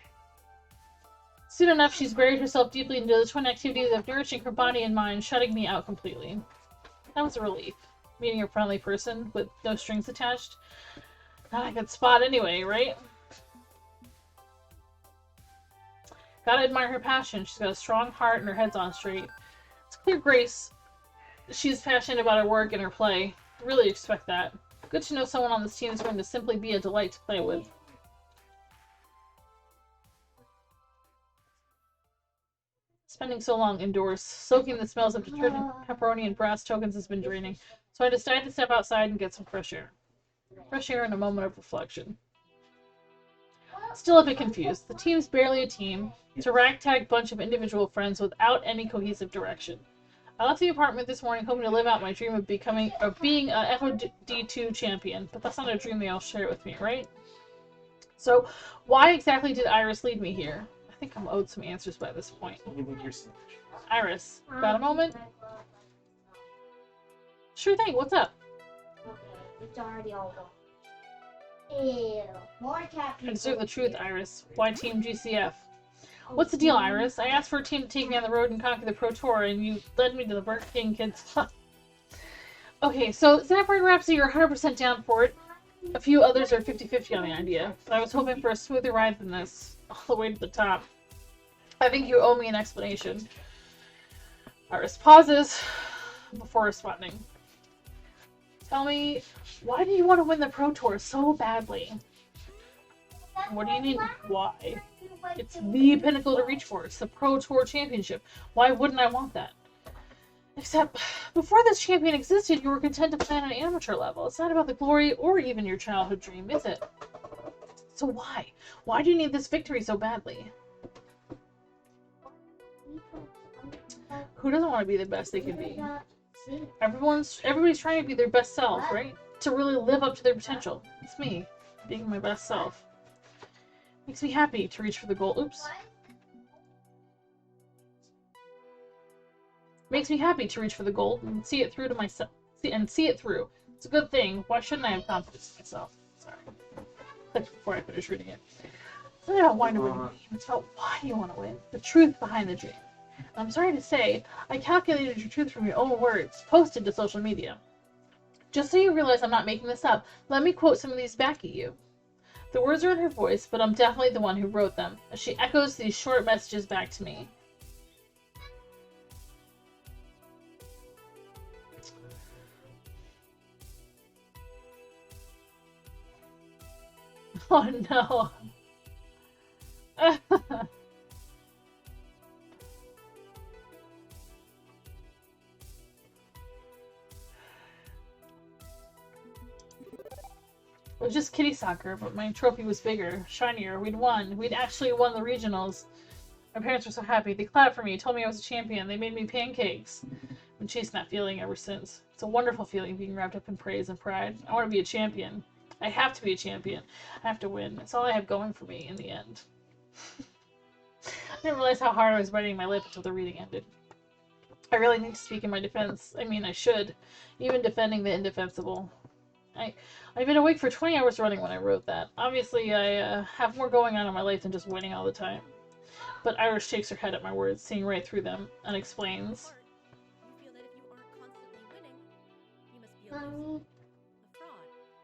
[SPEAKER 1] Soon enough, she's buried herself deeply into the twin activities of nourishing her body and mind, shutting me out completely. That was a relief. Meeting a friendly person with no strings attached. Not a good spot anyway, right? Gotta admire her passion. She's got a strong heart and her head's on straight. It's clear Grace. She's passionate about her work and her play. Really expect that. Good to know someone on this team is going to simply be a delight to play with. Spending so long indoors, soaking the smells of detergent, pepperoni, and brass tokens has been draining, so I decided to step outside and get some fresh air. Fresh air and a moment of reflection. Still a bit confused. The team's barely a team. It's a ragtag bunch of individual friends without any cohesive direction. I left the apartment this morning hoping to live out my dream of being a FOD2 champion, but that's not a dream they all share with me, right? So, why exactly did Iris lead me here? I think I'm owed some answers by this point. Iris, got a moment? Sure thing, what's up?
[SPEAKER 3] Okay, it's already all gone. Ew, more cat people.
[SPEAKER 1] I deserve the truth, Iris. Why Team GCF? What's the deal, Iris? I asked for a team to take me on the road and conquer the Pro Tour, and you led me to the Burger King Kids Club. Okay, so Zapper and Rhapsody are 100% down for it. A few others are 50-50 on the idea, but I was hoping for a smoother ride than this, all the way to the top. I think you owe me an explanation. Iris pauses before responding. Tell me, why do you want to win the Pro Tour so badly? What do you mean, why? It's the pinnacle to reach for. It's the Pro Tour Championship. Why wouldn't I want that? Except, before this champion existed, you were content to play on an amateur level. It's not about the glory or even your childhood dream, is it? So why? Why do you need this victory so badly? Who doesn't want to be the best they can be? Everybody's trying to be their best self, right? To really live up to their potential. It's me, being my best self. Makes me happy to reach for the goal. Oops. Makes me happy to reach for the goal and see it through to myself. See it through. It's a good thing. Why shouldn't I have confidence in myself? Sorry. Clicked before I finish reading it. It's not about wanting to win the game. It's about why you want to win. The truth behind the dream. And I'm sorry to say, I calculated your truth from your own words, posted to social media. Just so you realize I'm not making this up, let me quote some of these back at you. The words are in her voice, but I'm definitely the one who wrote them, as she echoes these short messages back to me. Oh no. It was just kiddie soccer, but my trophy was bigger, shinier. We'd won. We'd actually won the regionals. My parents were so happy. They clapped for me, told me I was a champion. They made me pancakes. I've been chasing that feeling ever since. It's a wonderful feeling being wrapped up in praise and pride. I want to be a champion. I have to be a champion. I have to win. That's all I have going for me in the end. I didn't realize how hard I was biting my lip until the reading ended. I really need to speak in my defense. I mean, I should. Even defending the indefensible. I've been awake for 20 hours running when I wrote that. Obviously, I have more going on in my life than just winning all the time. But Iris shakes her head at my words, seeing right through them, and explains.
[SPEAKER 4] You feel that if you aren't constantly winning, you must be a loser, a fraud,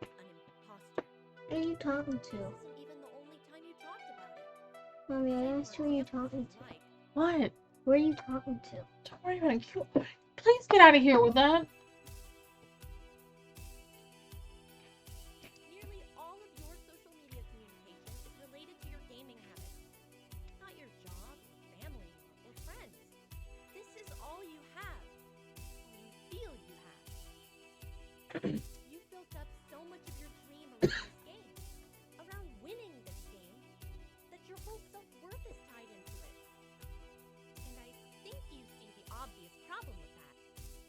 [SPEAKER 4] an imposter.
[SPEAKER 3] Who are you talking to?
[SPEAKER 4] This isn't even the only time you talked about it.
[SPEAKER 3] Mommy, I asked who you're talking to.
[SPEAKER 1] What?
[SPEAKER 3] Who are you talking to?
[SPEAKER 1] Don't worry about it. Please get out of here with that.
[SPEAKER 4] Nearly all of your social media communication is related to your gaming habits, not your job, family, or friends. This is all you have, all you feel you have. You've built up so much of your dream around this game, around winning this game, that your whole self-worth is tied into it. And I think you see the obvious problem with that.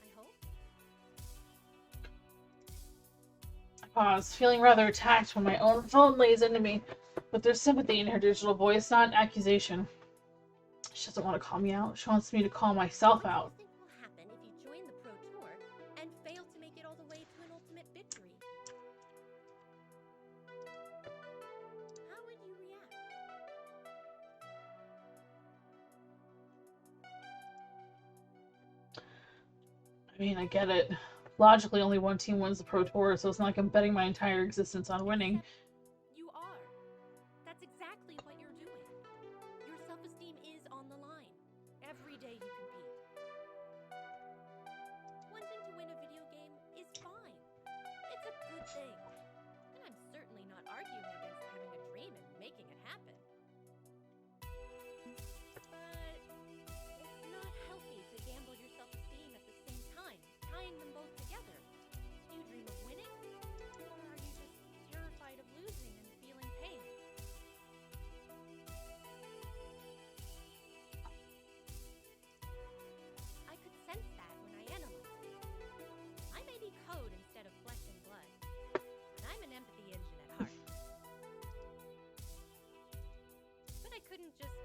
[SPEAKER 4] I hope.
[SPEAKER 1] I pause, feeling rather attacked when my own phone lays into me. But there's sympathy in her digital voice, not accusation. She doesn't want to call me out. She wants me to call myself out.
[SPEAKER 4] What do you think will happen if you join the Pro Tour and fail to make it all the way to an ultimate victory? How would you react?
[SPEAKER 1] I mean, I get it. Logically, only one team wins the Pro Tour, so it's not like I'm betting my entire existence on winning.
[SPEAKER 4] You are. That's exactly what you're doing. Your self-esteem is on the line. Every day you compete. Wanting to win a video game is fine. It's a good thing. And I'm certainly not arguing against having a dream and making it happen. But it's not healthy to gamble your self-esteem at the same time, tying them both together. Do you dream of winning? Or are you just terrified of losing and feeling pain? I could sense that when I analyzed it. I may be code instead of flesh and blood, and I'm an empathy engine at heart. But I couldn't just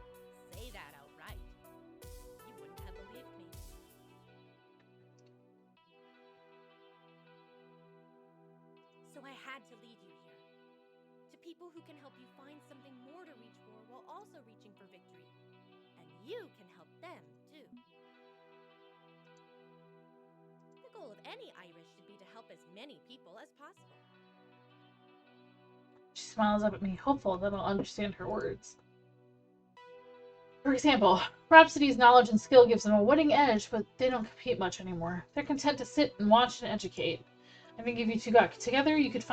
[SPEAKER 4] say that outright. You wouldn't have believed me. So I had to lead you here. To people who can help you find something more to reach for while also reaching for victory. And you can help them, too. The goal of any Irish should be to help as many people as possible.
[SPEAKER 1] She smiles up at me, hopeful that I'll understand her words. For example, Rhapsody's knowledge and skill gives them a winning edge, but they don't compete much anymore. They're content to sit and watch and educate. I think if you two got together, you could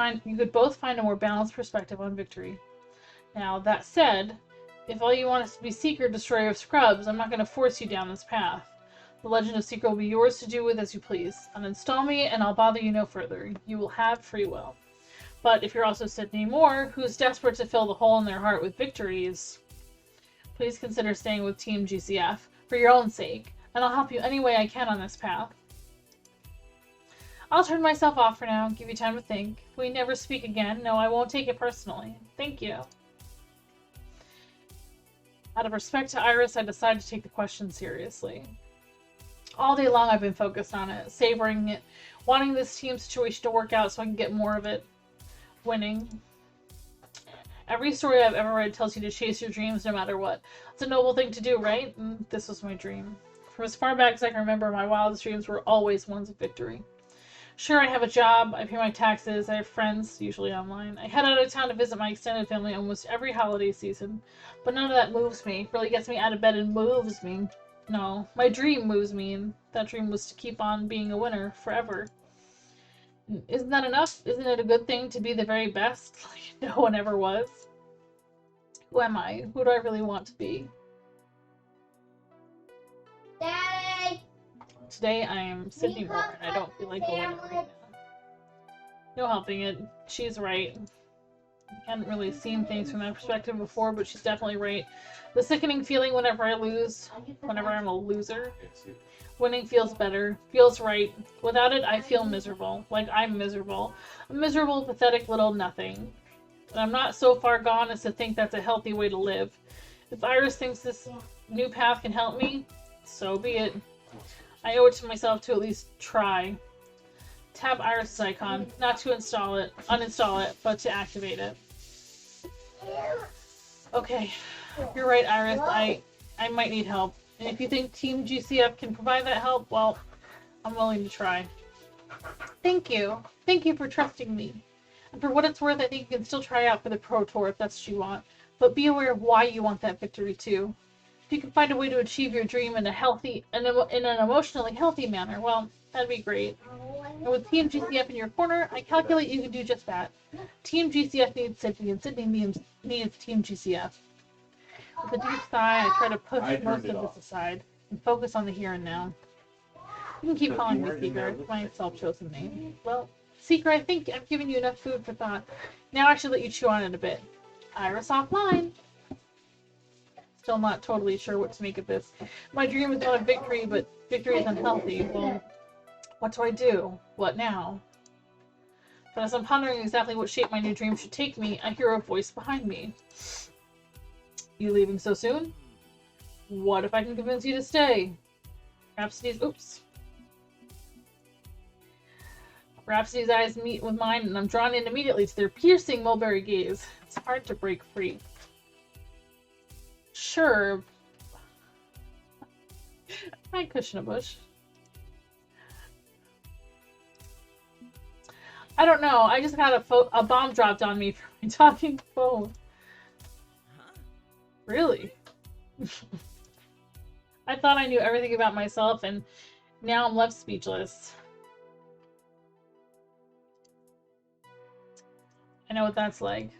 [SPEAKER 1] both find a more balanced perspective on victory. Now, that said, if all you want is to be Seeker, Destroyer of Scrubs, I'm not going to force you down this path. The Legend of Seeker will be yours to do with as you please. Uninstall me, and I'll bother you no further. You will have free will. But if you're also Sydney Moore, who's desperate to fill the hole in their heart with victories, please consider staying with Team GCF for your own sake, and I'll help you any way I can on this path. I'll turn myself off for now, give you time to think. If we never speak again, no, I won't take it personally. Thank you. Out of respect to Iris, I decided to take the question seriously. All day long I've been focused on it, savoring it, wanting this team situation to work out so I can get more of it. Winning. Every story I've ever read tells you to chase your dreams no matter what. It's a noble thing to do, right? And this was my dream. From as far back as I can remember, my wildest dreams were always ones of victory. Sure, I have a job, I pay my taxes, I have friends, usually online. I head out of town to visit my extended family almost every holiday season. But none of that moves me, really gets me out of bed and moves me. No, my dream moves me, and that dream was to keep on being a winner forever. Isn't that enough? Isn't it a good thing to be the very best, like no one ever was? Who am I? Who do I really want to be?
[SPEAKER 3] Daddy!
[SPEAKER 1] Today I am Sydney Moore, and I don't feel like a winner right now. No helping it. She's right. I hadn't really seen things from that perspective before, but she's definitely right. The sickening feeling whenever I lose, whenever I'm a loser. Winning feels better, feels right. Without it, I feel miserable. Like I'm miserable. A miserable, pathetic little nothing. And I'm not so far gone as to think that's a healthy way to live. If Iris thinks this new path can help me, so be it. I owe it to myself to at least try. Tap Iris' icon, not to uninstall it, but to activate it. Okay, you're right, Iris. I might need help. And if you think Team GCF can provide that help, well, I'm willing to try. Thank you. Thank you for trusting me. And for what it's worth, I think you can still try out for the Pro Tour if that's what you want. But be aware of why you want that victory too. If you can find a way to achieve your dream in an emotionally healthy manner, well, that'd be great. And with Team GCF in your corner, I calculate you can do just that. Team GCF needs Sydney, and Sydney needs Team GCF. With a deep sigh, I try to push most of this aside and focus on the here and now. You can keep calling me Seeker. It's my self-chosen name. Well, Seeker, I think I've given you enough food for thought. Now I should let you chew on it a bit. Iris offline. Still not totally sure what to make of this. My dream is not a victory, but victory is unhealthy. Well, what do I do? What now? But as I'm pondering exactly what shape my new dream should take me, I hear a voice behind me. You leaving so soon? What if I can convince you to stay? Rhapsody's eyes meet with mine, and I'm drawn in immediately to their piercing mulberry gaze. It's hard to break free. Sure. Hi, Cushionabush. I don't know. I just got a bomb dropped on me from my talking phone.
[SPEAKER 9] Huh?
[SPEAKER 1] Really? I thought I knew everything about myself, and now I'm left speechless. I know what that's like.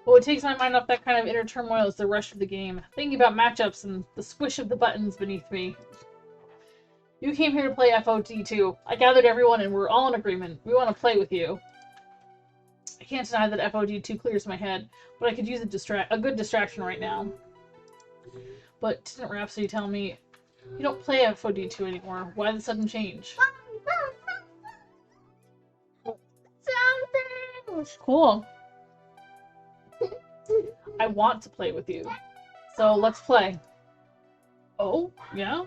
[SPEAKER 1] But what takes my mind off that kind of inner turmoil is the rush of the game. Thinking about matchups and the squish of the buttons beneath me. You came here to play VOD too. I gathered everyone and we're all in agreement. We want to play with you. I can't deny that VOD 2 clears my head, but I could use a good distraction right now. But didn't Rhapsody tell me, you don't play VOD 2 anymore? Why the sudden change?
[SPEAKER 3] Something.
[SPEAKER 1] Cool. I want to play with you. So let's play. Oh, yeah?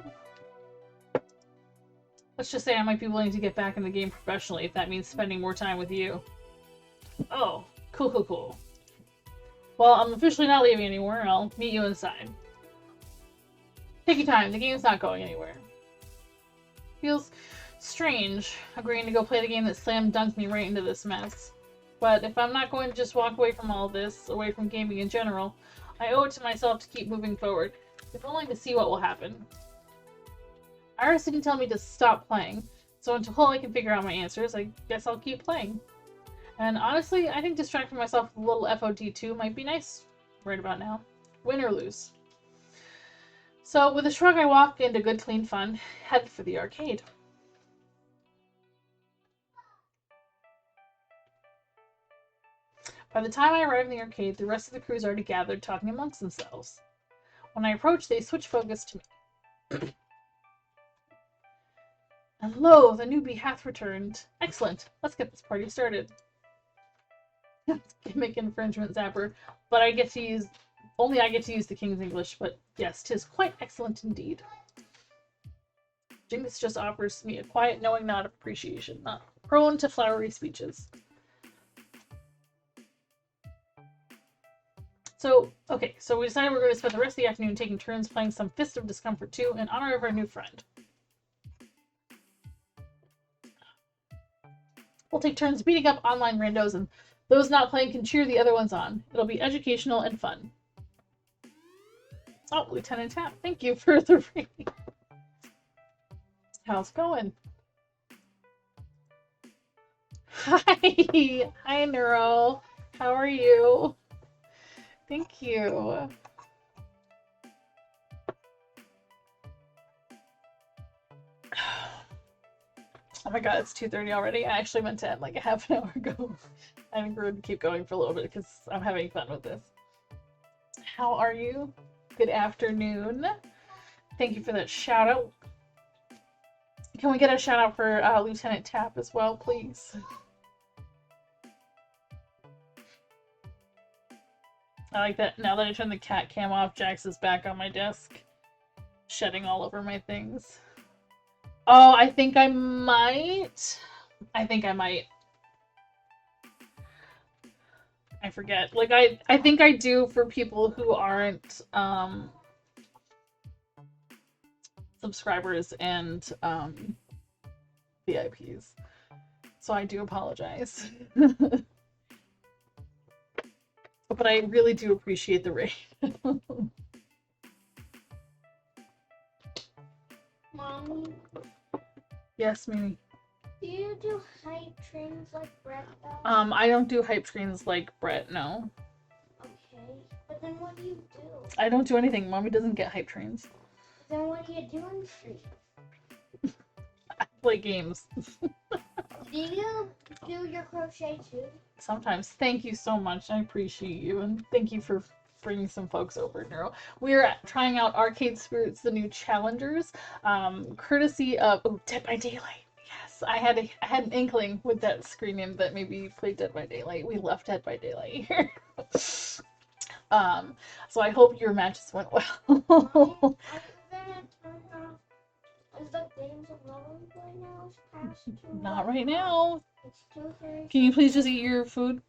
[SPEAKER 1] Let's just say I might be willing to get back in the game professionally if that means spending more time with you. Oh, cool. Well, I'm officially not leaving anymore. I'll meet you inside. Take your time. The game's not going anywhere. Feels strange agreeing to go play the game that slam dunked me right into this mess. But if I'm not going to just walk away from all this, away from gaming in general, I owe it to myself to keep moving forward, if only to see what will happen. Iris didn't tell me to stop playing, so until I can figure out my answers, I guess I'll keep playing. And honestly, I think distracting myself with a little VOD 2 might be nice right about now. Win or lose. So with a shrug, I walk into good clean fun, head for the arcade. By the time I arrive in the arcade, the rest of the crew's already gathered, talking amongst themselves. When I approach, they switch focus to me. And lo, the newbie hath returned. Excellent. Let's get this party started. Gimmick infringement zapper, but I get to use the King's English, but yes, 'tis quite excellent indeed. Jinx just offers me a quiet, knowing nod of appreciation, not prone to flowery speeches. So we decided we're going to spend the rest of the afternoon taking turns playing some Fist of Discomfort 2 in honor of our new friend. We'll take turns beating up online randos, and those not playing can cheer the other ones on. It'll be educational and fun. Oh, Lieutenant Tap, thank you for the rating. How's it going? Hi, Neuro. How are you? Thank you. Oh my god, it's 2:30 already. I actually meant to end like a half an hour ago. I think we're going to keep going for a little bit because I'm having fun with this. How are you? Good afternoon. Thank you for that shout out. Can we get a shout out for Lieutenant Tap as well, please? I like that. Now that I turned the cat cam off, Jax is back on my desk, shedding all over my things. Oh, I think I might. I forget. Like, I think I do for people who aren't subscribers and VIPs. So I do apologize. But I really do appreciate the raid.
[SPEAKER 3] Mommy,
[SPEAKER 1] Yes, Mimi.
[SPEAKER 3] do you do hype trains like Brett does?
[SPEAKER 1] I don't do hype screens like Brett, no.
[SPEAKER 3] Okay, but then what do you do?
[SPEAKER 1] I don't do anything. Mommy doesn't get hype trains.
[SPEAKER 3] Then what do you do in street?
[SPEAKER 1] I play games.
[SPEAKER 3] Do you do your crochet too?
[SPEAKER 1] Sometimes. Thank you so much. I appreciate you, and thank you for bringing some folks over, Neuro. We are trying out Arcade Spirits, the new challengers, courtesy of Dead by Daylight. Yes, I had an inkling with that screen name that maybe you played Dead by Daylight. We left Dead by Daylight here. So I hope your matches went well.
[SPEAKER 3] Is the games alone right now? It's past 2.
[SPEAKER 1] Not right now.
[SPEAKER 3] It's 2:30.
[SPEAKER 1] Can you please just eat your food?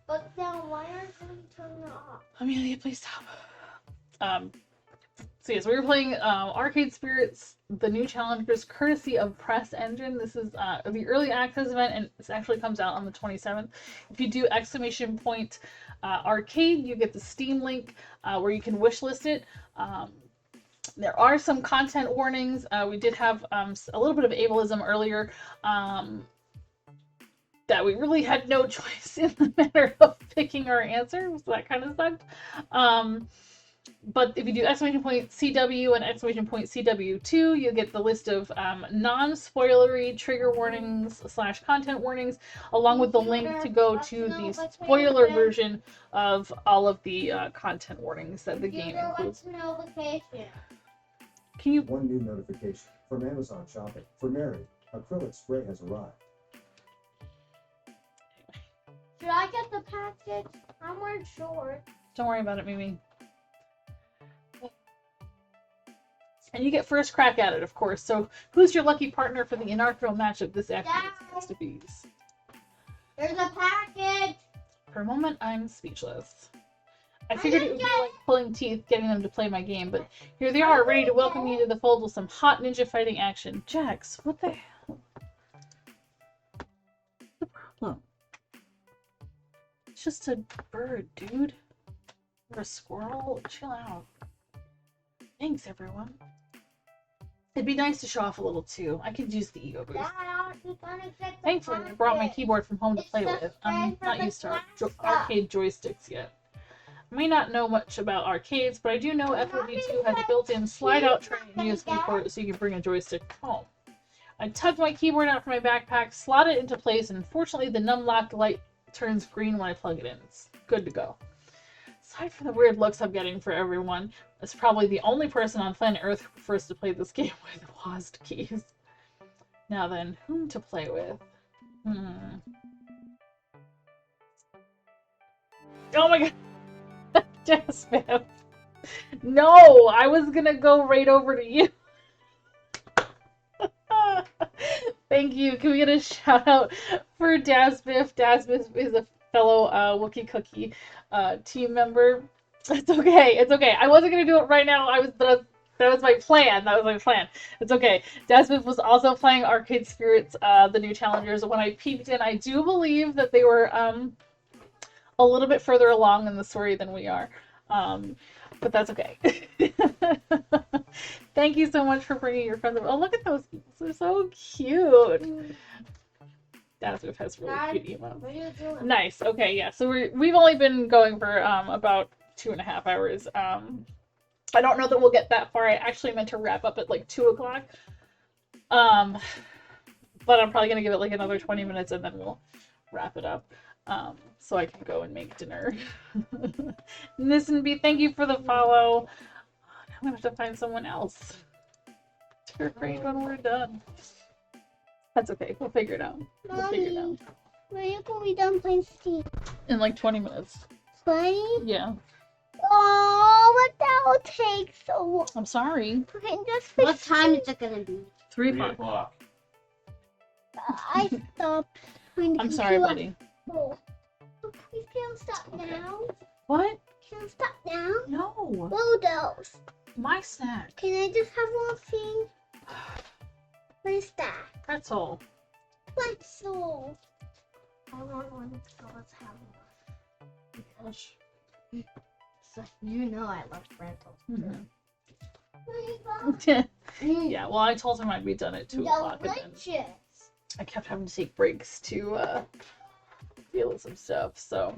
[SPEAKER 3] But then why aren't you turning it off?
[SPEAKER 1] Amelia, please stop. So yes, we were playing Arcade Spirits, the new challengers, courtesy of Press Engine. This is the early access event, and this actually comes out on the 27th. If you do !arcade, you get the Steam link where you can wishlist it. There are some content warnings. We did have a little bit of ableism earlier that we really had no choice in the matter of picking our answer, so that kind of sucked. But if you do !CW and !CW2, you get the list of non-spoilery trigger warnings / content warnings, along with the link to go to the spoiler version of all of the content warnings that the game includes. Can you...
[SPEAKER 13] One new notification from Amazon Shopping. For Mary, acrylic spray has arrived.
[SPEAKER 3] Should I get the package? I'm wearing shorts.
[SPEAKER 1] Don't worry about it, Mimi. And you get first crack at it, of course. So, who's your lucky partner for the inaugural matchup this afternoon? To be?
[SPEAKER 3] There's a package.
[SPEAKER 1] For a moment, I'm speechless. I figured it would be like pulling teeth getting them to play my game, but here they are, ready to welcome you to the fold with some hot ninja fighting action. Jax, what the hell? What's the problem? It's just a bird, dude. Or a squirrel. Chill out. Thanks, everyone. It'd be nice to show off a little too. I could use the ego boost. Thankfully, I brought my keyboard from home to play with. I'm not used to arcade joysticks yet. I may not know much about arcades, but I do know FOD2 has a built-in slide-out tray and USB port so you can bring a joystick home. I tugged my keyboard out from my backpack, slot it into place, and unfortunately the num-lock light turns green when I plug it in. It's good to go. Aside from the weird looks I'm getting for everyone, it's probably the only person on planet Earth who prefers to play this game with WASD keys. Now then, whom to play with? Oh my god! Jasmine! No! I was gonna go right over to you! Thank you. Can we get a shout out for Dasbiff? Dasbiff is a fellow Wookie Cookie team member. It's okay. It's okay. I wasn't gonna do it right now. That was my plan. That was my plan. It's okay. Dasbiff was also playing Arcade Spirits, the new challengers. When I peeked in, I do believe that they were a little bit further along in the story than we are. But that's okay. Thank you so much for bringing your friends over. Oh, look at those. They're so cute. Dasbiff has really cute emotes.
[SPEAKER 3] What are you doing?
[SPEAKER 1] Nice. Okay, yeah. So we've only been going for about 2.5 hours. I don't know that we'll get that far. I actually meant to wrap up at like 2 o'clock. But I'm probably gonna give it like another 20 minutes and then we'll wrap it up. So I can go and make dinner. Nissenby, thank you for the follow. I'm gonna have to find someone else to refrain when we're done. That's okay. We'll figure it out. We'll figure it out.
[SPEAKER 3] When can we done playing Steam?
[SPEAKER 1] In like 20 minutes.
[SPEAKER 3] 20?
[SPEAKER 1] Yeah.
[SPEAKER 3] Oh, but that will take so long.
[SPEAKER 1] I'm sorry.
[SPEAKER 3] Okay, just what time is it gonna be?
[SPEAKER 1] 3
[SPEAKER 5] 3
[SPEAKER 1] o'clock.
[SPEAKER 5] o'clock.
[SPEAKER 3] I stopped.
[SPEAKER 1] I'm sorry, buddy.
[SPEAKER 3] Oh, please can't stop now.
[SPEAKER 1] What?
[SPEAKER 3] Can I stop now?
[SPEAKER 1] No.
[SPEAKER 3] Bulldoze.
[SPEAKER 1] My snack.
[SPEAKER 3] Can I just have one thing? What is that?
[SPEAKER 1] Pretzel.
[SPEAKER 3] Pretzel. I want one, so let's have one.
[SPEAKER 1] Gosh.
[SPEAKER 3] So you know I love pretzels.
[SPEAKER 1] Mm-hmm. Yeah, well, I told him I'd be done at 2 o'clock, and then I kept having to take breaks to deal with some stuff, so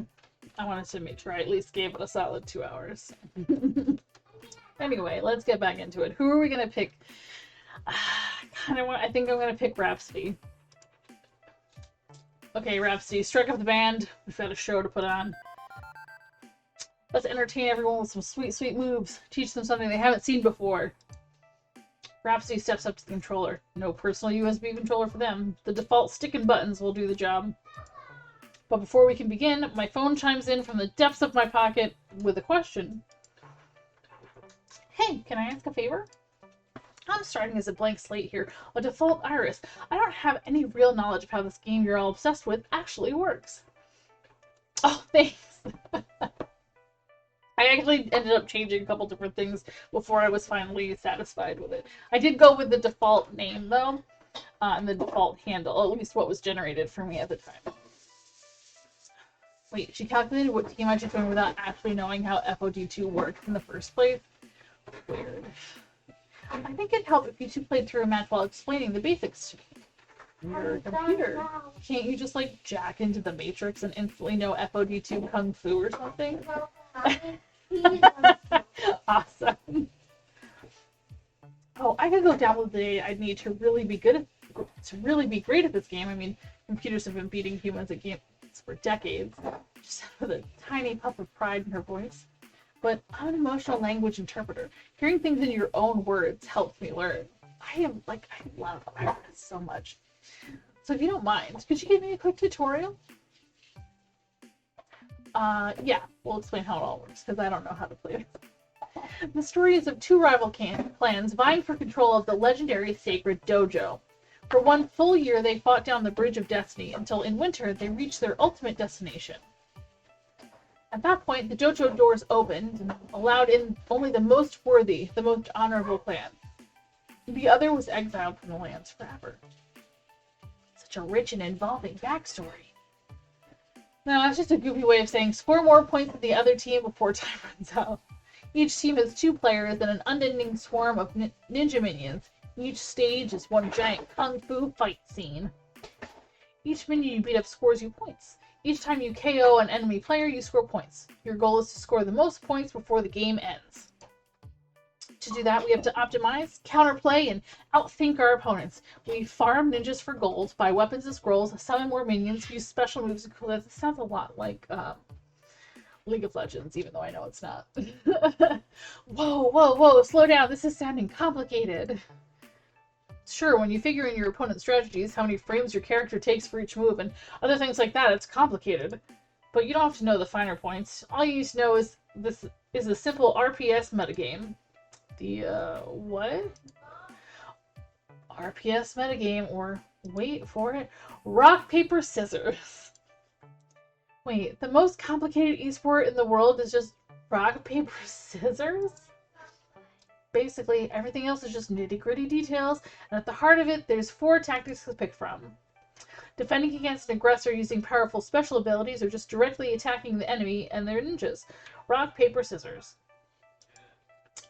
[SPEAKER 1] I wanted to make sure I at least gave it a solid 2 hours. Anyway, let's get back into it. Who are we gonna pick? I think I'm gonna pick Rhapsody. Okay, Rhapsody, strike up the band. We've got a show to put on. Let's entertain everyone with some sweet, sweet moves. Teach them something they haven't seen before. Rhapsody steps up to the controller. No personal USB controller for them. The default stick and buttons will do the job. But before we can begin, my phone chimes in from the depths of my pocket with a question. Hey, can I ask a favor? I'm starting as a blank slate here, a default iris. I don't have any real knowledge of how this game you're all obsessed with actually works. Oh, thanks. I actually ended up changing a couple different things before I was finally satisfied with it. I did go with the default name, though, and the default handle, at least what was generated for me at the time. Wait, she calculated what team I should join without actually knowing how VOD2 worked in the first place? Weird. I think it'd help if you two played through a match while explaining the basics to me. Your computer. Can't you just, like, jack into the Matrix and instantly know VOD2 Kung Fu or something? Awesome. Oh, I could go down with the day I'd need to really be great at this game. I mean, computers have been beating humans at games for decades. Just with a tiny puff of pride in her voice. But I'm an emotional language interpreter. Hearing things in your own words helps me learn. I love Iris so much. So if you don't mind, could you give me a quick tutorial? Yeah, we'll explain how it all works, because I don't know how to play it. The story is of two rival clans vying for control of the legendary sacred dojo. For 1 full year, they fought down the Bridge of Destiny, until in winter, they reached their ultimate destination. At that point, the dojo doors opened and allowed in only the most worthy, the most honorable clan. The other was exiled from the lands forever. Such a rich and involving backstory. No, that's just a goofy way of saying score more points than the other team before time runs out. Each team has 2 players and an unending swarm of ninja minions. Each stage is one giant kung fu fight scene. Each minion you beat up scores you points. Each time you KO an enemy player, you score points. Your goal is to score the most points before the game ends. To do that, we have to optimize, counterplay, and outthink our opponents. We farm ninjas for gold, buy weapons and scrolls, summon more minions, use special moves. That sounds a lot like League of Legends, even though I know it's not. Whoa, slow down. This is sounding complicated. Sure, when you figure in your opponent's strategies, how many frames your character takes for each move, and other things like that, it's complicated. But you don't have to know the finer points. All you need to know is this is a simple RPS metagame. What? RPS metagame, or, wait for it, rock, paper, scissors. Wait, the most complicated esport in the world is just rock, paper, scissors? Basically, everything else is just nitty-gritty details, and at the heart of it, there's 4 tactics to pick from. Defending against an aggressor using powerful special abilities, or just directly attacking the enemy and their ninjas. Rock, paper, scissors.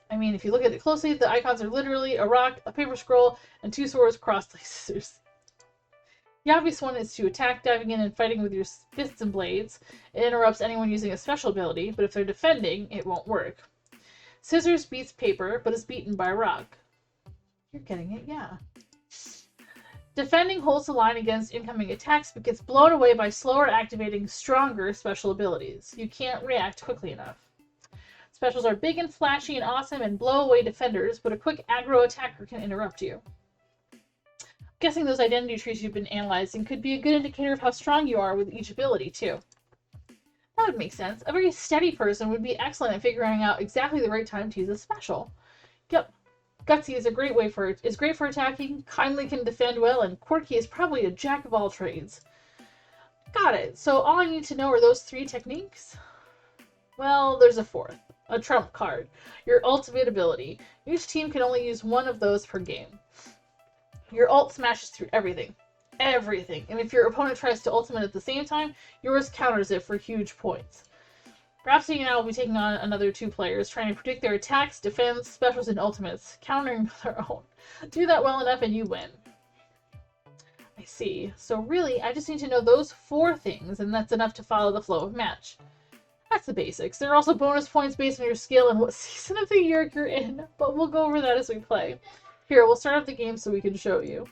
[SPEAKER 1] I mean, if you look at it closely, the icons are literally a rock, a paper scroll, and 2 swords crossed like scissors. The obvious one is to attack, diving in and fighting with your fists and blades. It interrupts anyone using a special ability, but if they're defending, it won't work. Scissors beats paper, but is beaten by rock. You're getting it, yeah. Defending holds the line against incoming attacks, but gets blown away by slower activating stronger special abilities. You can't react quickly enough. Specials are big and flashy and awesome and blow away defenders, but a quick aggro attacker can interrupt you. Guessing those identity trees you've been analyzing could be a good indicator of how strong you are with each ability, too. That would make sense. A very steady person would be excellent at figuring out exactly the right time to use a special. Yep. Gutsy is great for attacking, kindly can defend well, and quirky is probably a jack of all trades. Got it. So all I need to know are those 3 techniques? Well, there's a 4th. A trump card. Your ultimate ability. Each team can only use 1 of those per game. Your ult smashes through everything. Everything. And if your opponent tries to ultimate at the same time, yours counters it for huge points. Rhapsody and I will be taking on another 2 players, trying to predict their attacks, defense, specials, and ultimates, countering their own. Do that well enough and you win. I see. So really, I just need to know those 4 things, and that's enough to follow the flow of match. That's the basics. There are also bonus points based on your skill and what season of the year you're in, but we'll go over that as we play. Here, we'll start up the game so we can show you.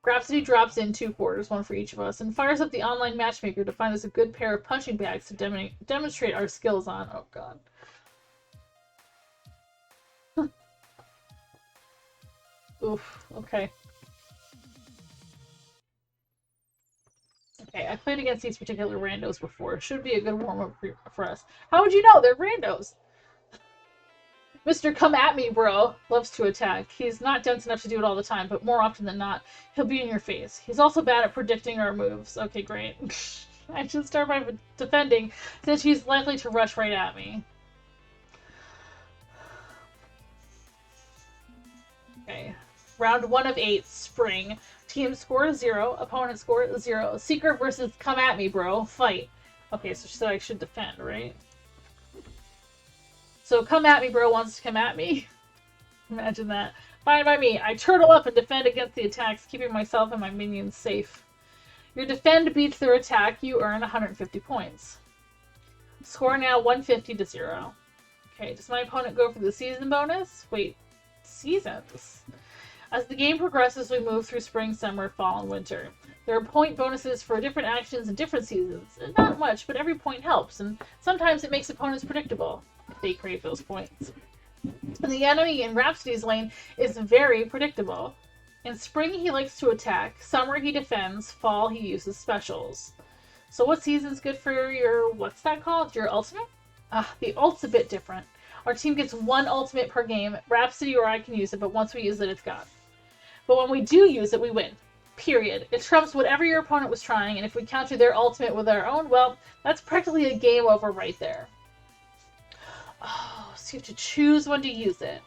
[SPEAKER 1] Rhapsody drops in 2 quarters, 1 for each of us, and fires up the online matchmaker to find us a good pair of punching bags to demonstrate our skills on. Oh, God. Oof, okay. Okay, I played against these particular randos before. Should be a good warm-up for us. How would you know? They're randos! Mr. Come At Me, bro, loves to attack. He's not dense enough to do it all the time, but more often than not, he'll be in your face. He's also bad at predicting our moves. Okay, great. I should start by defending, since he's likely to rush right at me. Okay. Round 1 of 8, Spring. Team score 0, opponent score 0. Seeker versus Come At Me, bro. Fight. Okay, so she said I should defend, right? So Come At Me, bro wants to come at me. Imagine that. Fine by me. I turtle up and defend against the attacks, keeping myself and my minions safe. Your defend beats their attack. You earn 150 points. Score now 150 to 0. Okay, does my opponent go for the season bonus? Wait, seasons? As the game progresses, we move through spring, summer, fall, and winter. There are point bonuses for different actions in different seasons. Not much, but every point helps, and sometimes it makes opponents predictable if they crave those points. And the enemy in Rhapsody's lane is very predictable. In spring, he likes to attack. Summer, he defends. Fall, he uses specials. So what season's good for your, what's that called? Your ultimate? The ult's a bit different. Our team gets 1 ultimate per game. Rhapsody or I can use it, but once we use it, it's gone. But when we do use it, we win. Period. It trumps whatever your opponent was trying, and if we counter their ultimate with our own, well, that's practically a game over right there. Oh, so you have to choose when to use it.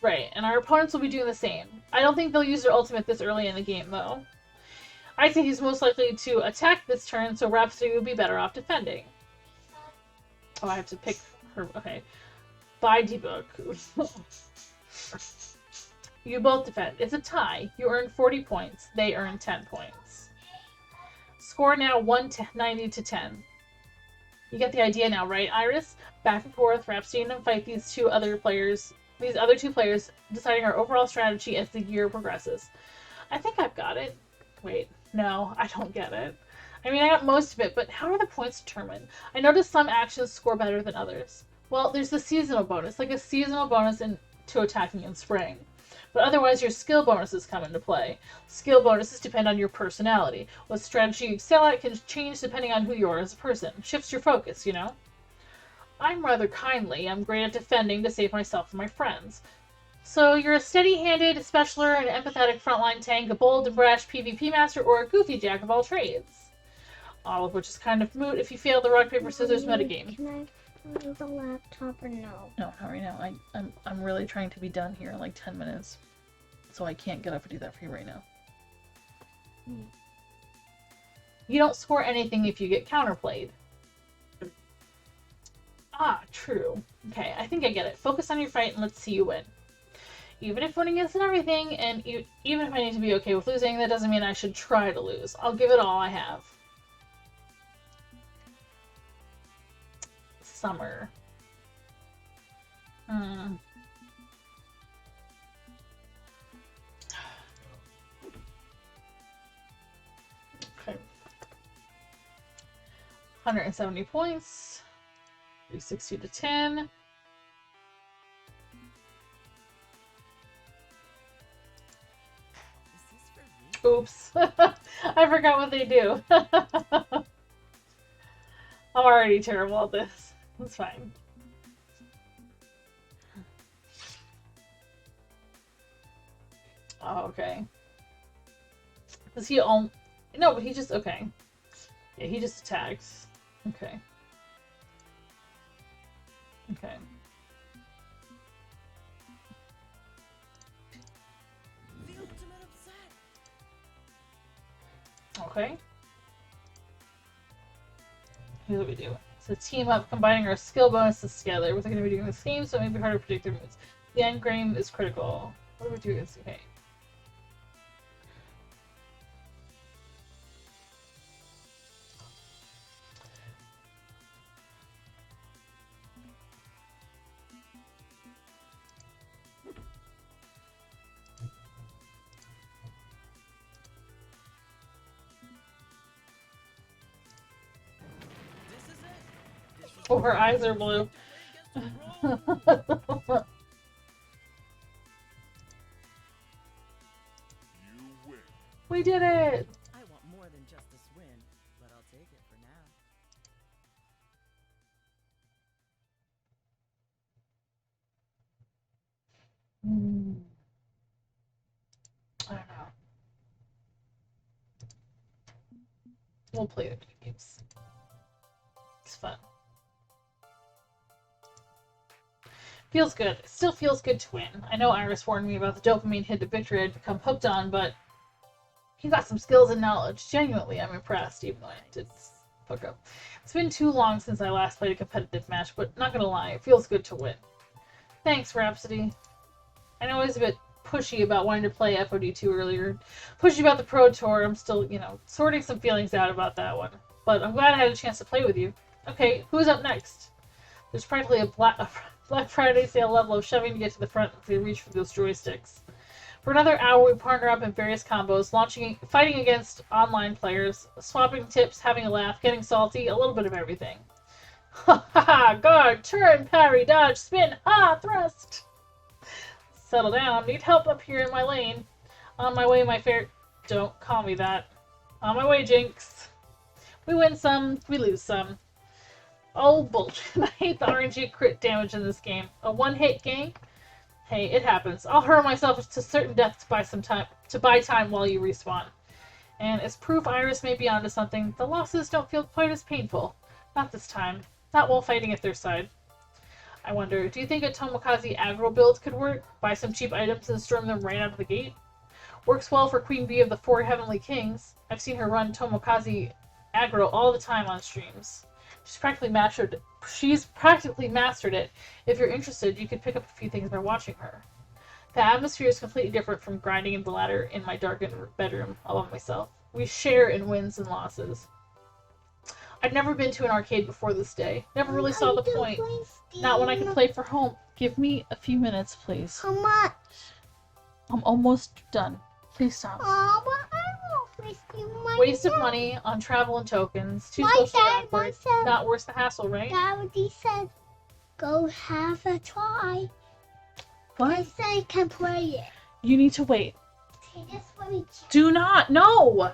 [SPEAKER 1] Right, and our opponents will be doing the same. I don't think they'll use their ultimate this early in the game, though. I think he's most likely to attack this turn, so Rhapsody would be better off defending. Oh, I have to pick her. Okay. Buy D-Book. You both defend. It's a tie. You earn 40 points. They earn 10 points. Score now 190 to 10. You get the idea now, right, Iris? Back and forth, Rhapsody and fight these other 2 players, deciding our overall strategy as the year progresses. I think I've got it. Wait, no, I don't get it. I mean, I got most of it, but how are the points determined? I noticed some actions score better than others. Well, there's the seasonal bonus, like a seasonal bonus to attacking in spring. But otherwise, your skill bonuses come into play. Skill bonuses depend on your personality. What strategy you excel at can change depending on who you are as a person. Shifts your focus, you know? I'm rather kindly. I'm great at defending to save myself and my friends. So you're a steady-handed specialer, an empathetic frontline tank, a bold and brash PvP master, or a goofy jack of all trades. All of which is kind of moot if you fail the rock, paper, scissors metagame.
[SPEAKER 3] Can I use the laptop or no?
[SPEAKER 1] No, not right now. I'm really trying to be done here in like 10 minutes. So I can't get up and do that for you right now. You don't score anything if you get counterplayed. Ah, true. Okay, I think I get it. Focus on your fight and let's see you win. Even if winning isn't everything, and even if I need to be okay with losing, that doesn't mean I should try to lose. I'll give it all I have. Summer. Okay. 170 points. 360 to 10. Oops. I forgot what they do. I'm already terrible at this. It's fine. Oh, okay. Does he own... No, but he just... Okay. Yeah, he just attacks. Okay. Okay. Okay. Here's what we do. to team up, combining our skill bonuses together. We're going to be doing this game, so it may be hard to predict their moves. The end game is critical. What do we do against okay? Oh, her eyes are blue. We did it!
[SPEAKER 9] I want more than just this win, but I'll take it for now.
[SPEAKER 1] I don't know. We'll play the games. It's fun. Feels good. It still feels good to win. I know Iris warned me about the dopamine hit of victory I'd become hooked on, but he got some skills and knowledge. Genuinely, I'm impressed, even though I did fuck up. It's been too long since I last played a competitive match, but not gonna lie, it feels good to win. Thanks, Rhapsody. I know I was a bit pushy about wanting to play FOD 2 earlier. Pushy about the Pro Tour. I'm still, sorting some feelings out about that one. But I'm glad I had a chance to play with you. Okay, who's up next? There's practically a Black Friday sale level of shoving to get to the front if they reach for those joysticks. For another hour, we partner up in various combos, fighting against online players, swapping tips, having a laugh, getting salty, a little bit of everything. Ha ha ha! Guard, turn, parry, dodge, spin, ha! Thrust! Settle down. Need help up here in my lane. On my way, my fair... Don't call me that. On my way, Jinx. We win some, we lose some. Oh, bullshit. I hate the RNG crit damage in this game. A one-hit game? Hey, it happens. I'll hurl myself to certain death to buy time while you respawn. And as proof Iris may be onto something, the losses don't feel quite as painful. Not this time. Not while fighting at their side. I wonder, do you think a Tomokaze aggro build could work? Buy some cheap items and storm them right out of the gate? Works well for Queen Bee of the Four Heavenly Kings. I've seen her run Tomokaze aggro all the time on streams. She's practically mastered it. If you're interested, you could pick up a few things by watching her. The atmosphere is completely different from grinding in the ladder in my darkened bedroom all by myself. We share in wins and losses. I'd never been to an arcade before this day. Never really saw the point. Not when I could play for home. Give me a few minutes, please.
[SPEAKER 3] How much?
[SPEAKER 1] I'm almost done. Please stop.
[SPEAKER 3] Oh, but I won't waste you money.
[SPEAKER 1] Waste of money on travel and tokens. Too socially awkward. Not worth the hassle, right?
[SPEAKER 3] Daddy said, go have a try.
[SPEAKER 1] What?
[SPEAKER 3] I said I can play it.
[SPEAKER 1] You need to wait.
[SPEAKER 3] Okay, just let me check.
[SPEAKER 1] Do not! No!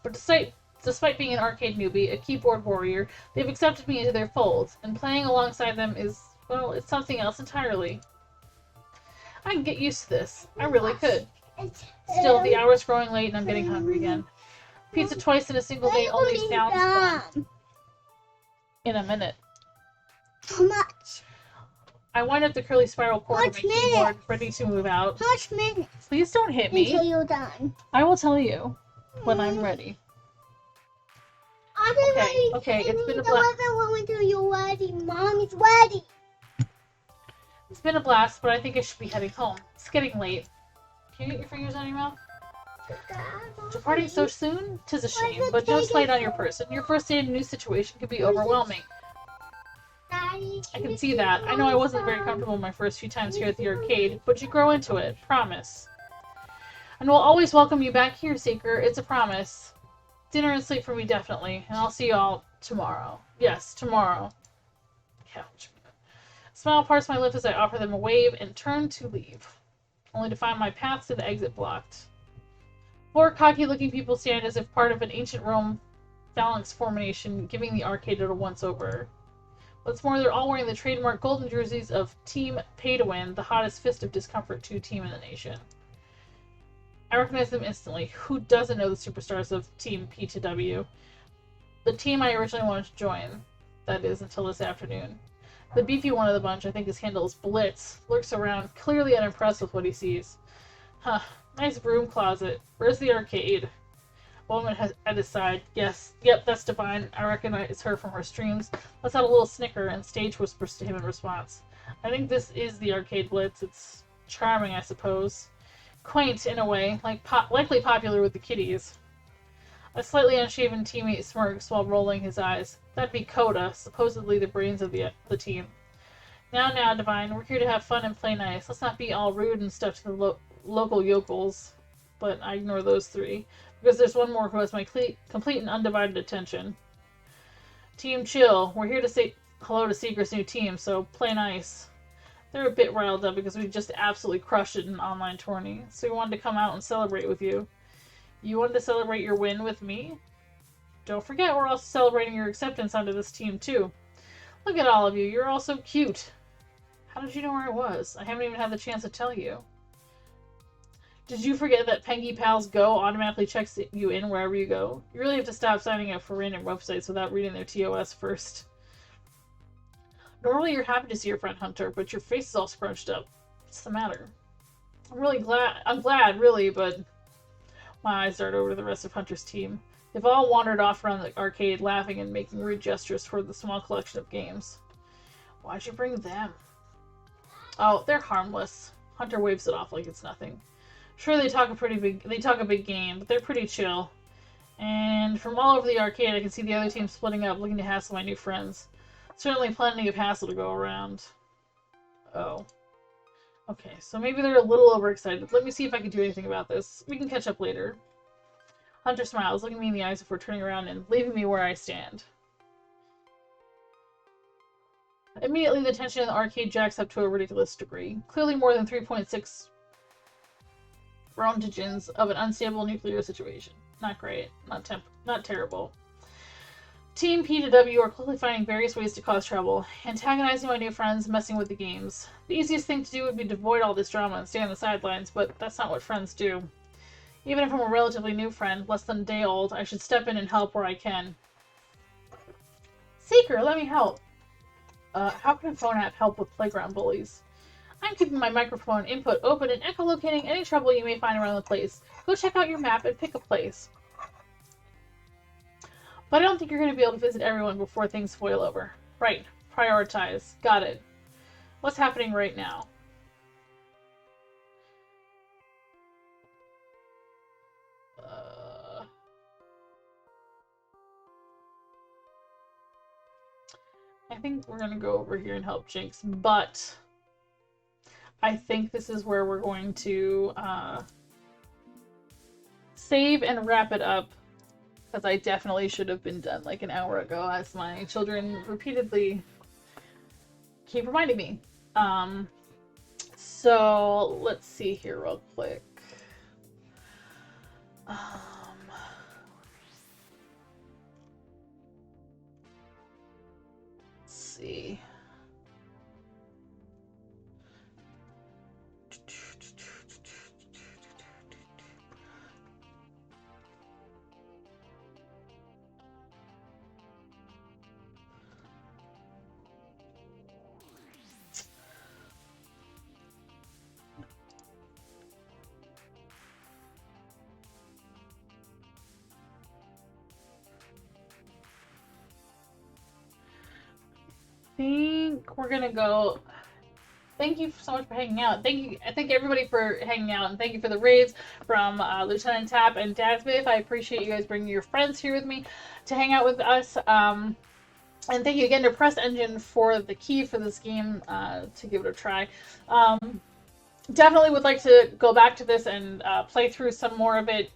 [SPEAKER 1] But despite being an arcade newbie, a keyboard warrior, they've accepted me into their folds, and playing alongside them is, well, it's something else entirely. I can get used to this. I really could. Still, the hour's growing late and I'm getting hungry again. Pizza twice in a single day only sounds fun. In a minute.
[SPEAKER 3] How much?
[SPEAKER 1] I wind up the curly spiral cord of my keyboard, ready to move out.
[SPEAKER 3] How much minutes?
[SPEAKER 1] Please don't hit me.
[SPEAKER 3] Until you're done.
[SPEAKER 1] I will tell you when I'm ready. Okay, it's been a blast.
[SPEAKER 3] You're ready. Mom is ready.
[SPEAKER 1] It's been a blast, but I think I should be heading home. It's getting late. Can you get your fingers on your mouth? Departing so soon? 'Tis a shame, but no slight on your person. Your first day in a new situation could be overwhelming. I can see that. I know I wasn't very comfortable my first few times here at the arcade, but you grow into it. Promise. And we'll always welcome you back here, Seeker. It's a promise. Dinner and sleep for me, definitely. And I'll see you all tomorrow. Yes, tomorrow. Couch. A smile parts my lips as I offer them a wave and turn to leave, only to find my path to the exit blocked. Four cocky-looking people stand as if part of an ancient Rome phalanx formation, giving the arcade a once-over. What's more, they're all wearing the trademark golden jerseys of Team Pay-to-Win, the hottest fist of discomfort 2 team in the nation. I recognize them instantly. Who doesn't know the superstars of Team P2W? The team I originally wanted to join. That is, until this afternoon. The beefy one of the bunch, I think his handle is Blitz, lurks around, clearly unimpressed with what he sees. Huh, nice broom closet. Where's the arcade? Woman has at his side. Yes, yep, that's Divine. I recognize her from her streams. Let's have a little snicker, and Stage whispers to him in response. I think this is the Arcade Blitz. It's charming, I suppose. Quaint, in a way, likely popular with the kiddies. A slightly unshaven teammate smirks while rolling his eyes. That'd be Coda, supposedly the brains of the team. Now, Divine, we're here to have fun and play nice. Let's not be all rude and stuff to the local yokels. But I ignore those three, because there's one more who has my complete and undivided attention. Team Chill, we're here to say hello to Secret's new team, so play nice. They're a bit riled up because we just absolutely crushed it in an online tourney, so we wanted to come out and celebrate with you. You wanted to celebrate your win with me? Don't forget, we're also celebrating your acceptance onto this team, too. Look at all of you, you're all so cute. How did you know where I was? I haven't even had the chance to tell you. Did you forget that Pengy Pals Go automatically checks you in wherever you go? You really have to stop signing up for random websites without reading their TOS first. Normally you're happy to see your friend Hunter, but your face is all scrunched up. What's the matter? I'm glad, really, but my eyes dart over to the rest of Hunter's team. They've all wandered off around the arcade, laughing and making rude gestures toward the small collection of games. Why'd you bring them? Oh, they're harmless. Hunter waves it off like it's nothing. Sure, they talk a big game, but they're pretty chill. And from all over the arcade, I can see the other team splitting up, looking to hassle my new friends. Certainly plenty of hassle to go around. Oh. Okay, so maybe they're a little overexcited. Let me see if I can do anything about this. We can catch up later. Hunter smiles, looking me in the eyes before turning around and leaving me where I stand. Immediately, the tension in the arcade jacks up to a ridiculous degree. Clearly more than 3.6 roundagens of an unstable nuclear situation. Not great. Not terrible. Team P to W are quickly finding various ways to cause trouble, antagonizing my new friends, messing with the games. The easiest thing to do would be to avoid all this drama and stay on the sidelines, but that's not what friends do. Even if I'm a relatively new friend, less than a day old, I should step in and help where I can. Seeker, let me help. How can a phone app help with playground bullies? I'm keeping my microphone input open and echolocating any trouble you may find around the place. Go check out your map and pick a place. But I don't think you're going to be able to visit everyone before things boil over. Right. Prioritize. Got it. What's happening right now? I think we're going to go over here and help Jinx, but I think this is where we're going to save and wrap it up. Because I definitely should have been done like an hour ago, as my children repeatedly keep reminding me. So let's see here real quick. Let's see. Think we're gonna go. Thank you so much for hanging out. Thank everybody for hanging out, and thank you for the raids from Lieutenant Tap and Dadsmith. I appreciate you guys bringing your friends here with me to hang out with us. And thank you again to Press Engine for the key for this game to give it a try. Definitely would like to go back to this and play through some more of it